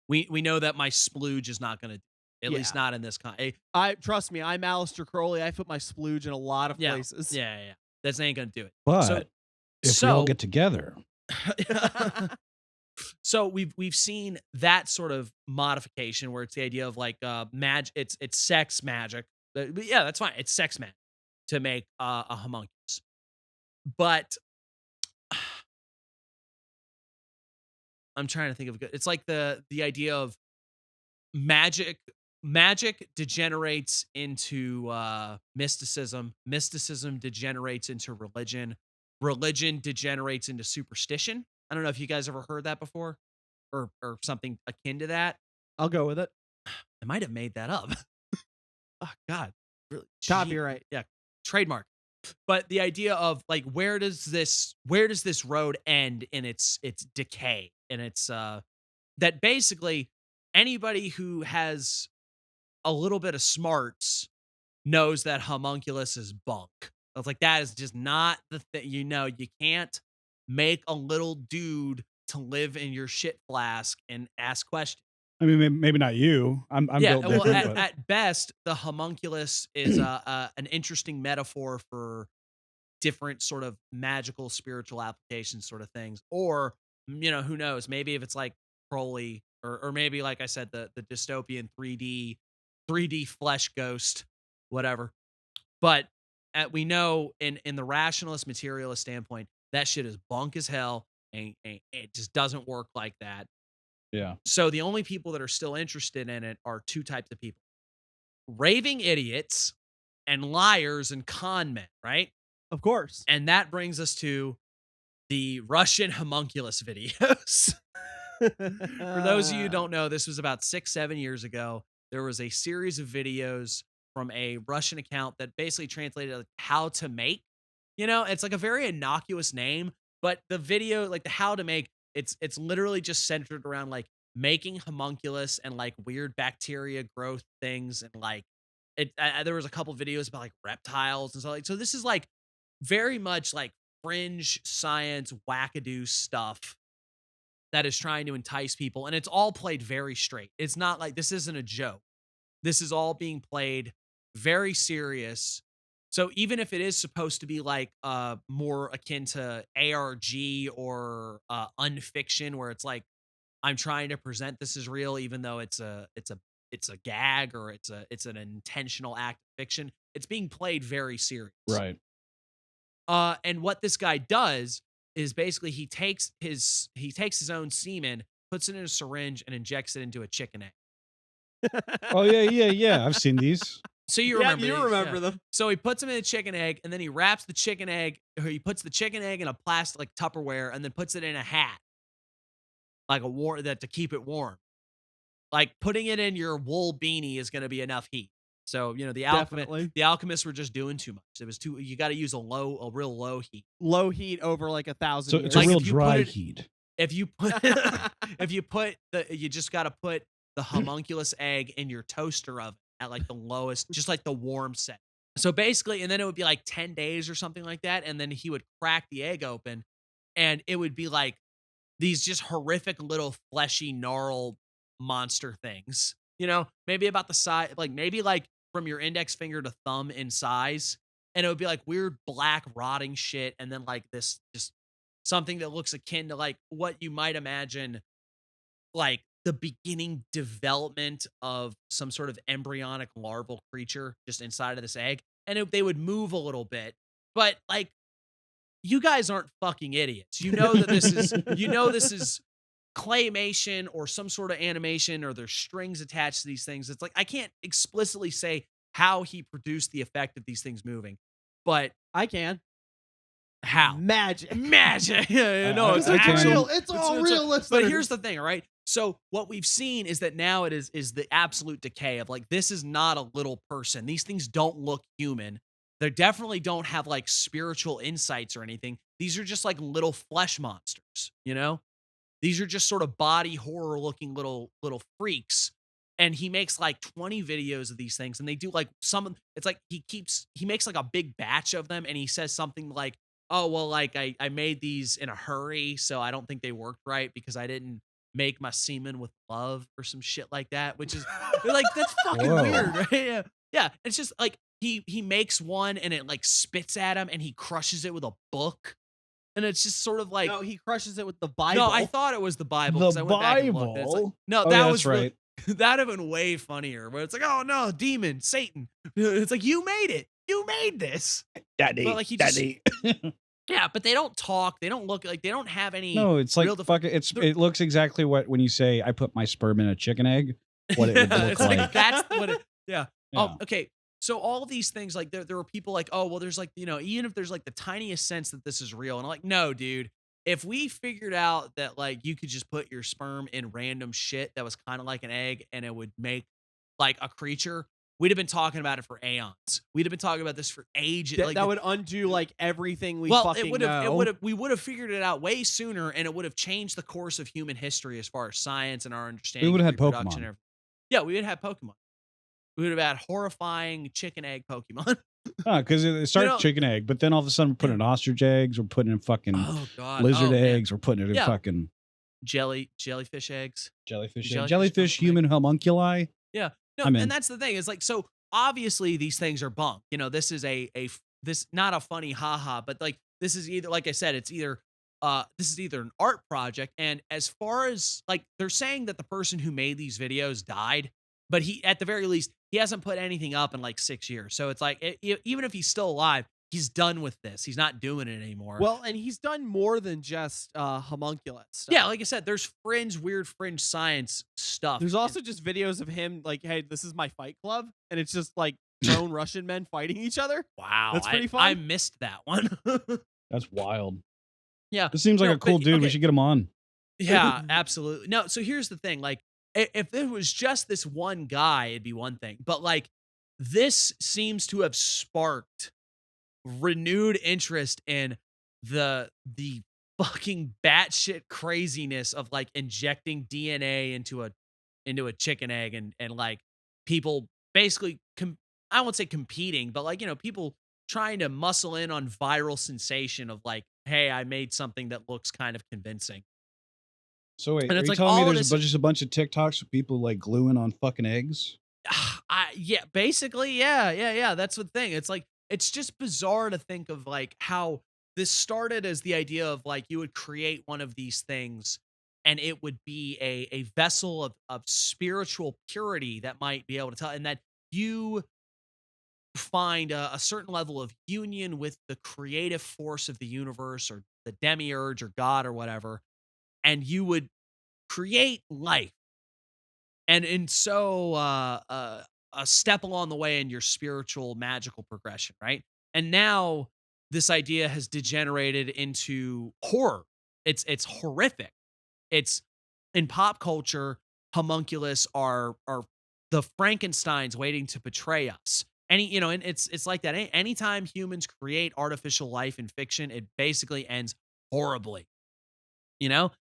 we know that my splooge is not going to, at least Yeah. not in this kind. Trust me, I'm Aleister Crowley. I put my splooge in a lot of places. Yeah. That ain't going to do it. But if we all get together, So we've seen that sort of modification where it's the idea of like it's sex magic. Yeah, that's fine. It's sex magic to make a homunculus. But I'm trying to think of a good. It's like the idea of magic degenerates into mysticism. Mysticism degenerates into religion. Religion degenerates into superstition. I don't know if you guys ever heard that before or something akin to that. I'll go with it. I might have made that up. Oh God. Really? Copyright. Yeah. Trademark. But the idea of like where does this road end in its decay? And it's that basically anybody who has a little bit of smarts knows that homunculus is bunk. I was like, that is just not the thing. You can't make a little dude to live in your shit flask and ask questions. I mean, maybe not you. I'm built well, different. but at best, the homunculus is an interesting metaphor for different sort of magical, spiritual applications, sort of things. Or, who knows? Maybe if it's like Crowley, or maybe like I said, the dystopian 3D flesh ghost, whatever. But we know in the rationalist, materialist standpoint, that shit is bunk as hell, and it just doesn't work like that. yeah. So the only people that are still interested in it are 2 types of people: raving idiots and liars and con men, right? Of course. And that brings us to the Russian homunculus videos. For those of you who don't know, this was about 6-7 years ago. There was a series of videos from a Russian account that basically translated like how to make. It's like a very innocuous name, but the video, like the how to make, it's literally just centered around like making homunculus and like weird bacteria growth things, and like there was a couple videos about like reptiles and stuff like. So this is like very much like fringe science wackadoo stuff that is trying to entice people, and it's all played very straight. It's not like, this isn't a joke. This is all being played very serious. So even if it is supposed to be like more akin to ARG or unfiction, where it's like I'm trying to present this as real, even though it's a gag or it's an intentional act of fiction, it's being played very serious. Right. And what this guy does is basically he takes his own semen, puts it in a syringe, and injects it into a chicken egg. Oh yeah. I've seen these. So you Yeah, remember you these, remember yeah. them. So he puts them in a chicken egg, and then he wraps the chicken egg, or he puts the chicken egg in a plastic like Tupperware, and then puts it in a hat, like to keep it warm. Like putting it in your wool beanie is going to be enough heat. So the alchemists were just doing too much. It was too. You got to use a real low heat. Low heat over like 1,000 So years. it's a Like, real if you dry put it- heat. if you put you just got to put the homunculus egg in your toaster oven at like the lowest, just like the warm set. So basically, and then it would be like 10 days or something like that, and then he would crack the egg open, and it would be like these just horrific little fleshy gnarl monster things. Maybe about the size, like maybe like from your index finger to thumb in size, and it would be like weird black rotting shit, and then like this just something that looks akin to like what you might imagine like the beginning development of some sort of embryonic larval creature just inside of this egg, and they would move a little bit, but like you guys aren't fucking idiots. That this is claymation or some sort of animation, or there's strings attached to these things. It's like I can't explicitly say how he produced the effect of these things moving, but I can. How? Magic. Yeah, no, it's real. It's all realistic. But here's the thing, right? So what we've seen is that now it is the absolute decay of like, this is not a little person. These things don't look human. They definitely don't have like spiritual insights or anything. These are just like little flesh monsters, These are just sort of body horror looking little freaks. And he makes like 20 videos of these things, and they do like it's like he makes like a big batch of them, and he says something like, oh, well, like I made these in a hurry, so I don't think they worked right because I didn't make my semen with love or some shit like that, which is like, that's fucking weird, right? Yeah. Yeah. It's just like he makes one and it like spits at him and he crushes it with a book. And it's just sort of like, no, he crushes it with the Bible. No, I thought it was the Bible. The I went back and looked, and it's like, no, oh, that yeah, was right. that'd have been way funnier. Where it's like, oh no, demon, Satan. It's like, you made it. You made this, Daddy. But like Daddy. Yeah, but they don't talk. They don't look like, they don't have any. No, it's like fuck it. It looks exactly what when you say I put my sperm in a chicken egg. What it would look it's like. That's what it. Yeah. Yeah. Okay. So all of these things, like there are people like, oh well, there's like, even if there's like the tiniest sense that this is real, and I'm like, no, dude. If we figured out that like you could just put your sperm in random shit that was kind of like an egg and it would make like a creature, we'd have been talking about it for aeons. We'd have been talking about this for ages. That would undo like everything we well, fucking it would have. know. It would have. We would have figured it out way sooner, and it would have changed the course of human history as far as science and our understanding. We would have of had reproduction. Pokemon. Yeah, we would have had Pokemon. We would have had horrifying chicken egg Pokemon. Because it starts chicken egg, but then all of a sudden we're putting in ostrich eggs, we're putting in fucking lizard eggs, we're putting it in fucking jellyfish eggs, jellyfish human homunculi. Yeah, no, and that's the thing is like, so obviously these things are bunk. This is this not a funny haha, but like this is either, like I said, it's either this is either an art project, and as far as like they're saying that the person who made these videos died, but he, at the very least, he hasn't put anything up in like 6 years. So it's like, even if he's still alive, he's done with this. He's not doing it anymore. Well, and he's done more than just homunculus stuff. Yeah, like I said, there's weird fringe science stuff. There's also just videos of him like, hey, this is my fight club. And it's just like grown Russian men fighting each other. Wow. That's pretty fun. I missed that one. That's wild. Yeah. This seems like a cool dude. Okay. We should get him on. Yeah, absolutely. No, so here's the thing. Like, if it was just this one guy, it'd be one thing. But like, this seems to have sparked renewed interest in the fucking batshit craziness of like injecting DNA into a chicken egg, and like people basically I won't say competing, but like, people trying to muscle in on viral sensation of like, hey, I made something that looks kind of convincing. So wait, and are it's you like telling me there's just a bunch of TikToks of people like gluing on fucking eggs? Yeah, basically, yeah. That's the thing. It's like, it's just bizarre to think of like how this started as the idea of like you would create one of these things and it would be a vessel of spiritual purity that might be able to tell, and that you find a certain level of union with the creative force of the universe or the demiurge or God or whatever, and you would create life. And so a step along the way in your spiritual magical progression, right? And now this idea has degenerated into horror. It's horrific. It's in pop culture, homunculus are the Frankensteins waiting to betray us. And it's like that. Anytime humans create artificial life in fiction, it basically ends horribly.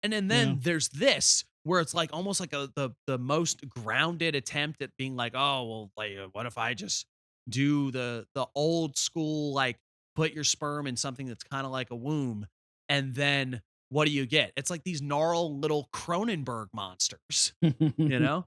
And then there's this where it's like almost like the most grounded attempt at being like, oh, well, like, what if I just do the old school, like put your sperm in something that's kind of like a womb, and then what do you get? It's like these gnarled little Cronenberg monsters, you know,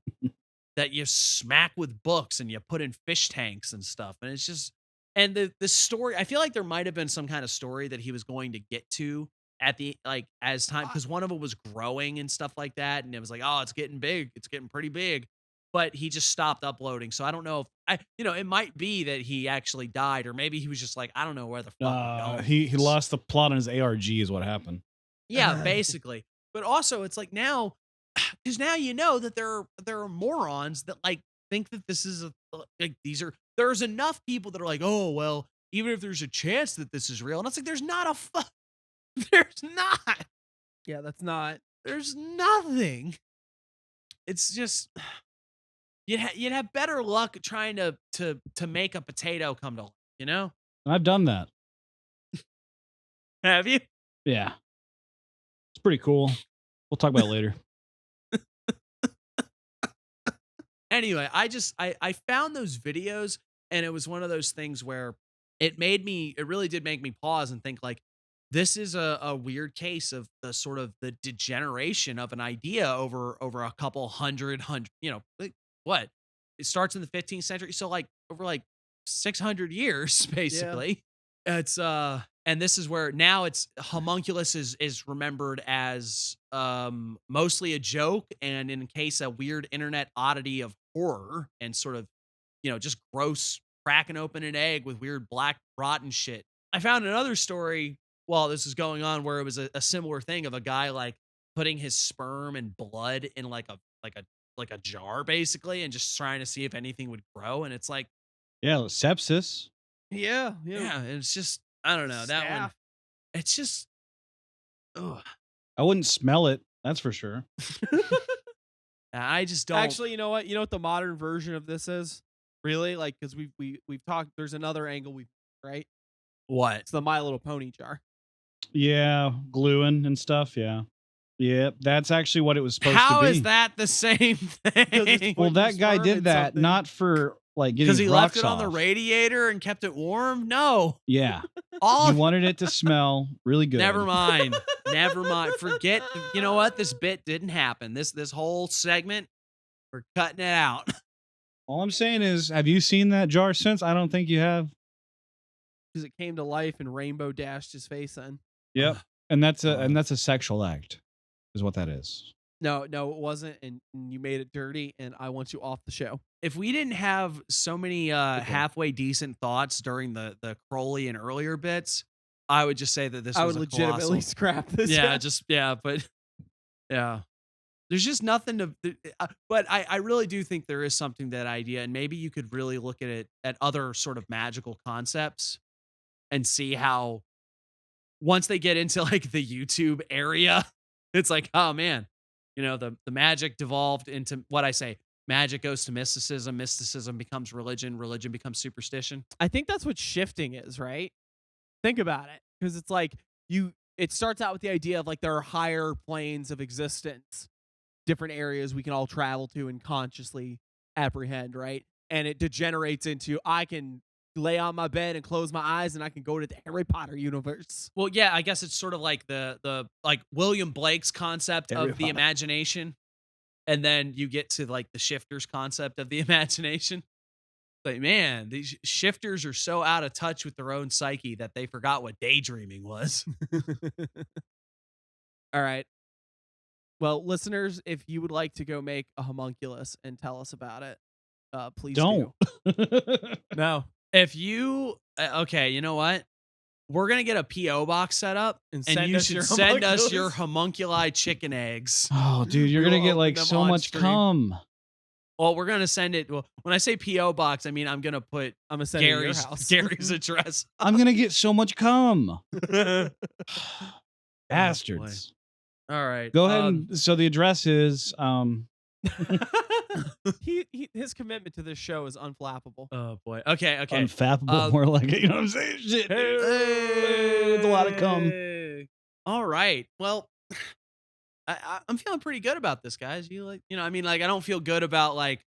that you smack with books and you put in fish tanks and stuff. And it's just, and the story, I feel like there might have been some kind of story that he was going to get to at the, like, as time, because one of them was growing and stuff like that. And it was like, oh, it's getting big. It's getting pretty big. But he just stopped uploading. So I don't know if it might be that he actually died, or maybe he was just like, I don't know where the fuck we're going. He lost the plot on his ARG is what happened. Yeah, basically. But also it's like now, because now you know that there are morons that like think that this is like there's enough people that are like, oh well, even if there's a chance that this is real, and it's like there's not there's not. Yeah, that's not. There's nothing. It's just you'd have better luck trying to make a potato come to life, you know? I've done that. Have you? Yeah. It's pretty cool. We'll talk about it later. Anyway, I found those videos, and it was one of those things where it really did make me pause and think like, this is a weird case of the sort of the degeneration of an idea over a couple hundred, like, what? It starts in the 15th century. So like over like 600 years, basically. Yeah. It's, and this is where now it's Homunculus is remembered as mostly a joke, and in case a weird internet oddity of horror and sort of, just gross cracking open an egg with weird black rotten shit. I found another story while this is going on where it was a similar thing of a guy like putting his sperm and blood in like a jar basically, and just trying to see if anything would grow. And it's like, yeah, sepsis. Yeah. And it's just, I don't know, that one. It's just, ugh. I wouldn't smell it. That's for sure. I just don't. Actually, you know what? You know what the modern version of this is? Really? Like, because we've talked. There's another angle right? What? It's the My Little Pony jar. Yeah, gluing and stuff. Yeah. That's actually what it was supposed to be. How is that the same thing? Well, that guy did that not for like getting because he left it off. on the radiator and kept it warm. No. Yeah. He wanted it to smell really good. Never mind. Forget. You know what? This bit didn't happen. This whole segment, we're cutting it out. All I'm saying is, have you seen that jar since? I don't think you have. Because it came to life and rainbow dashed his face in. Yep. And that's a sexual act, is what that is. No, it wasn't, and you made it dirty, and I want you off the show. If we didn't have so many halfway decent thoughts during the Crowley and earlier bits, I would just say that this was I would legitimately scrap this. But there's just nothing to. But I really do think there is something to that idea, and maybe you could really look at it at other sort of magical concepts and see how once they get into like the YouTube area, it's like, oh man, the magic devolved into what I say. Magic goes to mysticism. Mysticism becomes religion. Religion becomes superstition. I think that's what shifting is, right? Think about it. Because it's like it starts out with the idea of like there are higher planes of existence, different areas we can all travel to and consciously apprehend, right? And it degenerates into I can lay on my bed and close my eyes and I can go to the Harry Potter universe. Well, yeah, I guess it's sort of like the like William Blake's concept of the imagination. And then you get to like the shifters concept of the imagination. Like, man, these shifters are so out of touch with their own psyche that they forgot what daydreaming was. All right. Well, listeners, if you would like to go make a homunculus and tell us about it, please don't. No. If you, okay, you know what? We're going to get a P.O. box set up, and you should send us your homunculi chicken eggs. Oh, dude, you're going to get like so much cum. Well, we're going to send it. Well, when I say P.O. box, I mean, I'm going to send Gary's address. I'm going to get so much cum. Bastards. Oh, all right. Go ahead. So the address is, his commitment to this show is unflappable. Oh boy. Okay. Unflappable, more like it. You know what I'm saying? Shit. Hey, it's a lot of cum. All right. Well, I'm feeling pretty good about this, guys. You like, I mean, like, I don't feel good about like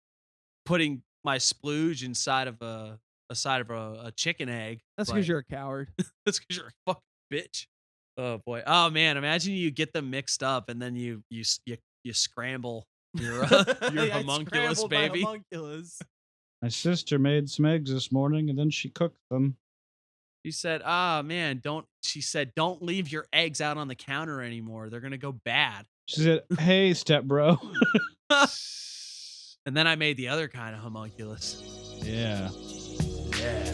putting my splooge inside of a chicken egg. That's because you're a coward. That's because you're a fucking bitch. Oh boy. Oh man. Imagine you get them mixed up and then you scramble your your Yeah, I homunculus, scrambled my baby. homunculus. My sister made some eggs this morning, and then she cooked them. She said, man, she said, don't leave your eggs out on the counter anymore. They're gonna go bad. She said, "Hey, step bro." And then I made the other kind of homunculus. Yeah. Yeah.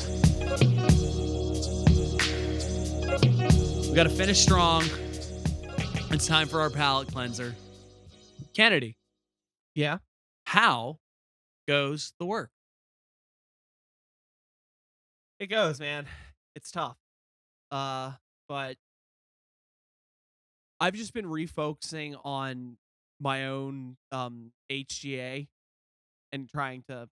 We got to finish strong. It's time for our palate cleanser. Kennedy, Yeah. how goes the work? It goes, man. It's tough. But I've just been refocusing on my own HGA and trying to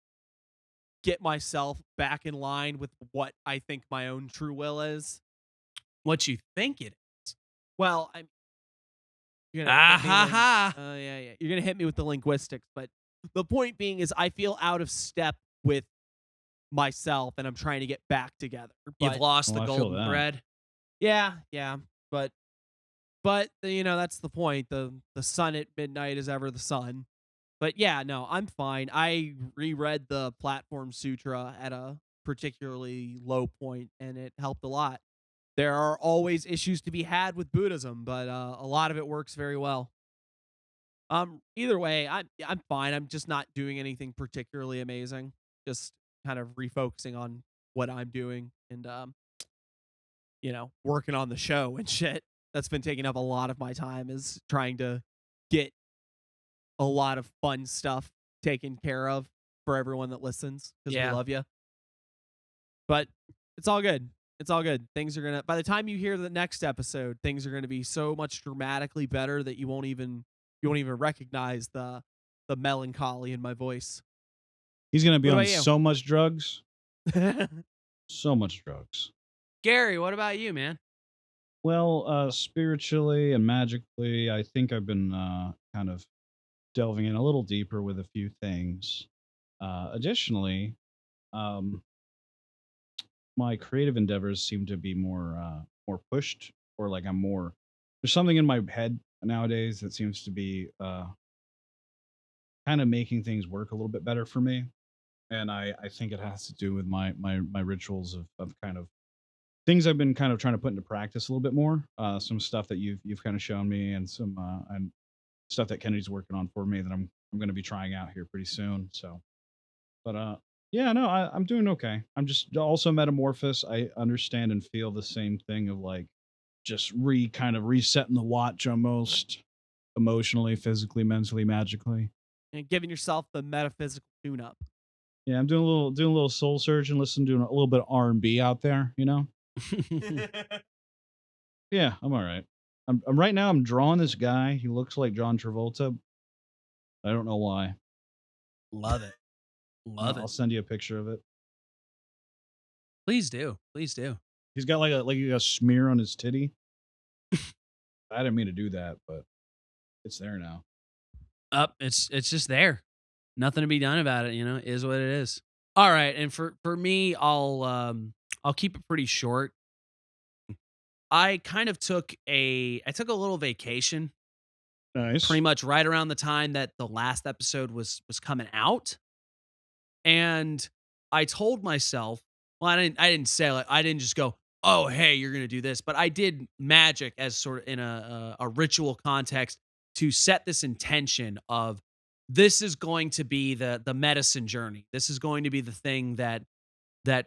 get myself back in line with what I think my own true will is. What you think it is? Well, I'm you're Ah hit me ha with- ha. yeah. You're gonna hit me with the linguistics, but the point being is I feel out of step with myself, and I'm trying to get back together. You've But lost Oh, the I feel golden that. thread. yeah, but that's the point. The sun at midnight is ever the sun. But yeah, no, I'm fine. I reread the Platform Sutra at a particularly low point, and it helped a lot. There are always issues to be had with Buddhism, but a lot of it works very well. Either way, I'm fine. I'm just not doing anything particularly amazing. Just kind of refocusing on what I'm doing and working on the show and shit. That's been taking up a lot of my time, is trying to get a lot of fun stuff taken care of for everyone that listens, because Yeah. we love you. But it's all good. It's all good. Things are gonna, by the time you hear the next episode, things are gonna be so much dramatically better that you won't even recognize the melancholy in my voice. He's gonna be What on about you? so much drugs. So much drugs. Gary, what about you, man? Well, spiritually and magically, I think I've been kind of delving in a little deeper with a few things. Additionally, my creative endeavors seem to be more pushed, or like I'm more. There's something in my head nowadays that seems to be kind of making things work a little bit better for me, and I think it has to do with my rituals of kind of things I've been kind of trying to put into practice a little bit more. Some stuff that you've kind of shown me, and some and stuff that Kennedy's working on for me that I'm going to be trying out here pretty soon. So, but yeah, no, I'm doing okay. I'm just also metamorphosis. I understand and feel the same thing of like just kind of resetting the watch almost, emotionally, physically, mentally, magically. And giving yourself the metaphysical tune-up. Yeah, I'm doing a little soul searching, listening to a little bit of R&B out there, you know. Yeah, I'm all right. I'm right now. I'm drawing this guy. He looks like John Travolta. I don't know why. Love it. Love I'll it. send you a picture of it. Please do. Please do. He's got like a smear on his titty. I didn't mean to do that, but it's there now. It's just there. Nothing to be done about it, is what it is. All right, and for me, I'll keep it pretty short. I kind of took a little vacation, Nice. pretty much right around the time that the last episode was coming out. And I told myself, well, I didn't say, like, I didn't just go, oh, hey, you're going to do this, but I did magic as sort of in a ritual context to set this intention of, this is going to be the medicine journey. This is going to be the thing that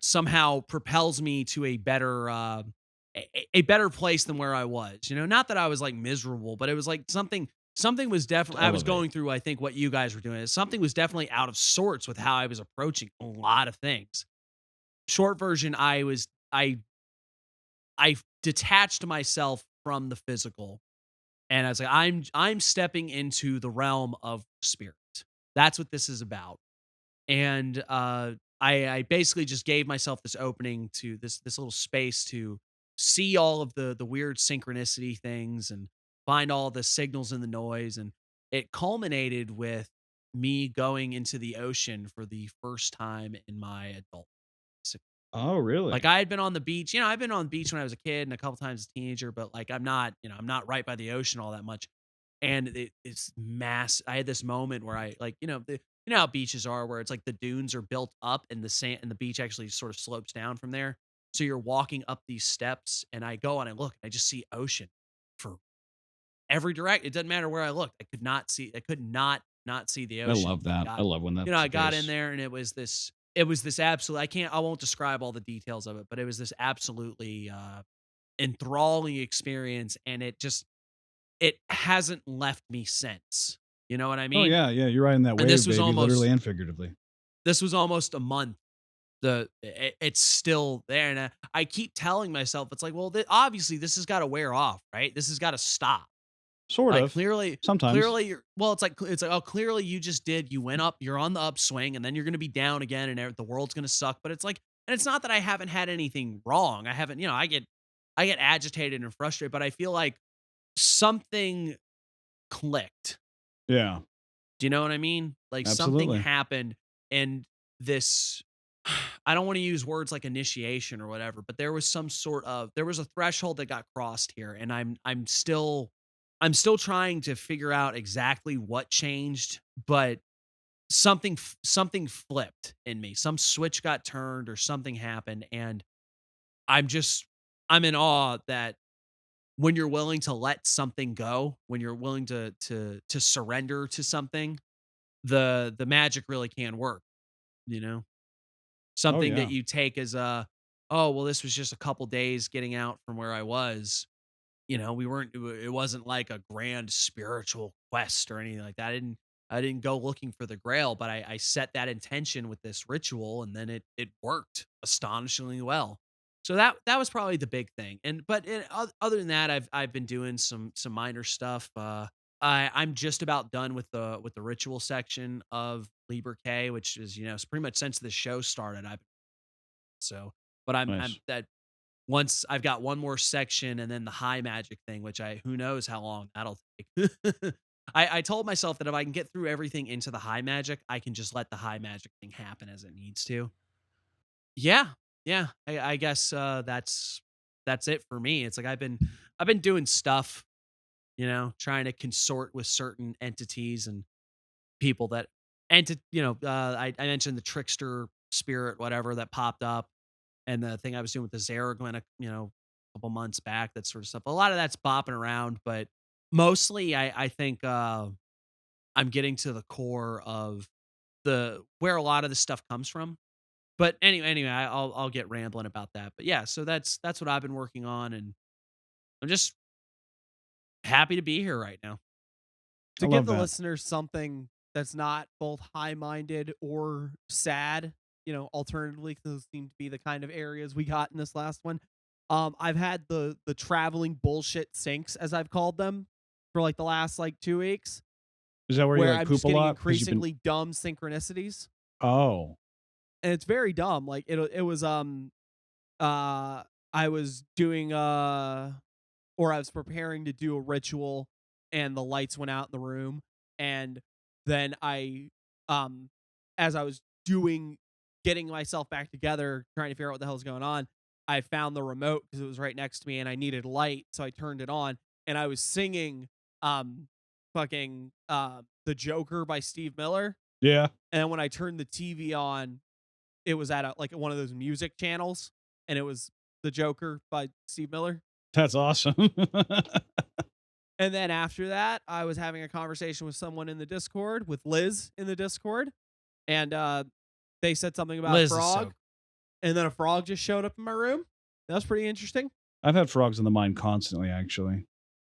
somehow propels me to a better place than where I was. Not that I was like miserable, but it was like something was definitely, I was Elevate. going through, I think, what you guys were doing. Something was definitely out of sorts with how I was approaching a lot of things. Short version, I detached myself from the physical, and I was like, I'm stepping into the realm of spirit. That's what this is about. And I basically just gave myself this opening to this little space to see all of the weird synchronicity things, and find all the signals in the noise. And it culminated with me going into the ocean for the first time in my adult. Oh, really? Like I had been on the beach, I've been on the beach when I was a kid and a couple times as a teenager, but like I'm not right by the ocean all that much. And it's mass. I had this moment where I like, how beaches are where it's like the dunes are built up and the sand and the beach actually sort of slopes down from there. So you're walking up these steps and I go and I look, and I just see ocean for every direct. It doesn't matter where I looked. I could not see the I ocean. love that. I love when that's I the got case. in there and it was this absolute, I won't describe all the details of it, but it was this absolutely enthralling experience. And it hasn't left me since. You know what I Oh mean? yeah, yeah. You're riding that And wave, this was baby, almost literally and figuratively. this was almost a month. It's still there. And I keep telling myself, it's like, well, obviously this has got to wear off, right? This has got to stop. Sort Like of. clearly, Sometimes. it's like, oh, clearly you just you went up, you're on the upswing, and then you're going to be down again, and the world's going to suck. But it's like, and it's not that I haven't had anything wrong. I haven't, I get agitated and frustrated, but I feel like something clicked. Yeah. Do you know what I mean? Like Absolutely. something happened, and this, I don't want to use words like initiation or whatever, but there was there was a threshold that got crossed here, and I'm still trying to figure out exactly what changed, but something flipped in me. Some switch got turned or something happened, and I'm in awe that when you're willing to let something go, when you're willing to surrender to something, the magic really can work, Something yeah. that you take as oh, well, this was just a couple days getting out from where I was. It wasn't like a grand spiritual quest or anything like that. I didn't go looking for the grail, but I set that intention with this ritual, and then it worked astonishingly well. So that was probably the big thing. Other than that, I've been doing some minor stuff. I'm just about done with the ritual section of Liber K, which is, it's pretty much since the show started. But I'm Nice. that once I've got one more section and then the high magic thing, which who knows how long that'll take. I told myself that if I can get through everything into the high magic, I can just let the high magic thing happen as it needs to. Yeah. Yeah. I guess that's it for me. It's like I've been doing stuff, trying to consort with certain entities and people that I mentioned the trickster spirit, whatever, that popped up. And the thing I was doing with the Zaragwin, a couple months back, that sort of stuff. A lot of that's bopping around, but mostly I think I'm getting to the core of where a lot of this stuff comes from. But anyway, I'll get rambling about that. But yeah, so that's what I've been working on, and I'm just happy to be here right now. To I give love the that. listeners something that's not both high-minded or sad, alternatively, because those seem to be the kind of areas we got in this last one. I've had the traveling bullshit sinks, as I've called them, for like the last 2 weeks, Is that where you where like I'm poop just a getting lot? 'Cause you've been- increasingly dumb synchronicities, Oh. and it's very dumb. Like it was I was doing or I was preparing to do a ritual, and the lights went out in the room, and then as I was getting myself back together, trying to figure out what the hell's going on, I found the remote because it was right next to me and I needed light, so I turned it on, and I was singing fucking The Joker by Steve Miller. Yeah. And when I turned the TV on, it was at one of those music channels, and it was The Joker by Steve Miller. That's awesome. And then after that, I was having a conversation with someone in the Discord, with Liz in the Discord, and they said something about Liz a is frog, and then a frog just showed up in my room. That was pretty interesting. I've had frogs in the mind constantly, actually.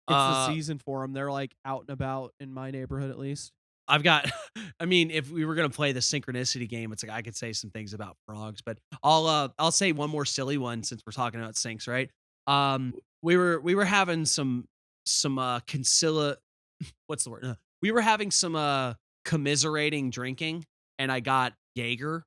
It's the season for them. They're out and about in my neighborhood, at least. I've got, I mean, if we were going to play the synchronicity game, it's like I could say some things about frogs, but I'll say one more silly one since we're talking about sinks, right? We were having some what's the word? We were having some commiserating drinking, and I got Jaeger.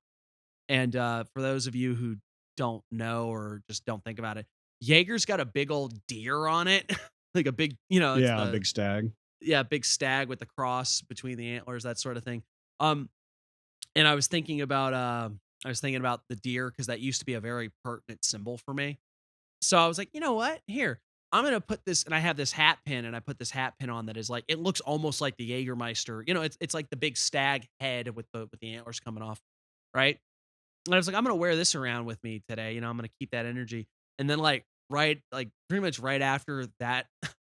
And for those of you who don't know or just don't think about it, Jaeger's got a big old deer on it. like a big, you know, it's Yeah, the, big stag. yeah, big stag with the cross between the antlers, that sort of thing. And I was thinking about the deer because that used to be a very pertinent symbol for me. So I was like, you know what? Here, I'm gonna put this, and I have this hat pin, and I put this hat pin on that is like, it looks almost like the Jägermeister. You know, it's like the big stag head with the antlers coming off, right? And I was like, I'm gonna wear this around with me today. You know, I'm gonna keep that energy. And then like pretty much right after that,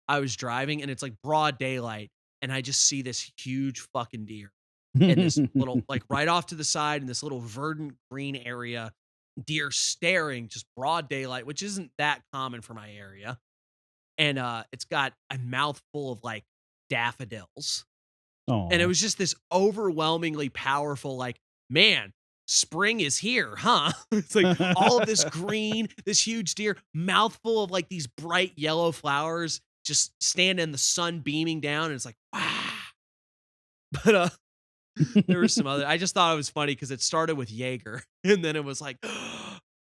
I was driving, and it's like broad daylight, and I just see this huge fucking deer in this little, like right off to the side in this little verdant green area, deer staring, just broad daylight, which isn't that common for my area. And it's got a mouthful of like daffodils. Oh, And it was just this overwhelmingly powerful, like, man, spring is here, huh? It's like all of this green, this huge deer, mouthful of like these bright yellow flowers, just standing in the sun beaming down. And it's like, wow. But there was some other, I just thought it was funny because it started with Jaeger, and then it was like,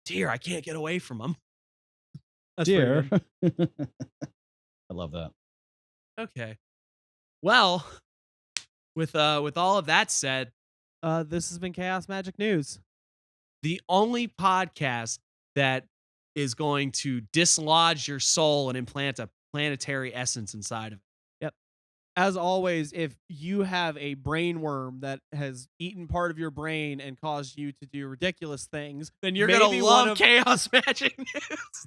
dear, I can't get away from him. That's pretty dear. good. I love that. Okay. Well, with all of that said, This has been Chaos Magic News. the only podcast that is going to dislodge your soul and implant a planetary essence inside of it. Yep. As always, if you have a brain worm that has eaten part of your brain and caused you to do ridiculous things, Then you're maybe gonna one love of- Chaos Magic News.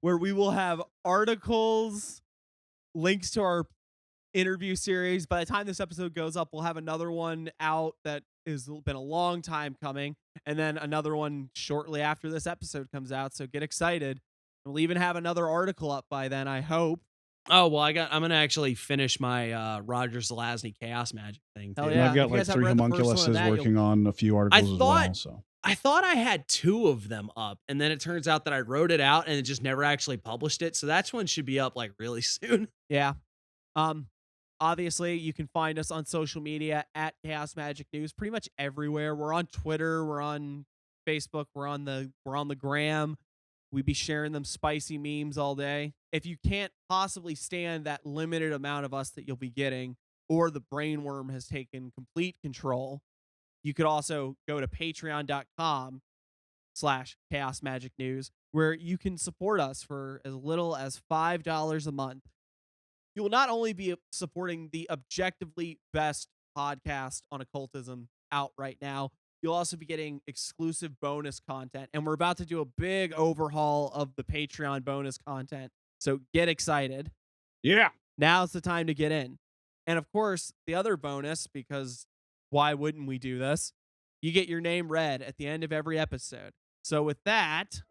where we will have articles, links to our interview series. By the time this episode goes up, we'll have another one out that has been a long time coming, and then another one shortly after this episode comes out. So get excited. We'll even have another article up by then, I hope. Oh well, I'm gonna actually finish my Roger Zelazny Chaos Magic thing too. Hell And yeah. I've got if you like guys 3 haven't read the first one of homunculuses that, you'll- working on a few articles as thought- well. So I thought I had 2 of them up, and then it turns out that I wrote it out and it just never actually published it. So that's one should be up like really soon. Yeah. Obviously, you can find us on social media at Chaos Magic News, pretty much everywhere. We're on Twitter, we're on Facebook, we're on the gram. We be sharing them spicy memes all day. If you can't possibly stand that limited amount of us that you'll be getting, or the brainworm has taken complete control, you could also go to patreon.com/Chaos Magic News, where you can support us for as little as $5 a month. You will not only be supporting the objectively best podcast on occultism out right now, you'll also be getting exclusive bonus content. And we're about to do a big overhaul of the Patreon bonus content. So get excited. yeah, Now's the time to get in. And of course, the other bonus, because why wouldn't we do this? You get your name read at the end of every episode. So with that,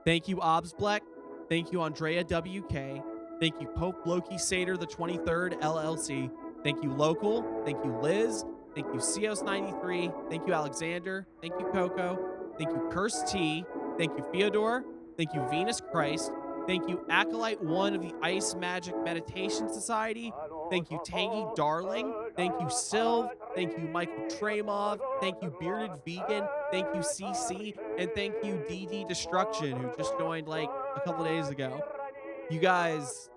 thank you, Obsbleck. Thank you, Andrea WK. Thank you, Pope Loki Sater the 23rd LLC. Thank you, Local. Thank you, Liz. Thank you, Cios93. Thank you, Alexander. Thank you, Coco. Thank you, Curse T. Thank you, Theodore. Thank you, Venus Christ. Thank you, Acolyte 1 of the Ice Magic Meditation Society. Thank you, Tangy Darling. Thank you, Sylv. Thank you, Michael Tremov. Thank you, Bearded Vegan. Thank you, CC. And thank you, DD Destruction, who just joined like a couple days ago. You guys,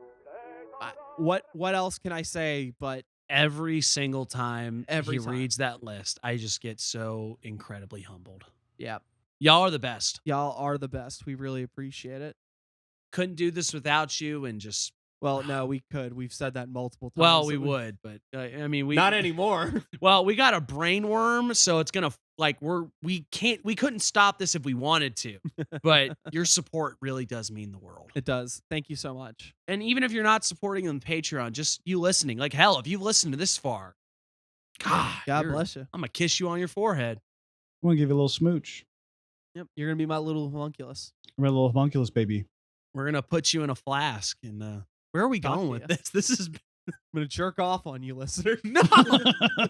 what else can I say but Every single time Every he time. reads that list, I just get so incredibly humbled. yeah, Y'all are the best. y'all are the best. We really appreciate it. Couldn't do this without you, and just Well, no, we could. We've said that multiple times. well, that we would, but I mean, we Not anymore. Well, we got a brain worm, so it's gonna like we couldn't stop this if we wanted to, but your support really does mean the world. It does. Thank you so much. And even if you're not supporting on Patreon, just you listening, like hell, if you've listened to this far, God Bless you. I'm gonna kiss you on your forehead. I'm gonna give you a little smooch. Yep, you're gonna be my little homunculus. I'm a little homunculus baby. We're gonna put you in a flask, and where are we Talk going to with ya. this? This is I'm gonna jerk off on you, listener. no,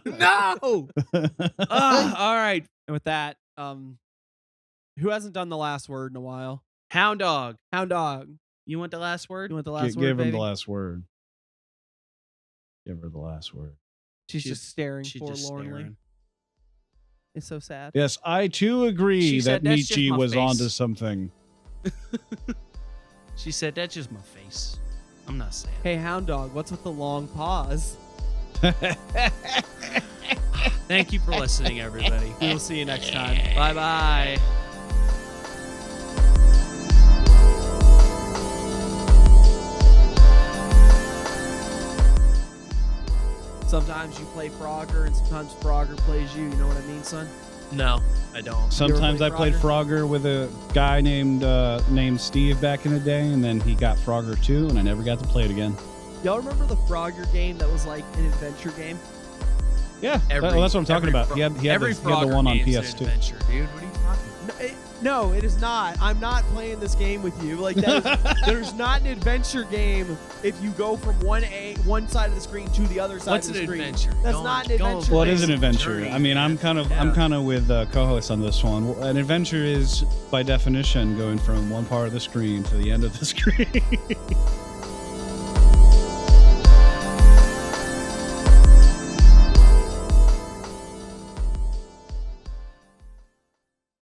no. All right, And with that, who hasn't done the last word in a while? Hound Dog. Hound Dog. You want the last word? You want the last word? Give him baby? the last word. Give her the last word. She's just staring She's just forlornly. staring. It's so sad. Yes, I too agree She that said, "That's just Nietzsche my was face." onto something. She said, that's just my face. I'm not saying. Hey, Hound Dog, what's with the long pause? Thank you for listening, everybody. We will see you next time. Bye-bye. Sometimes you play Frogger and sometimes Frogger plays you. You know what I mean, son? No, I don't. Sometimes I played played Frogger with a guy named Steve back in the day, and then he got Frogger too, and I never got to play it again. Y'all remember the Frogger game that was like an adventure game? Yeah, that's what I'm talking about. He had the one on PS2. Adventure, dude. What are you talking about? No, it is not. I'm not playing this game with you. Like there's not an adventure game if you go from one side of the screen to the other side What's of the an screen. adventure? That's not an adventure. Well, it is an game. adventure. I mean, I'm kind of with co-host on this one. An adventure is, by definition, going from one part of the screen to the end of the screen.